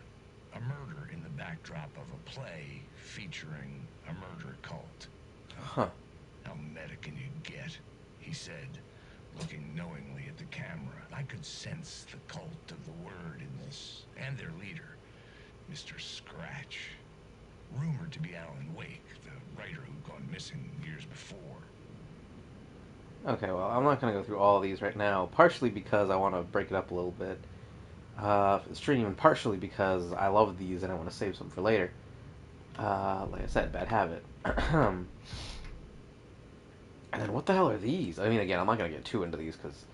S16: A murder in the backdrop of a play featuring a murder cult.
S1: Huh.
S16: How meta can you get? He said, looking knowingly at the camera. I could sense the cult of the word in this, and their leader, Mr. Scratch. Rumored to be Alan Wake, the writer who'd gone missing years before.
S1: Okay, well, I'm not going to go through all of these right now, partially because I want to break it up a little bit for the stream, and partially because I love these and I want to save some for later. Like I said, bad habit. And then what the hell are these? I mean, again, I'm not going to get too into these because,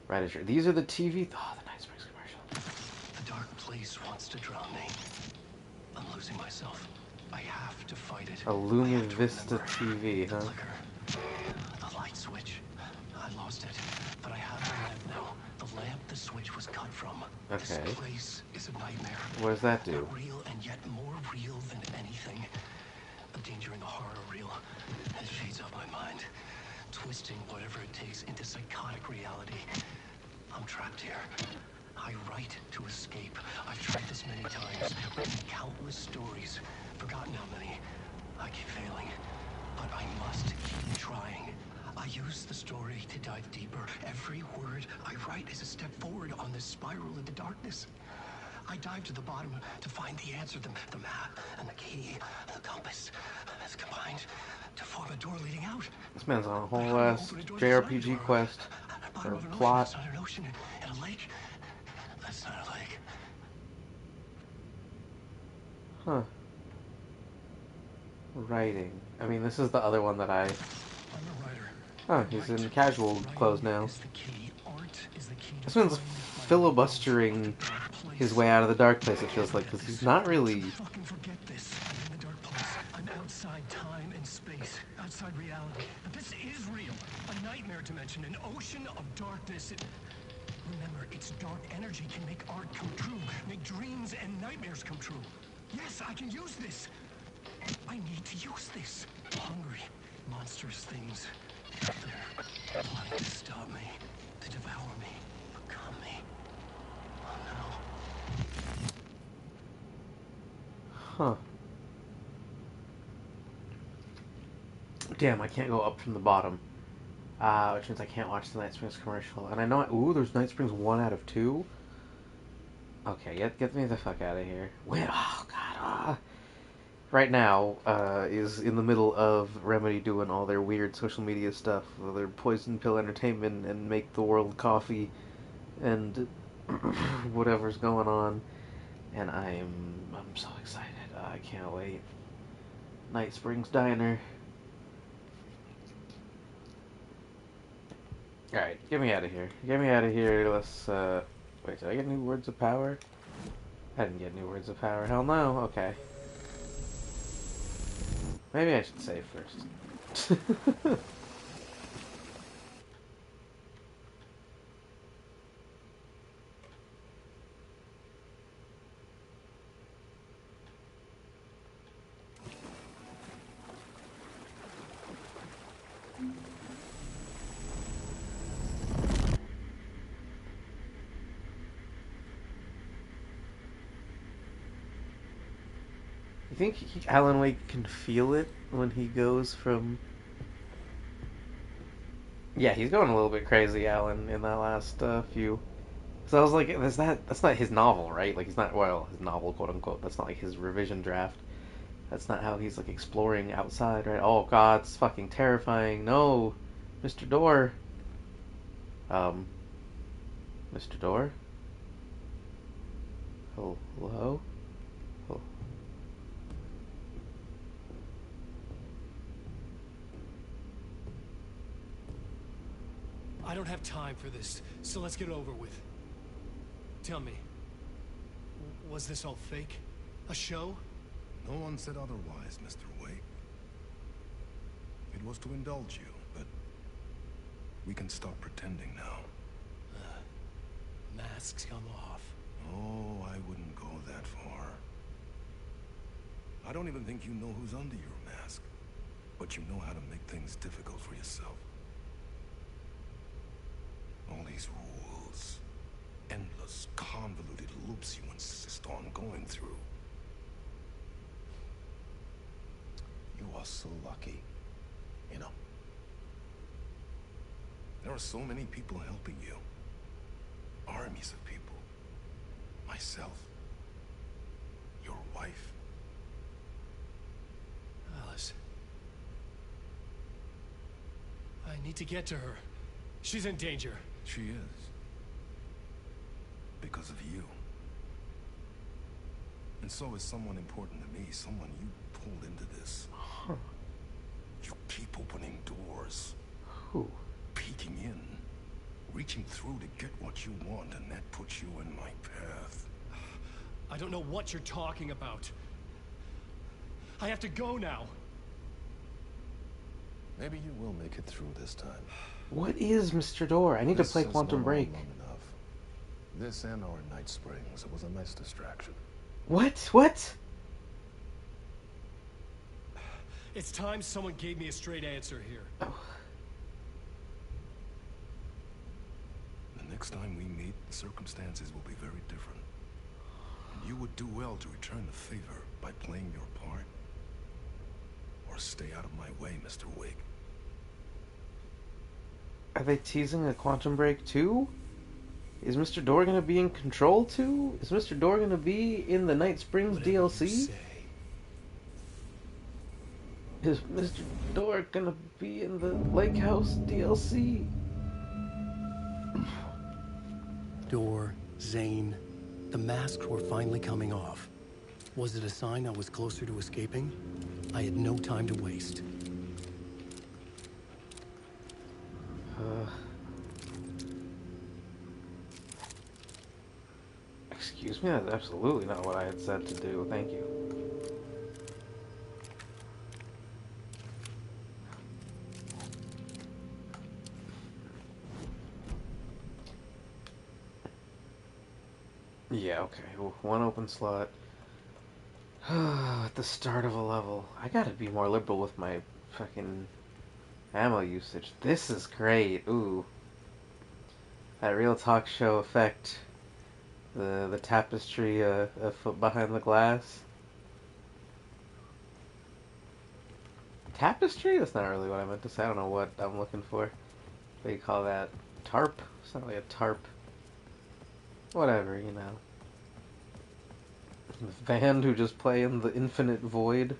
S1: right as you're... These are the TV... Oh, the Night Springs commercial.
S14: The dark place wants to drown me. I'm losing myself. I have to fight it.
S1: A Luma Vista TV, huh?
S14: The light switch. I lost it, but I have the lamp now. The lamp the switch was cut from.
S1: Okay.
S14: This place is a nightmare.
S1: What does that do?
S14: Not real and yet more real than anything. A danger in the horror reel. It shades of my mind. Twisting whatever it takes into psychotic reality. I'm trapped here. I write to escape. I've tried this many times. Written countless stories. Forgotten how many. I keep failing. But I must keep trying. I use the story to dive deeper. Every word I write is a step forward on this spiral into darkness. I dive to the bottom to find the answer, the map and the key, the compass. It's combined to form a door leading out.
S1: This man's on a whole ass JRPG quest. Or plot.
S14: It's not an ocean and a lake. That's not a lake.
S1: Huh. Writing. I mean, this is the other one that I... Oh, he's in casual clothes now. This one's filibustering his way out of the dark place, it feels like, because he's not really...
S14: Fucking forget this. I'm in the dark place. I'm outside time and space. Outside reality. But this is real. A nightmare dimension. An ocean of darkness. Remember, its dark energy can make art come true. Make dreams and nightmares come true. Yes, I can use this. I need to use this. Hungry, monstrous things. Out there. Wanting to stop me. To devour me. Become me. Oh no.
S1: Huh. Damn, I can't go up from the bottom. Which means I can't watch the Night Springs commercial. And I know... Ooh, there's Night Springs 1 out of 2? Okay, get me the fuck out of here. Wait, oh god, Right now, is in the middle of Remedy doing all their weird social media stuff, their poison pill entertainment, and make the world coffee, and whatever's going on. And I'm so excited. I can't wait. Night Springs Diner. Alright, get me out of here. Get me out of here. Let's, wait, did I get new words of power? I didn't get new words of power. Hell no. Okay. Maybe I should save first. You think Alan Wake can feel it when he goes from... Yeah, he's going a little bit crazy, Alan, in that last few. So I was like, that's not his novel, right? Like, he's not, well, his novel, quote unquote. That's not like his revision draft. That's not how he's like exploring outside, right? Oh God, it's fucking terrifying. No, Mr. Door. Um, Mr. Door. Hello. Oh.
S12: I don't have time for this, so let's get over with. Tell me, was this all fake? A show?
S18: No one said otherwise, Mr. Wake. It was to indulge you, but we can stop pretending now.
S12: Masks come off.
S18: Oh, I wouldn't go that far. I don't even think you know who's under your mask, but you know how to make things difficult for yourself. All these rules, endless, convoluted loops you insist on going through. You are so lucky, you know. There are so many people helping you. Armies of people. Myself. Your wife.
S12: Alice. I need to get to her. She's in danger.
S18: She is. Because of you. And so is someone important to me, someone you pulled into this.
S1: Huh.
S18: You keep opening doors.
S1: Who?
S18: Peeking in. Reaching through to get what you want, and that puts you in my path.
S12: I don't know what you're talking about. I have to go now.
S18: Maybe you will make it through this time.
S1: What is Mr. Door? I need to play Quantum Break.
S18: Long enough. This and our Night Springs. It was a nice distraction.
S1: What? What?
S12: It's time someone gave me a straight answer here.
S1: Oh.
S18: The next time we meet, the circumstances will be very different. And you would do well to return the favor by playing your part. Or stay out of my way, Mr. Wake.
S1: Are they teasing a Quantum Break 2? Is Mr. Door gonna be in Control 2? Is Mr. Door gonna be in the Night Springs DLC? Is Mr. Door gonna be in the Lake House DLC?
S11: Door, Zane, the masks were finally coming off. Was it a sign I was closer to escaping? I had no time to waste.
S1: Excuse me? That's absolutely not what I had said to do. Thank you. Yeah, okay. One open slot. At the start of a level. I gotta be more liberal with my fucking ammo usage. This is great. Ooh. That real talk show effect. The tapestry a foot behind the glass. Tapestry? That's not really what I meant to say. I don't know what I'm looking for. What do you call that? Tarp? It's not really a tarp. Whatever, you know. The band who just play in the infinite void.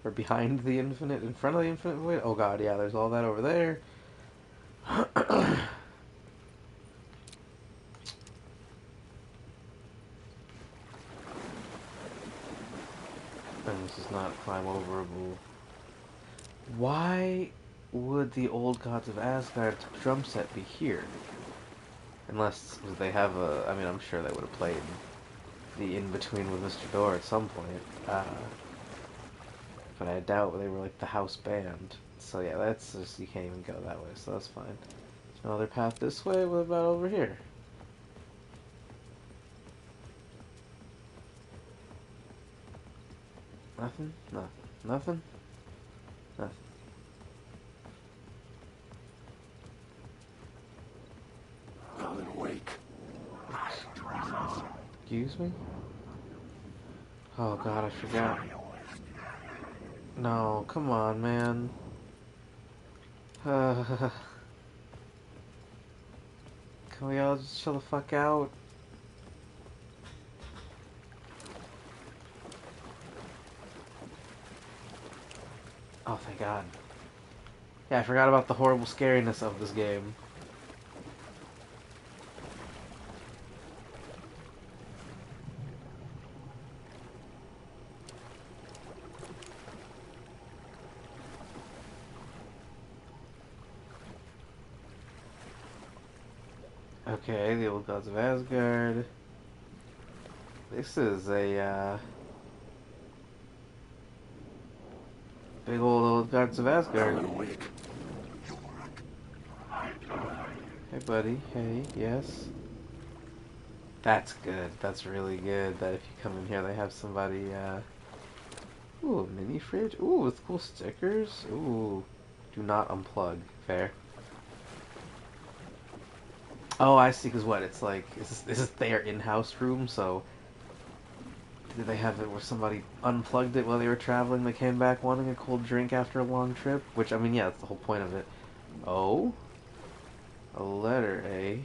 S1: Or behind the infinite, in front of the infinite void. Oh god, yeah, there's all that over there. And this is not climb overable. Why would the old gods of Asgard's drum set be here? Unless they have a... I mean, I'm sure they would have played the in-between with Mr. Door at some point. But I doubt they were like the house band. So yeah, that's just... You can't even go that way, so that's fine. There's no other path this way. What about over here? Nothing? Nothing. Nothing? Nothing.
S18: Alan Wake.
S1: Excuse me? Oh god, I forgot. No, come on, man. Can we all just chill the fuck out? Oh, thank God. Yeah, I forgot about the horrible scariness of this game. Okay, the old gods of Asgard. This is a, big old gods of Asgard. Hey, buddy. Hey, yes. That's good. That's really good that if you come in here, they have somebody, ooh, a mini fridge. Ooh, with cool stickers. Ooh. Do not unplug. Fair. Oh, I see, because what? It's like, this is their in-house room, so did they have it where somebody unplugged it while they were traveling? They came back wanting a cold drink after a long trip? Which, I mean, yeah, that's the whole point of it. Oh? A letter, eh?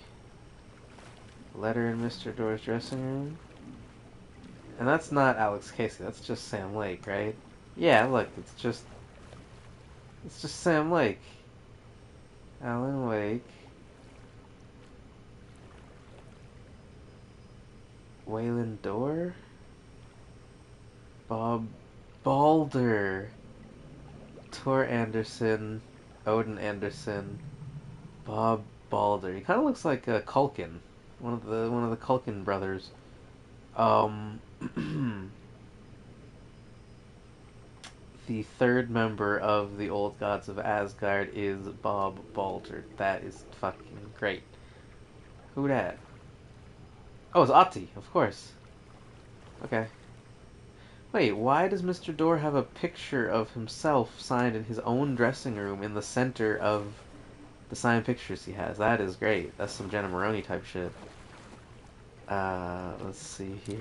S1: Letter in Mr. Door's dressing room? And that's not Alex Casey, that's just Sam Lake, right? Yeah, look, it's just Sam Lake. Alan Wake. Waylon Dorr? Bob Balder. Tor Anderson. Odin Anderson. Bob Balder. He kind of looks like Culkin, one of the Culkin brothers. Um, the third member of the Old Gods of Asgard is Bob Balder. That is fucking great. Who dat? Oh, it's Ati, of course. Okay. Wait, why does Mr. Door have a picture of himself signed in his own dressing room in the center of the signed pictures he has? That is great. That's some Jenna Maroney type shit. Let's see here.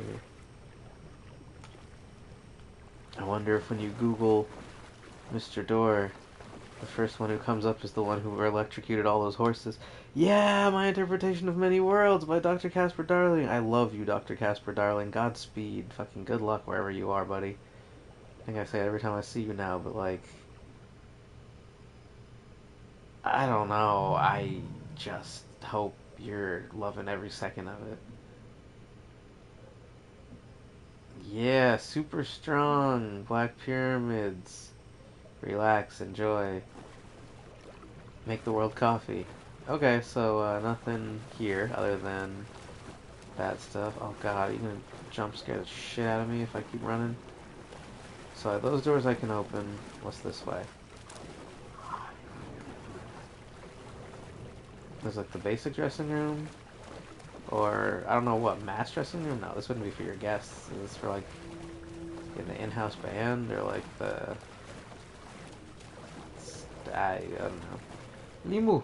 S1: I wonder if when you Google Mr. Door, the first one who comes up is the one who electrocuted all those horses. Yeah, my interpretation of many worlds by Dr. Casper Darling. I love you, Dr. Casper Darling. Godspeed. Fucking good luck wherever you are, buddy. I think I say it every time I see you now, but like, I don't know. I just hope you're loving every second of it. Yeah, super strong. Black pyramids. Relax, enjoy. Make the world coffee. Okay, so nothing here other than that stuff. Oh god, are you gonna jump scare the shit out of me if I keep running? So those doors I can open. What's this way? There's like the basic dressing room. Or, I don't know what, mass dressing room? No, this wouldn't be for your guests. Is this for like in the in-house band or like the... I don't know. Limu!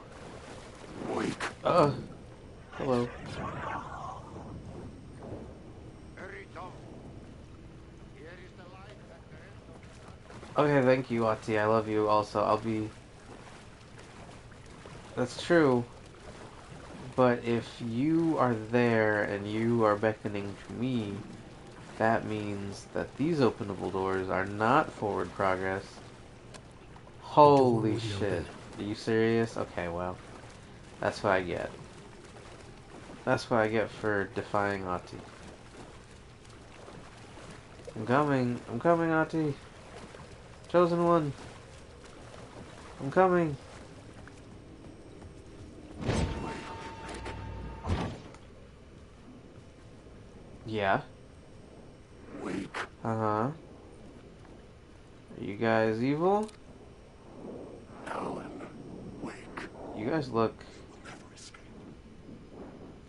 S3: Wake.
S1: Hello. Okay, thank you, Ati. I love you also. I'll be... That's true. But if you are there and you are beckoning to me, that means that these openable doors are not forward progress. Holy shit. Are you serious? Okay, well. That's what I get. That's what I get for defying Ati. I'm coming. I'm coming, Ati. Chosen one. I'm coming. Yeah.
S3: Wake.
S1: Uh-huh. Are you guys evil?
S3: Alan, wake.
S1: You guys look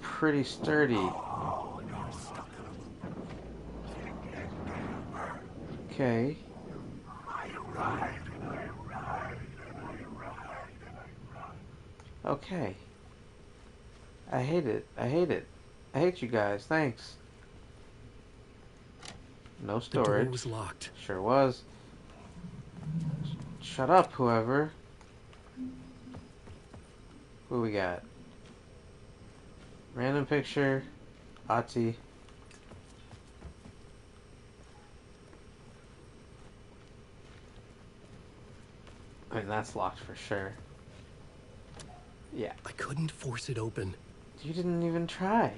S1: pretty sturdy. Okay. Okay. I hate it. I hate it. I hate you guys. Thanks. No storage.
S11: The door was locked.
S1: Sure was. Shut up, whoever. Who we got? Random picture. Ati. I mean, that's locked for sure. Yeah.
S11: I couldn't force it open.
S1: You didn't even try.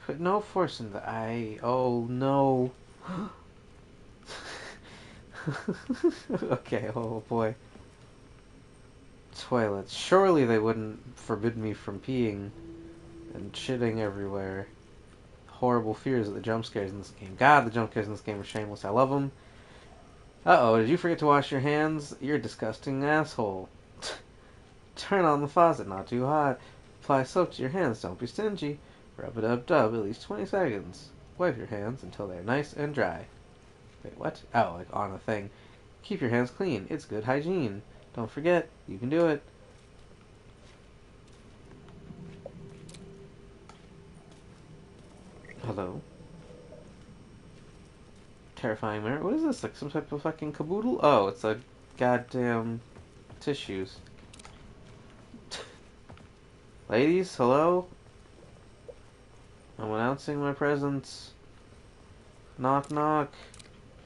S1: Put no force in the eye. Oh, no. Okay, oh boy. Toilets. Surely they wouldn't forbid me from peeing and shitting everywhere. Horrible fears of the jump scares in this game. God, the jump scares in this game are shameless. I love them. Uh-oh, did you forget to wash your hands? You're a disgusting asshole. Turn on the faucet, not too hot. Apply soap to your hands, don't be stingy. Rub-a-dub-dub, at least 20 seconds. Wipe your hands until they're nice and dry. Wait, what? Oh, like on a thing. Keep your hands clean. It's good hygiene. Don't forget, you can do it. Hello? Terrifying mirror? What is this? Like some type of fucking caboodle? Oh, it's a goddamn tissues. Ladies, hello? I'm announcing my presence. Knock knock.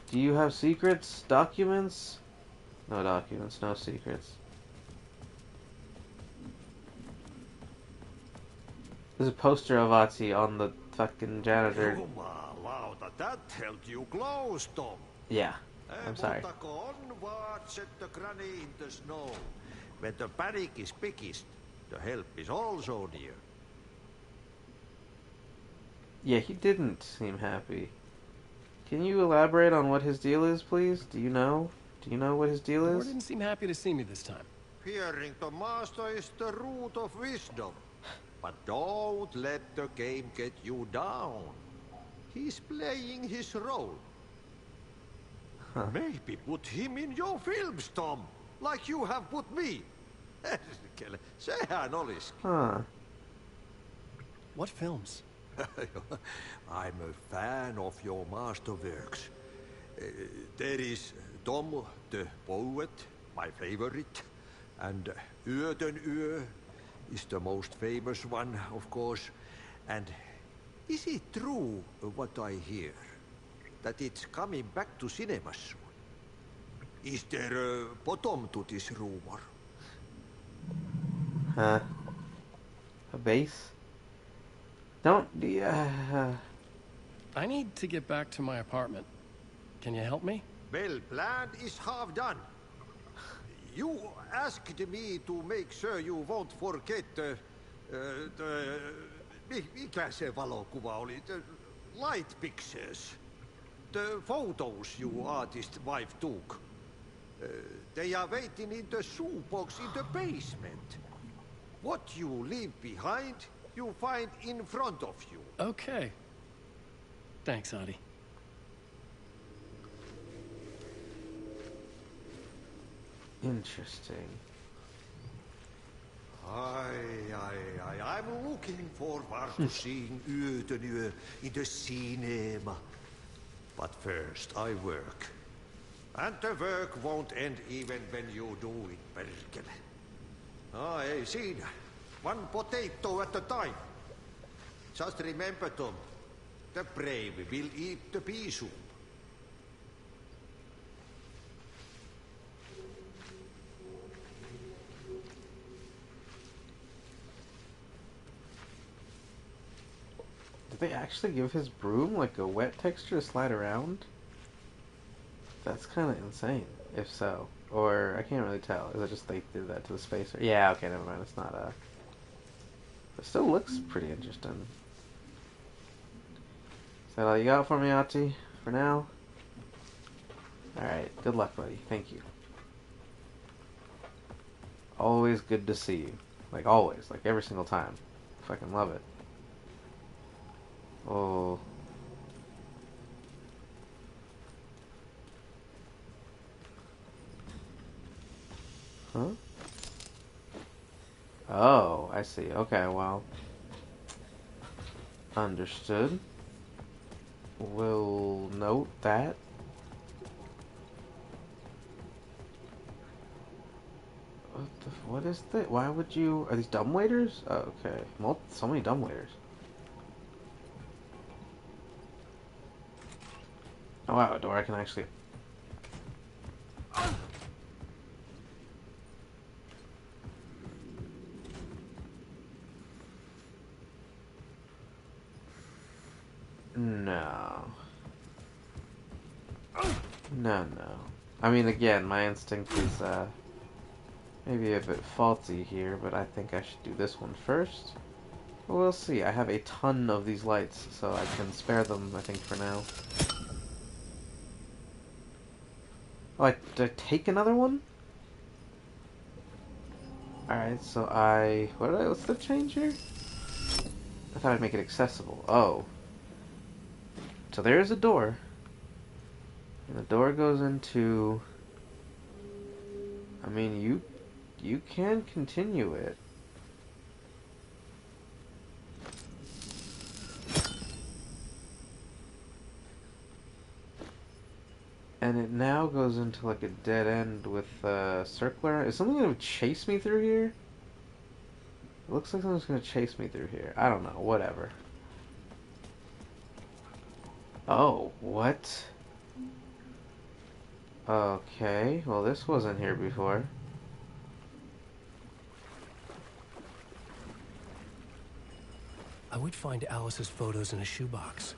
S1: Do you have secrets? Documents? No documents, no secrets. There's a poster of Ati on the fucking janitor.
S3: Jumalauta, that held you close, Tom.
S1: Yeah, I'm sorry.
S3: Mutta on vaat set the granny in the snow. When the panic is biggest, the help is also near.
S1: Yeah, he didn't seem happy. Can you elaborate on what his deal is, please? Do you know? Do you know what his deal
S11: Thor
S1: is?
S11: didn't seem happy to see me this time.
S3: Fearing the master is the root of wisdom. But don't let the game get you down. He's playing his role.
S1: Huh.
S3: Maybe put him in your films, Tom. Like you have put me. Sehän olis.
S1: Huh.
S11: What films?
S3: I'm a fan of your masterworks. There is Tom the Poet, my favorite. And Yöden Yö is the most famous one, of course. And is it true what I hear? That it's coming back to cinemas soon? Is there a bottom to this rumor?
S1: Huh. A base? Don't...
S11: I need to get back to my apartment. Can you help me?
S3: Well, plan is half done. You asked me to make sure you won't forget mikä se valokuva oli? The light pictures. The photos you artist wife took. They are waiting in the shoebox in the basement. What you leave behind, you find in front of you.
S11: Okay. Thanks, Adi.
S1: Interesting.
S3: I'm looking forward to seeing Yöden Yö in the cinema. But first, I work. And the work won't end even when you do it, perkele. Ei siinä. One potato at a time. Just remember, Tom, the brave will eat the pea soup.
S1: Did they actually give his broom like a wet texture to slide around? That's kind of insane, if so. Or, I can't really tell. Is it just they did that to the spacer? Yeah, okay, never mind. It's not a... It still looks pretty interesting. Is that all you got for me, Ati? For now? Alright, good luck, buddy. Thank you. Always good to see you. Like, always. Like, every single time. Fucking love it. Oh... Huh? Oh, I see. Okay, well. Understood. We'll note that. What is that? Why would you... Are these dumbwaiters? Oh, okay. So many dumbwaiters. Oh wow, a door I can actually... No. No, no. I mean, again, my instinct is, maybe a bit faulty here, but I think I should do this one first. We'll see. I have a ton of these lights, so I can spare them, I think, for now. Oh, did I take another one? Alright, so what's the change here? I thought I'd make it accessible. Oh. So there's a door. And the door goes into... I mean, you can continue it. And it now goes into like a dead end with circular. Is something gonna chase me through here? It looks like something's gonna chase me through here. I don't know. Whatever. Oh, what? Okay. Well, this wasn't here before.
S11: I would find Alice's photos in a shoebox.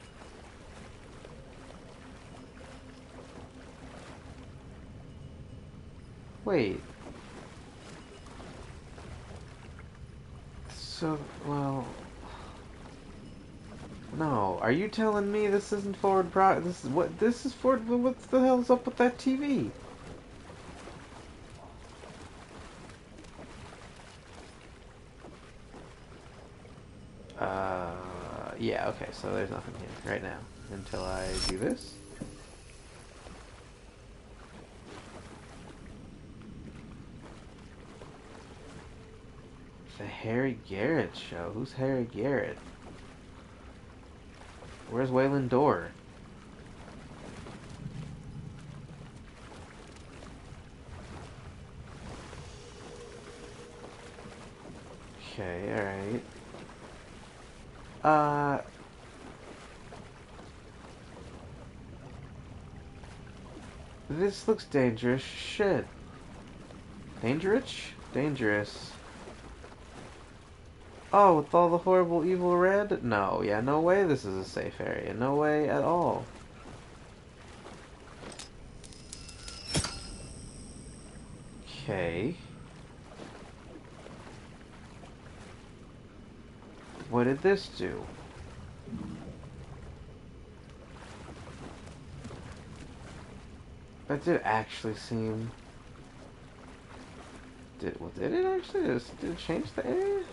S1: Wait. So, well... No, are you telling me this isn't forward this is forward... What the hell's up with that TV? Yeah, okay, so there's nothing here right now until I do this. The Harry Garrett show. Who's Harry Garrett? Where's Waylon Dorr? Okay, alright. This looks dangerous. Shit. Dangerous? Dangerous. Oh, with all the horrible evil red? No, yeah, no way this is a safe area. No way at all. Okay. What did this do? That did actually seem... Did it actually? Did it change the area?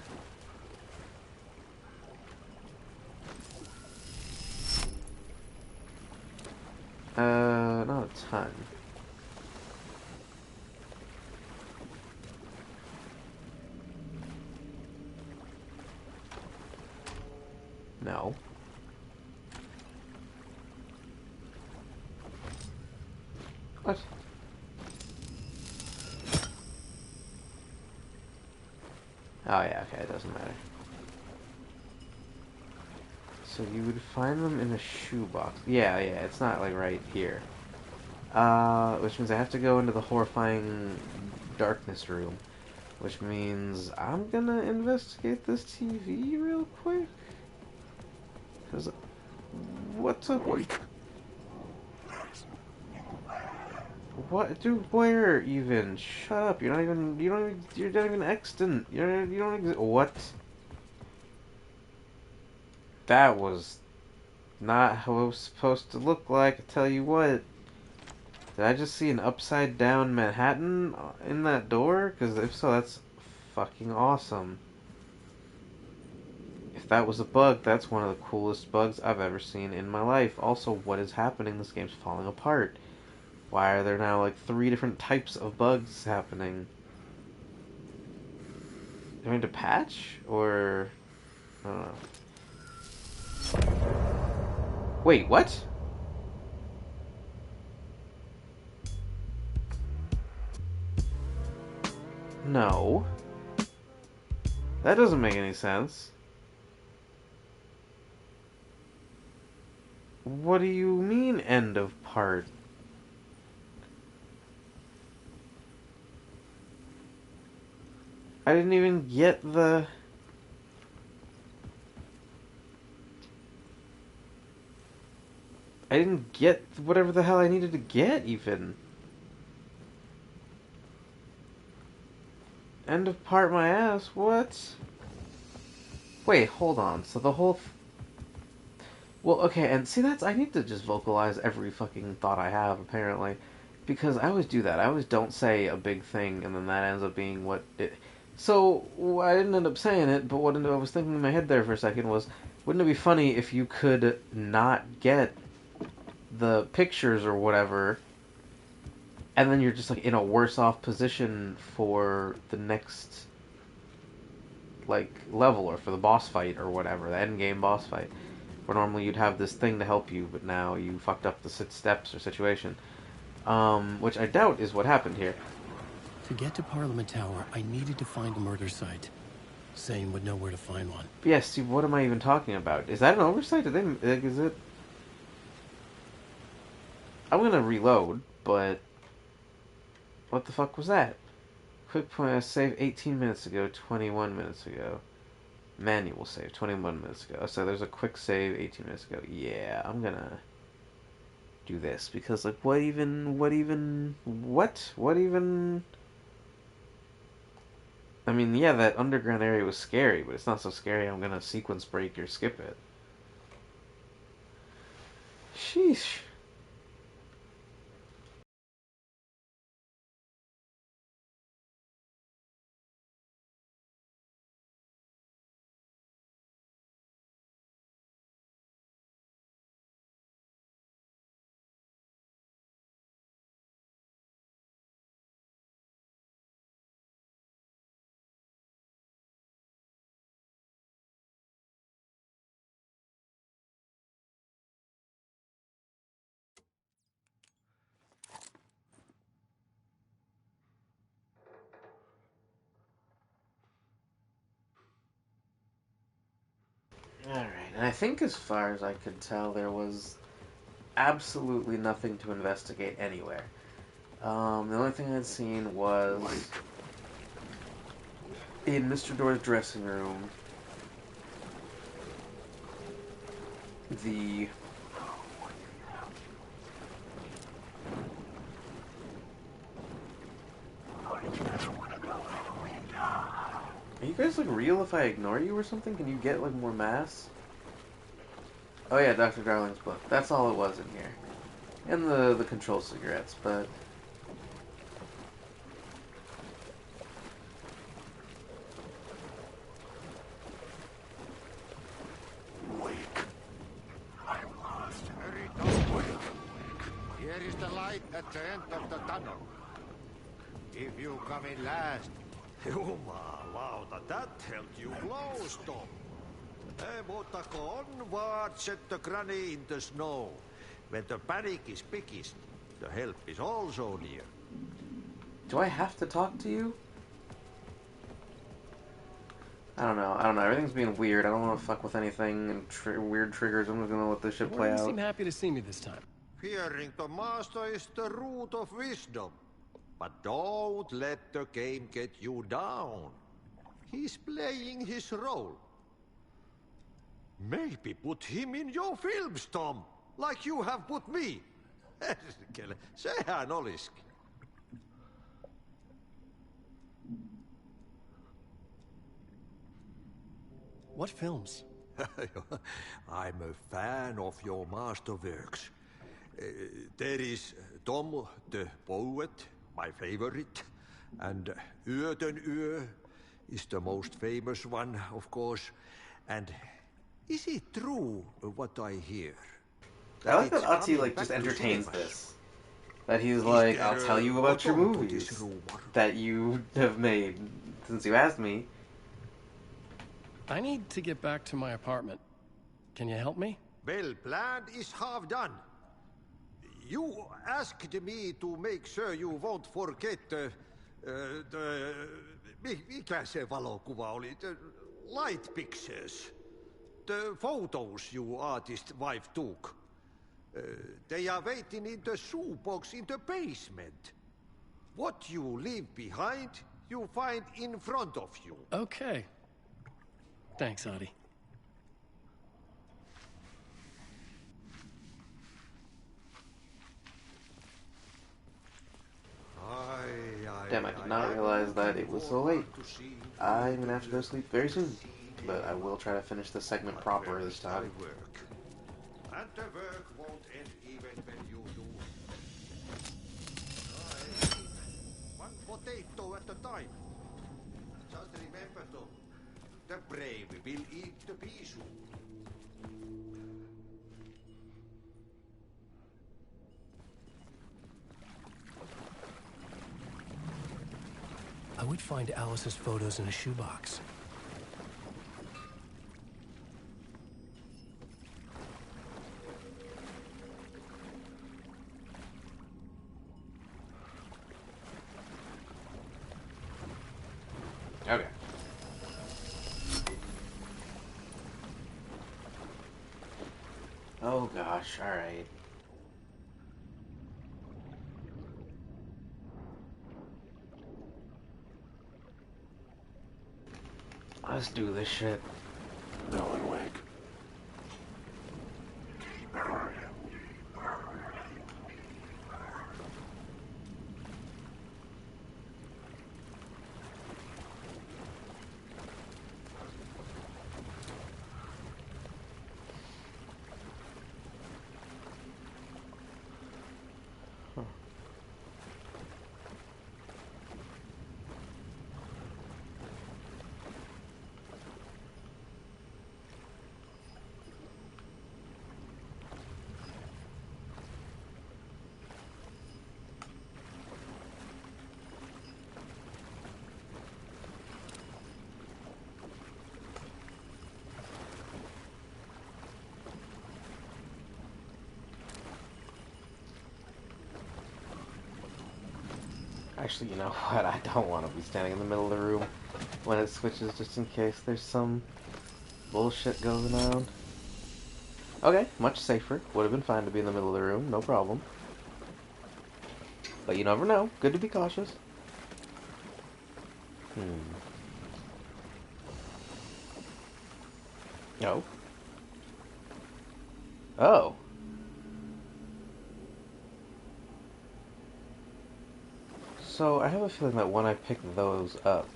S1: Not a ton. No. What? Oh yeah, okay, it doesn't matter. So you would find them in a shoebox. Yeah, it's not like right here. Which means I have to go into the horrifying darkness room. Which means I'm gonna investigate this TV real quick. Cause what's up? What, dude? Where even? Shut up! You're not even extant. You don't exist. What? That was not how it was supposed to look like. I tell you what. Did I just see an upside down Manhattan in that door? Because if so, that's fucking awesome. If that was a bug, that's one of the coolest bugs I've ever seen in my life. Also, what is happening? This game's falling apart. Why are there now like 3 different types of bugs happening? Going to patch? Or... I don't know. Wait, what? No. That doesn't make any sense. What do you mean, end of part? I didn't even get the... I didn't get whatever the hell I needed to get, even. End of part my ass, what? Wait, hold on, so the whole... Well, okay, and see, that's... I need to just vocalize every fucking thought I have, apparently. Because I always do that. I always don't say a big thing, and then that ends up being what it... So, I didn't end up saying it, but what I was thinking in my head there for a second was, wouldn't it be funny if you could not get the pictures or whatever, and then you're just, like, in a worse off position for the next, like, level, or for the boss fight, or whatever, the end game boss fight, where normally you'd have this thing to help you, but now you fucked up the steps or situation. Which I doubt is what happened here.
S11: To get to Parliament Tower, I needed to find a murder site. Sane would know where to find one.
S1: But yeah, see, what am I even talking about? Is that an oversight? Did they, like, is it... I'm gonna reload, but... What the fuck was that? Quick point, I saved 18 minutes ago, 21 minutes ago. Manual save, 21 minutes ago. So there's a quick save 18 minutes ago. Yeah, I'm gonna do this, because, like, what even... I mean, yeah, that underground area was scary, but it's not so scary I'm gonna sequence break or skip it. Sheesh. Alright, and I think as far as I could tell, there was absolutely nothing to investigate anywhere. The only thing I'd seen was in Mr. Door's dressing room, the... Are you guys, like, real if I ignore you or something? Can you get, like, more mass? Oh yeah, Dr. Darling's book. That's all it was in here. And the control cigarettes, but...
S19: Here is the light at the end of the tunnel. If you come in last... Jumalauta, that held you close, Tom. Mutta onward, set the granny in the snow. When the panic is biggest, the help is also near.
S1: Do I have to talk to you? I don't know. Everything's being weird. I don't want to fuck with anything and weird triggers. I'm just gonna let this shit play out.
S11: You seem happy to see me this time.
S19: Fearing the master is the root of wisdom. But don't let the game get you down. He's playing his role. Maybe put him in your films, Tom. Like you have put me. Sehän olisikin.
S11: What films?
S19: I'm a fan of your masterworks. There is Tom the Poet, my favorite, and Yöden Yö is the most famous one, of course. And is it true what I hear?
S1: I like that Ati, like, just entertains this. That he's like, I'll tell you about your movies that you have made since you asked me.
S11: I need to get back to my apartment. Can you help me?
S19: Well, planned is half done. You asked me to make sure you won't forget the Mikä se valokuva oli? The light pictures. The photos your artist wife took. They are waiting in the shoebox in the basement. What you leave behind, you find in front of you.
S12: Okay. Thanks, Adi.
S1: Damn, I did not realize that it was so late. I'm gonna have to go to sleep very soon. But I will try to finish the segment proper this time.
S19: And the work won't end even when you do. One potato at a time. Just remember though, the brave will eat the pea soup.
S11: I would find Alice's photos in a shoebox.
S1: Okay. Oh gosh, alright. Let's do this shit.
S8: Alan Wake.
S1: Actually, you know what? I don't want to be standing in the middle of the room when it switches, just in case there's some bullshit going on. Okay, much safer. Would have been fine to be in the middle of the room, no problem. But you never know. Good to be cautious. Oh. Oh. So, I have a feeling that when I pick those up...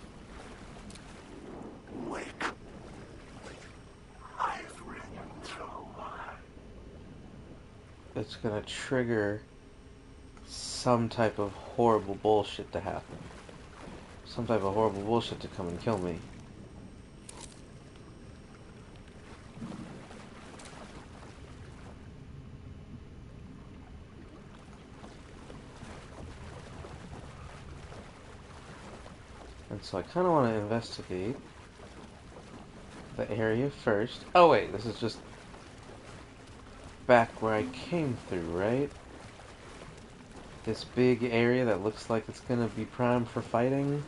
S8: Wake. I've ridden through
S1: it's gonna trigger some type of horrible bullshit to happen. Some type of horrible bullshit to come and kill me. And so I kind of want to investigate the area first. Oh wait, this is just back where I came through, right? This big area that looks like it's gonna be prime for fighting.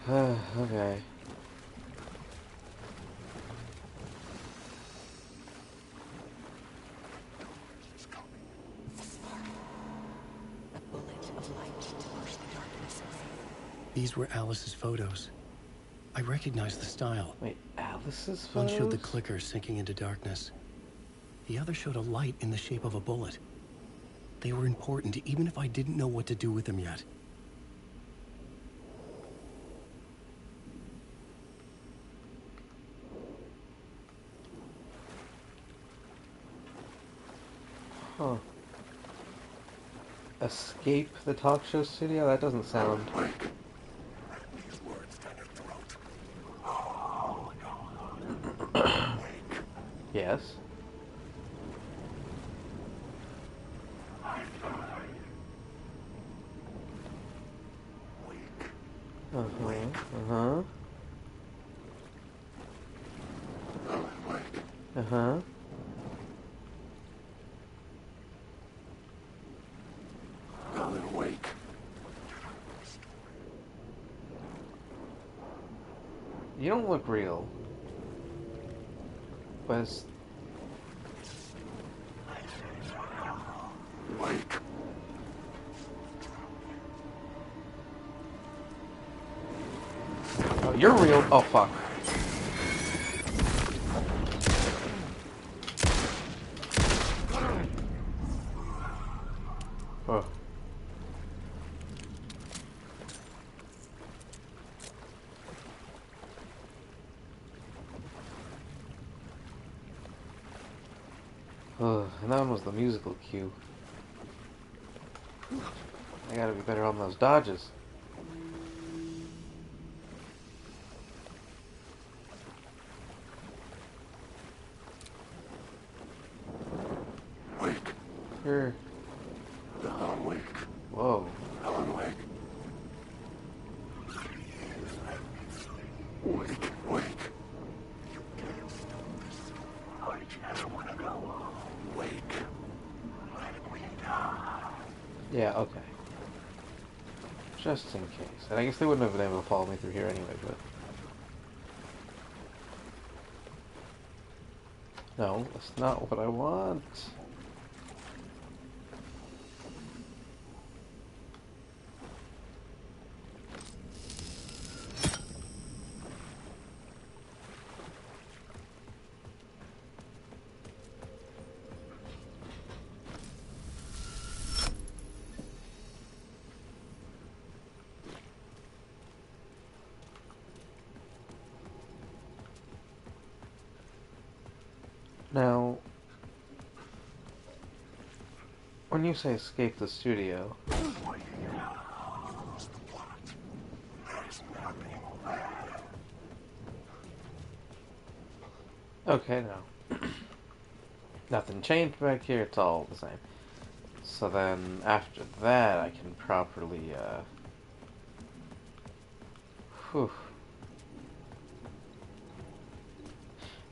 S1: Okay.
S11: These were Alice's photos. I recognized the style.
S1: Wait, Alice's
S11: One
S1: photos?
S11: showed the clicker sinking into darkness. The other showed a light in the shape of a bullet. They were important, even if I didn't know what to do with them yet.
S1: Huh. Escape the talk show studio? That doesn't sound... Yes. Uh-huh. Uh-huh.
S8: Alan Wake.
S1: You don't look real. But it's...
S8: Wake.
S1: Oh, you're real. Oh, fuck. Oh. And that one was the musical cue. I gotta be better on those dodges.
S8: Wake.
S1: Here.
S8: Alan Wake.
S1: Whoa.
S8: Alan Wake. Wake. Wake. You can't stop this. I just wanna go. Wake. Let me die.
S1: Yeah, okay. Just in case. And I guess they wouldn't have been able to follow me through here anyway, but... No, that's not what I want. Now, when you say escape the studio... Okay, no. Nothing changed back here, it's all the same. So then, after that, I can properly, whew.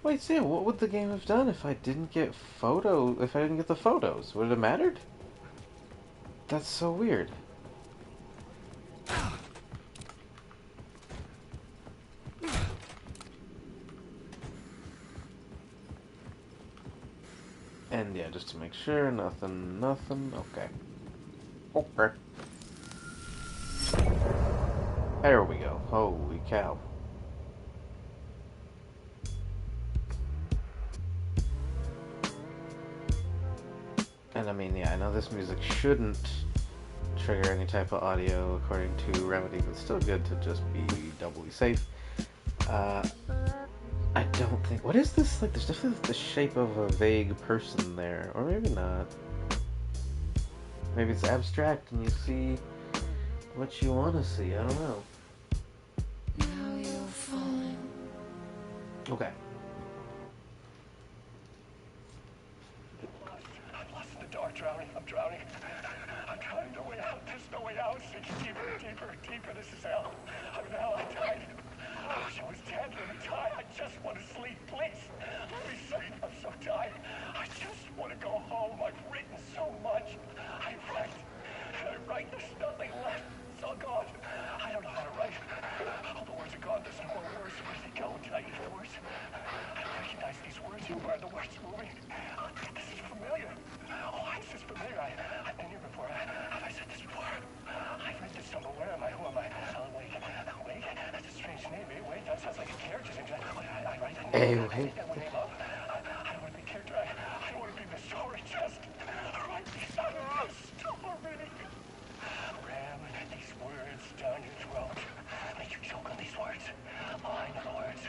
S1: Wait, see, what would the game have done if I didn't get if I didn't get the photos? Would it have mattered? That's so weird. And yeah, just to make sure, nothing, okay. Okay. There we go. Holy cow. And I mean, yeah, I know this music shouldn't trigger any type of audio according to Remedy, but still good to just be doubly safe. I don't think... What is this? Like, there's definitely the shape of a vague person there. Or maybe not. Maybe it's abstract and you see what you want to see. I don't know.
S20: Now you're falling.
S1: Okay.
S14: I'm lost in the dark, drowning. I'm drowning. I'm drowning. No way out. There's no way out. Sinking deeper, deeper, deeper. This is hell. I'm in hell. I died. I wish I was dead. Let me die. I just want to sleep. Please. Let me sleep. I'm so tired. I just want to go home. I've written so much. I write. And I write. There's nothing left. It's all gone. I don't know how to write. All the words are gone. There's no more words. Where did they go? Did I eat the words? I don't recognize these words. Who are the words moving? Oh, this is familiar. Oh, why is this familiar? I've been here before. Have I said this before? I've read this somewhere. Where am I? Who am I? Alan Wake. Wake? That's a strange name. Wake? That sounds like a character's name. I write that name. I make that one name up. I don't want to be a character. I don't want to be the story. Just write these out of the story. Ram these words down your throat. Make you choke on these words. I know the words.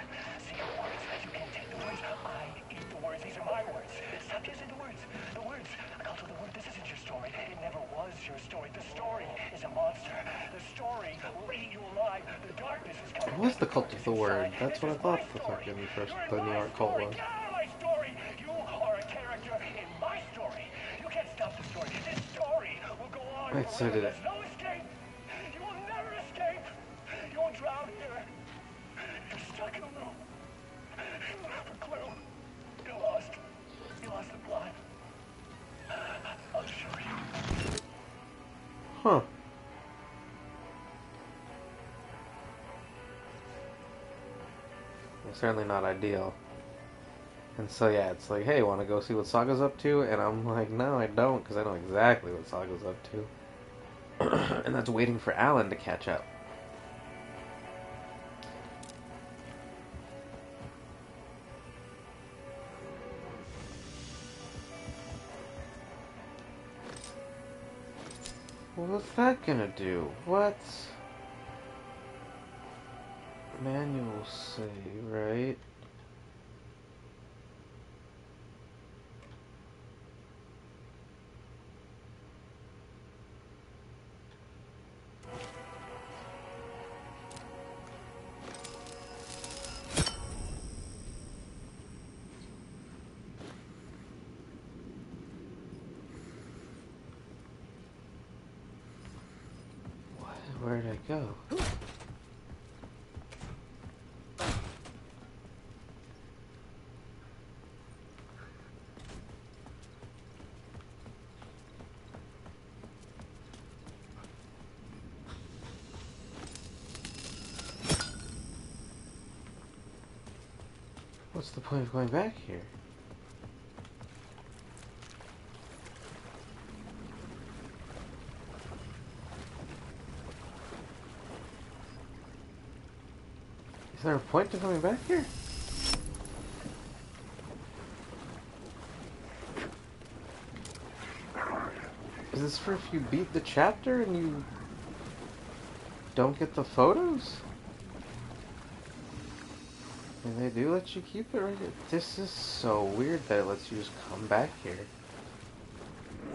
S14: See the words. You can't take the words. I eat the words. These are my words. Stop using the words. The words. I'll tell the word. This isn't your story. It never was your story. The story is a monster. The story will eat you alive. The darkness is coming.
S1: What was the cult of the word? That's what I thought the fucking first, the New York cult was.
S14: Get out of my story. You are a character in my story. You can't stop the story. This story will go on.
S1: Wait, so did it?
S14: There's no escape. You will never escape. You will drown here. You're stuck in a room. You don't have a clue. You're lost. You lost the plot. I'll show you.
S1: Huh. certainly not ideal. And so yeah, it's like, hey, want to go see what Saga's up to? And I'm like, no, I don't, because I know exactly what Saga's up to. And that's waiting for Alan to catch up. Well, what's that gonna do? What? Manual save, right? Where'd I go? What's the point of going back here? Is there a point to coming back here? Is this for if you beat the chapter and you don't get the photos? And they do let you keep it right here. This is so weird that it lets you just come back here.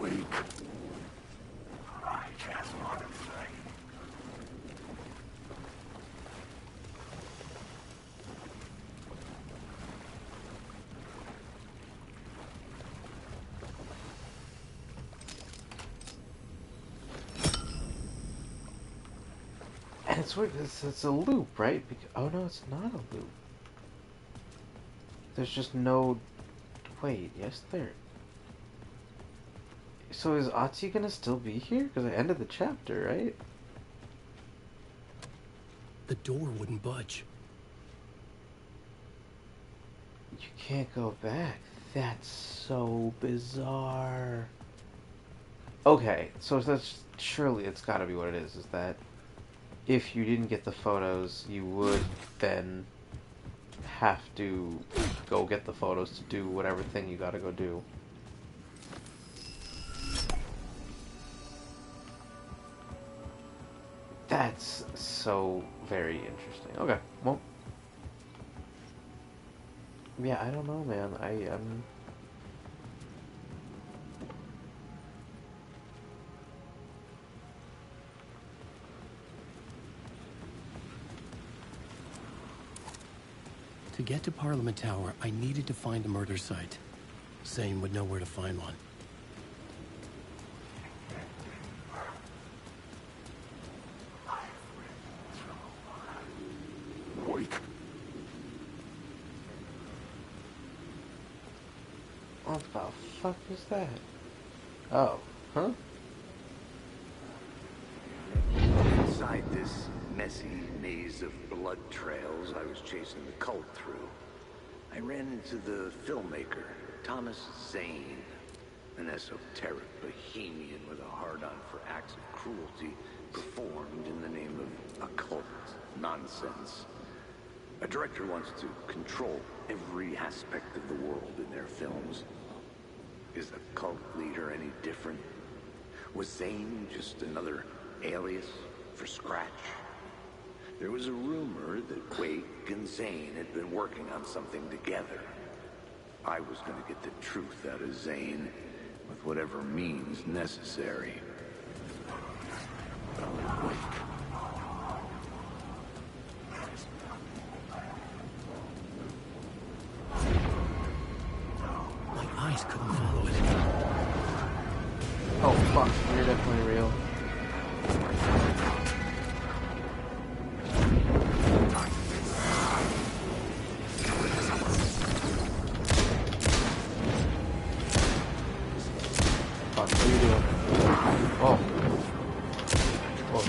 S19: Wait. I just want to say.
S1: And it's weird, it's a loop, right? Oh no, it's not a loop. There's just no... Wait, yes there... So is Atsi gonna still be here? Because I ended the chapter, right?
S11: The door wouldn't budge.
S1: You can't go back. That's so bizarre. Okay, so that's... Surely it's gotta be what it is that... If you didn't get the photos, you would then have to go get the photos to do whatever thing you gotta go do. That's so very interesting. Okay, well... Yeah, I don't know, man. I'm...
S11: To get to Parliament Tower, I needed to find a murder site. Zane would know where to find one.
S19: Wait.
S1: What the fuck is that? Oh, huh?
S3: Inside this messy maze of blood trails I was chasing the cult through, I ran into the filmmaker, Thomas Zane, an esoteric bohemian with a hard-on for acts of cruelty performed in the name of occult nonsense. A director wants to control every aspect of the world in their films. Is the cult leader any different? Was Zane just another alias for Scratch? There was a rumor that Quake and Zane had been working on something together. I was going to get the truth out of Zane with whatever means necessary.
S11: My eyes couldn't follow it.
S1: Oh fuck, you're definitely real. Fuck, what are you doing? Oh. Oh.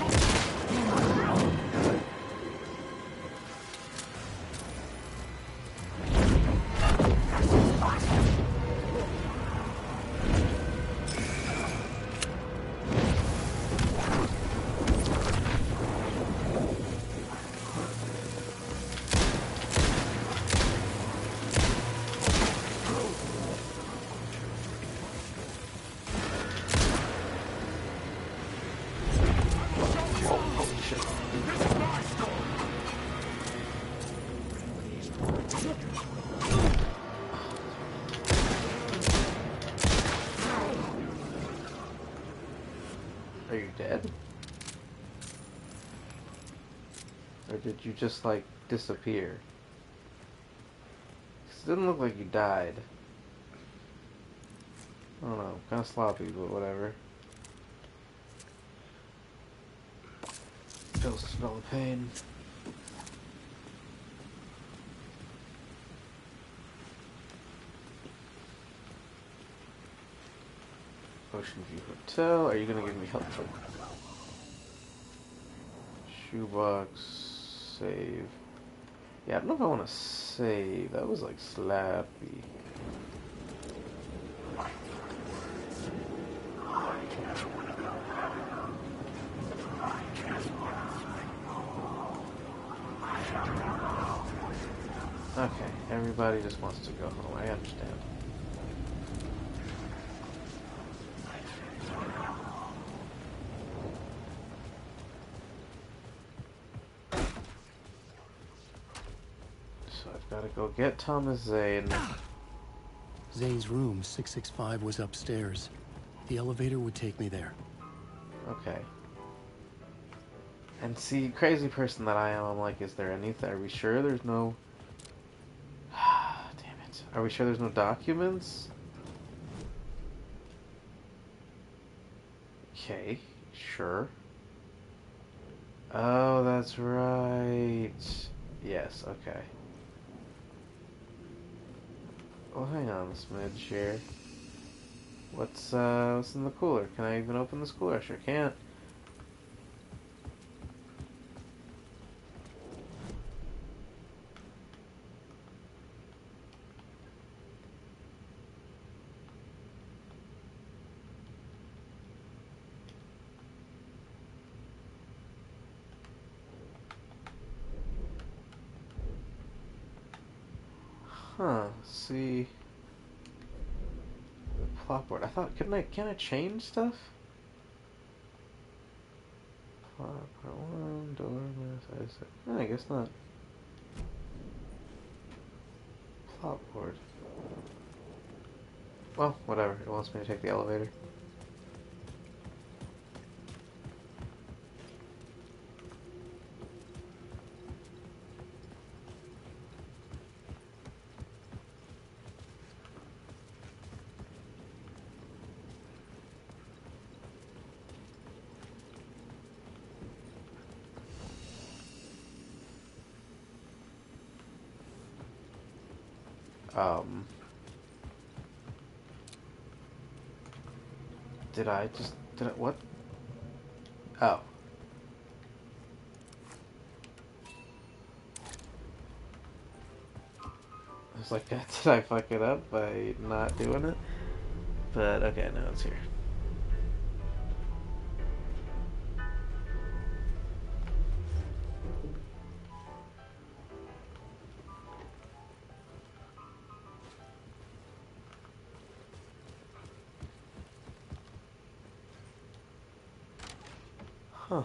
S1: Are you dead? Or did you just, like, disappear? 'Cause it didn't look like you died. I don't know, kind of sloppy, but whatever. Feels the smell of pain. Ocean View Hotel. Are you gonna give me help? Shoebox. Save. Yeah, I don't know if I want to save. That was like slappy. Okay, everybody just wants to go home. I understand. So I've got to go get Thomas Zane.
S11: Zane's room, 665, was upstairs. The elevator would take me there.
S1: Okay. And see, crazy person that I am, I'm like, is there anything? Are we sure there's no... Damn it. Are we sure there's no documents? Okay, sure. Oh, that's right. Yes, okay. Well, hang on a smidge here. What's in the cooler? Can I even open this cooler? I sure can't. Huh, see... The plot board. I thought, can I change stuff? Plot part 1, door, size. I guess not. Plot board. Well, whatever. It wants me to take the elevator. What? Oh. I was like, did I fuck it up by not doing it? But, okay, now it's here. Huh.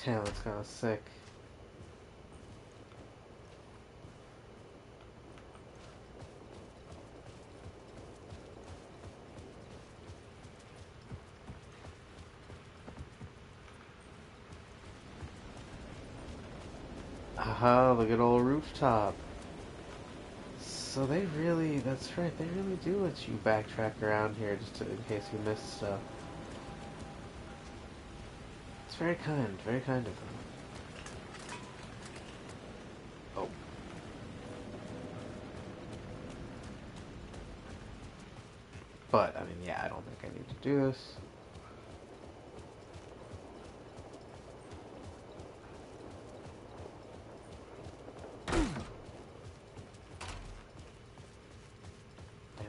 S1: Damn, that's kind of sick. Aha, the good old rooftop. So they really, that's right, they really do let you backtrack around here just in case you missed stuff. It's very kind of them. Oh. But, I mean, yeah, I don't think I need to do this.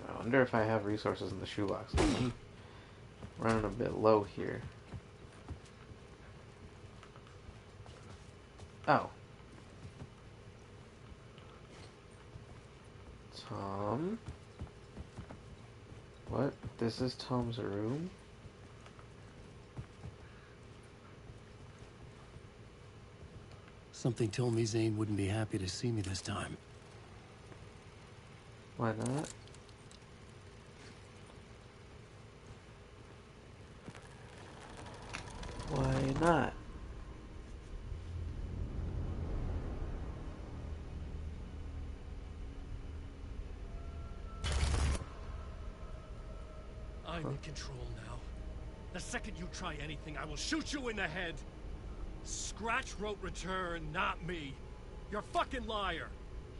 S1: I wonder if I have resources in the shoebox. I'm running a bit low here. Oh. Tom? What? This is Tom's room?
S11: Something told me Zane wouldn't be happy to see me this time.
S1: Why not? Why not?
S12: I'm in control now. The second you try anything, I will shoot you in the head. Scratch wrote return, not me. You're a fucking liar.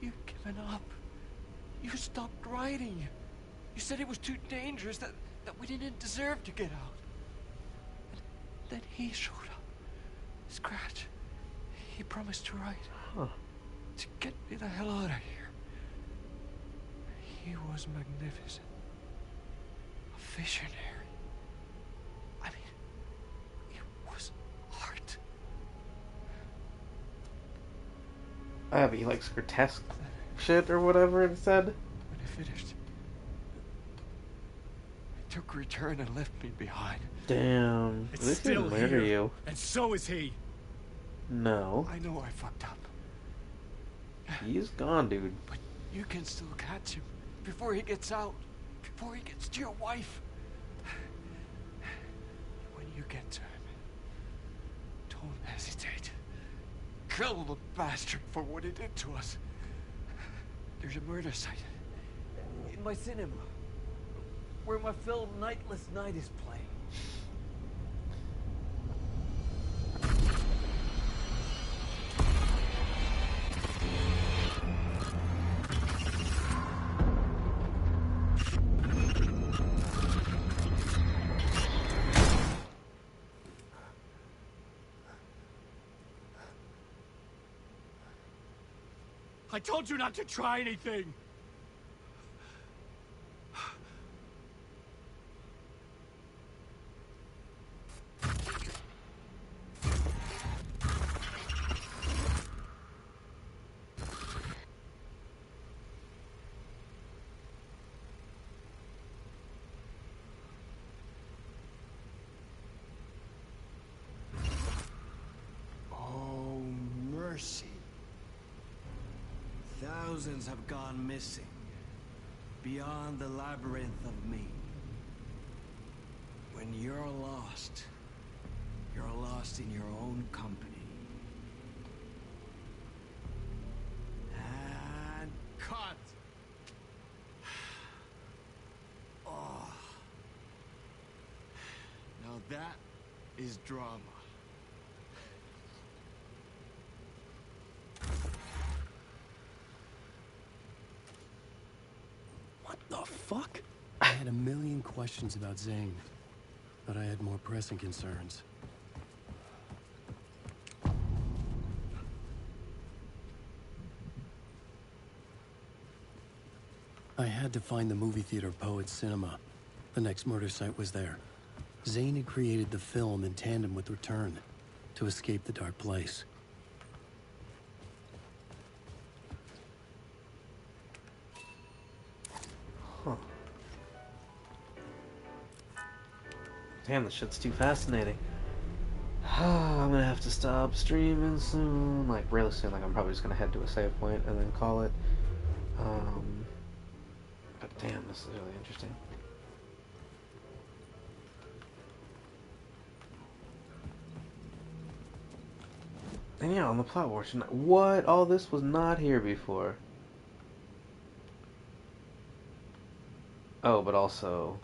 S21: You've given up. You stopped writing. You said it was too dangerous, that we didn't deserve to get out. And then he showed up. Scratch. He promised to write.
S1: Huh.
S21: To get me the hell out of here. He was magnificent. A visionary. I mean, it was art.
S1: But he likes grotesque shit or whatever it said.
S21: When I finished, he took return and left me behind.
S1: Damn.
S12: It's
S1: This
S12: still
S1: didn't murder
S12: here,
S1: you.
S12: and so is he.
S1: No.
S21: I know I fucked up.
S1: He's gone, dude.
S21: But you can still catch him before he gets out. Before he gets to your wife. When you get to him, don't hesitate. Kill the bastard for what he did to us. There's a murder site in my cinema where my film Nightless Night is playing.
S12: I told you not to try anything!
S5: Oh, mercy. Thousands have gone missing, beyond the labyrinth of me. When you're lost in your own company. And cut! Oh. Now that is drama.
S11: What the fuck? I had a million questions about Zane, but I had more pressing concerns. I had to find the movie theater Poet Cinema. The next murder site was there. Zane had created the film in tandem with Return to escape the dark place.
S1: Huh. Damn, this shit's too fascinating. I'm gonna have to stop streaming soon. Like, really soon. Like, I'm probably just gonna head to a save point and then call it. But damn, this is really interesting. And yeah, on the plot portion, what? All this was not here before. Oh, but also...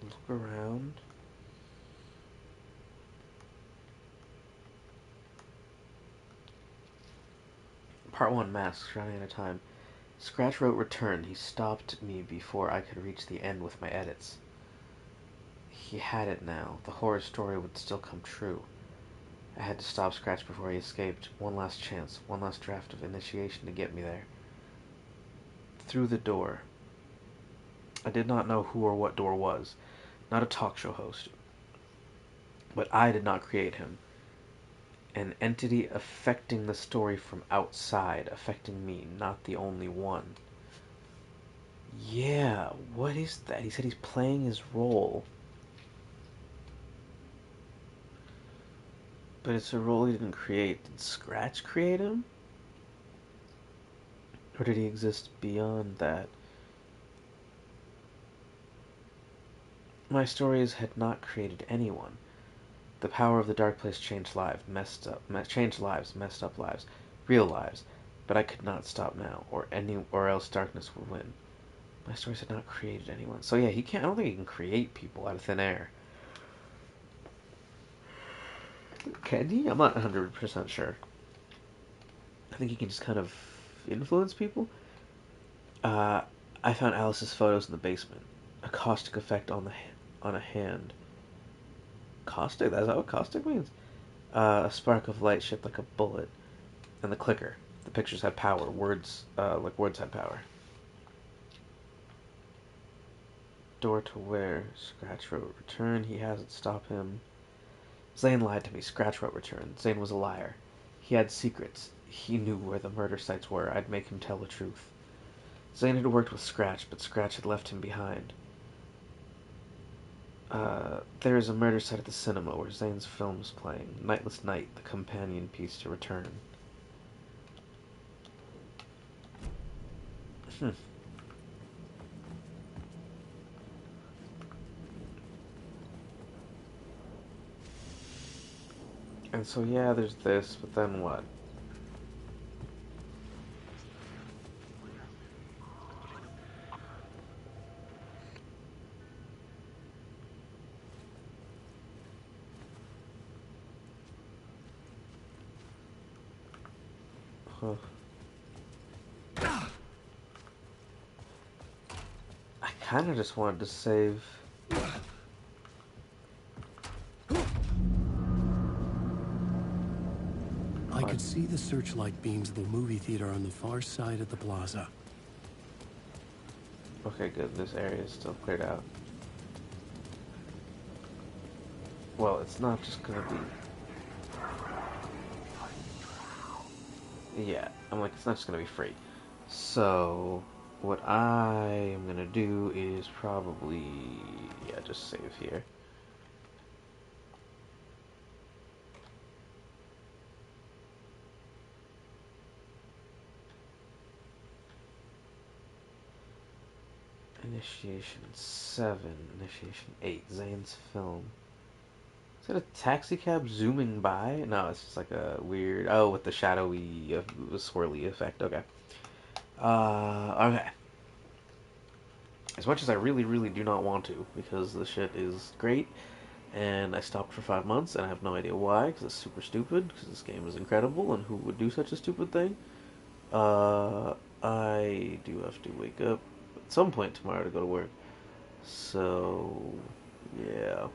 S1: Look around. Part 1, Masks, running out of time. Scratch wrote Return. He stopped me before I could reach the end with my edits. He had it now. The horror story would still come true. I had to stop Scratch before he escaped. One last chance. One last draft of initiation to get me there. Through the door. I did not know who or what door was. Not a talk show host. But I did not create him. An entity affecting the story from outside, affecting me, not the only one. Yeah, what is that? He said he's playing his role. But it's a role he didn't create. Did Scratch create him? Or did he exist beyond that? My stories had not created anyone. The power of the dark place changed lives, messed up lives, real lives. But I could not stop now, or else darkness would win. My stories had not created anyone. So yeah, he can't. I don't think he can create people out of thin air. Can he? I'm not 100% sure. I think he can just kind of influence people. I found Alice's photos in the basement. A caustic effect on a hand. Caustic? That's what caustic means. A spark of light shaped like a bullet, and the clicker. The pictures had power. Words had power. Door to where? Scratch wrote return. He hasn't stopped him. Zane lied to me. Scratch wrote return. Zane was a liar. He had secrets. He knew where the murder sites were. I'd make him tell the truth. Zane had worked with Scratch, but Scratch had left him behind. There is a murder site at the cinema where Zane's film is playing. Nightless Night, the companion piece to return. And so yeah, there's this, but then what? Huh. I kind of just wanted to save.
S11: I could see the searchlight beams of the movie theater on the far side of the plaza.
S1: Okay, good. This area is still cleared out. Well, it's not just gonna be... Yeah, I'm like, it's not just gonna be free. So, what I am gonna do is probably... Yeah, just save here. Initiation 7, Initiation 8, Zane's film. Is it a taxi cab zooming by? No, it's just like a weird... Oh, with the shadowy, swirly effect. Okay. Okay. As much as I really, really do not want to, because the shit is great, and I stopped for 5 months, and I have no idea why, because it's super stupid, because this game is incredible, and who would do such a stupid thing? I do have to wake up at some point tomorrow to go to work. So, yeah.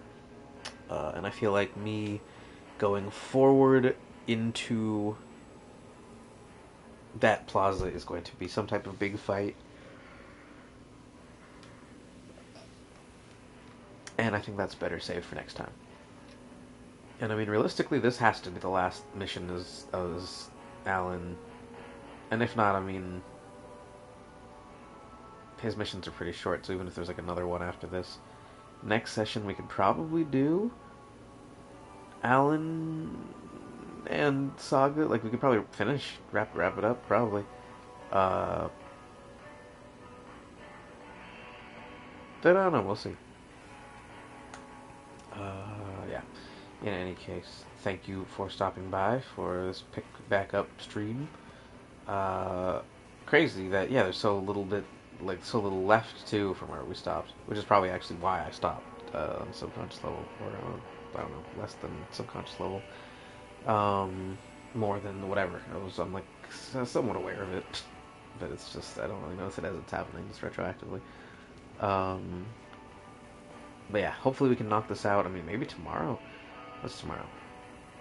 S1: And I feel like me going forward into that plaza is going to be some type of big fight. And I think that's better saved for next time. And I mean, realistically, this has to be the last mission as Alan. And if not, I mean, his missions are pretty short, so even if there's like another one after this, next session we could probably do Alan and Saga. Like, we could probably wrap it up, probably. But I don't know, we'll see. Yeah. In any case, thank you for stopping by for this pick back up stream. Crazy that, yeah, there's so little little left too from where we stopped, which is probably actually why I stopped on subconscious level, or I don't know, less than subconscious level, more than whatever. I'm like somewhat aware of it, but it's just I don't really notice it as it's happening just retroactively. But yeah, hopefully we can knock this out. I mean, maybe tomorrow. What's tomorrow?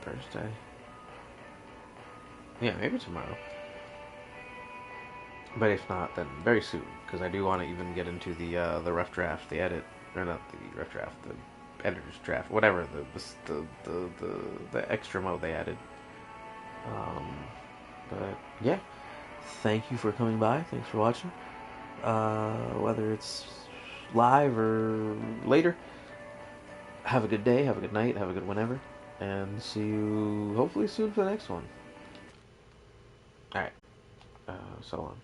S1: Thursday? Yeah, maybe tomorrow. But if not, then very soon, because I do want to even get into the rough draft, the edit, or not the rough draft, the editor's draft, whatever the extra mode they added. But yeah, thank you for coming by. Thanks for watching. Whether it's live or later, have a good day, have a good night, have a good whenever. and see you hopefully soon for the next one. Alright, so long.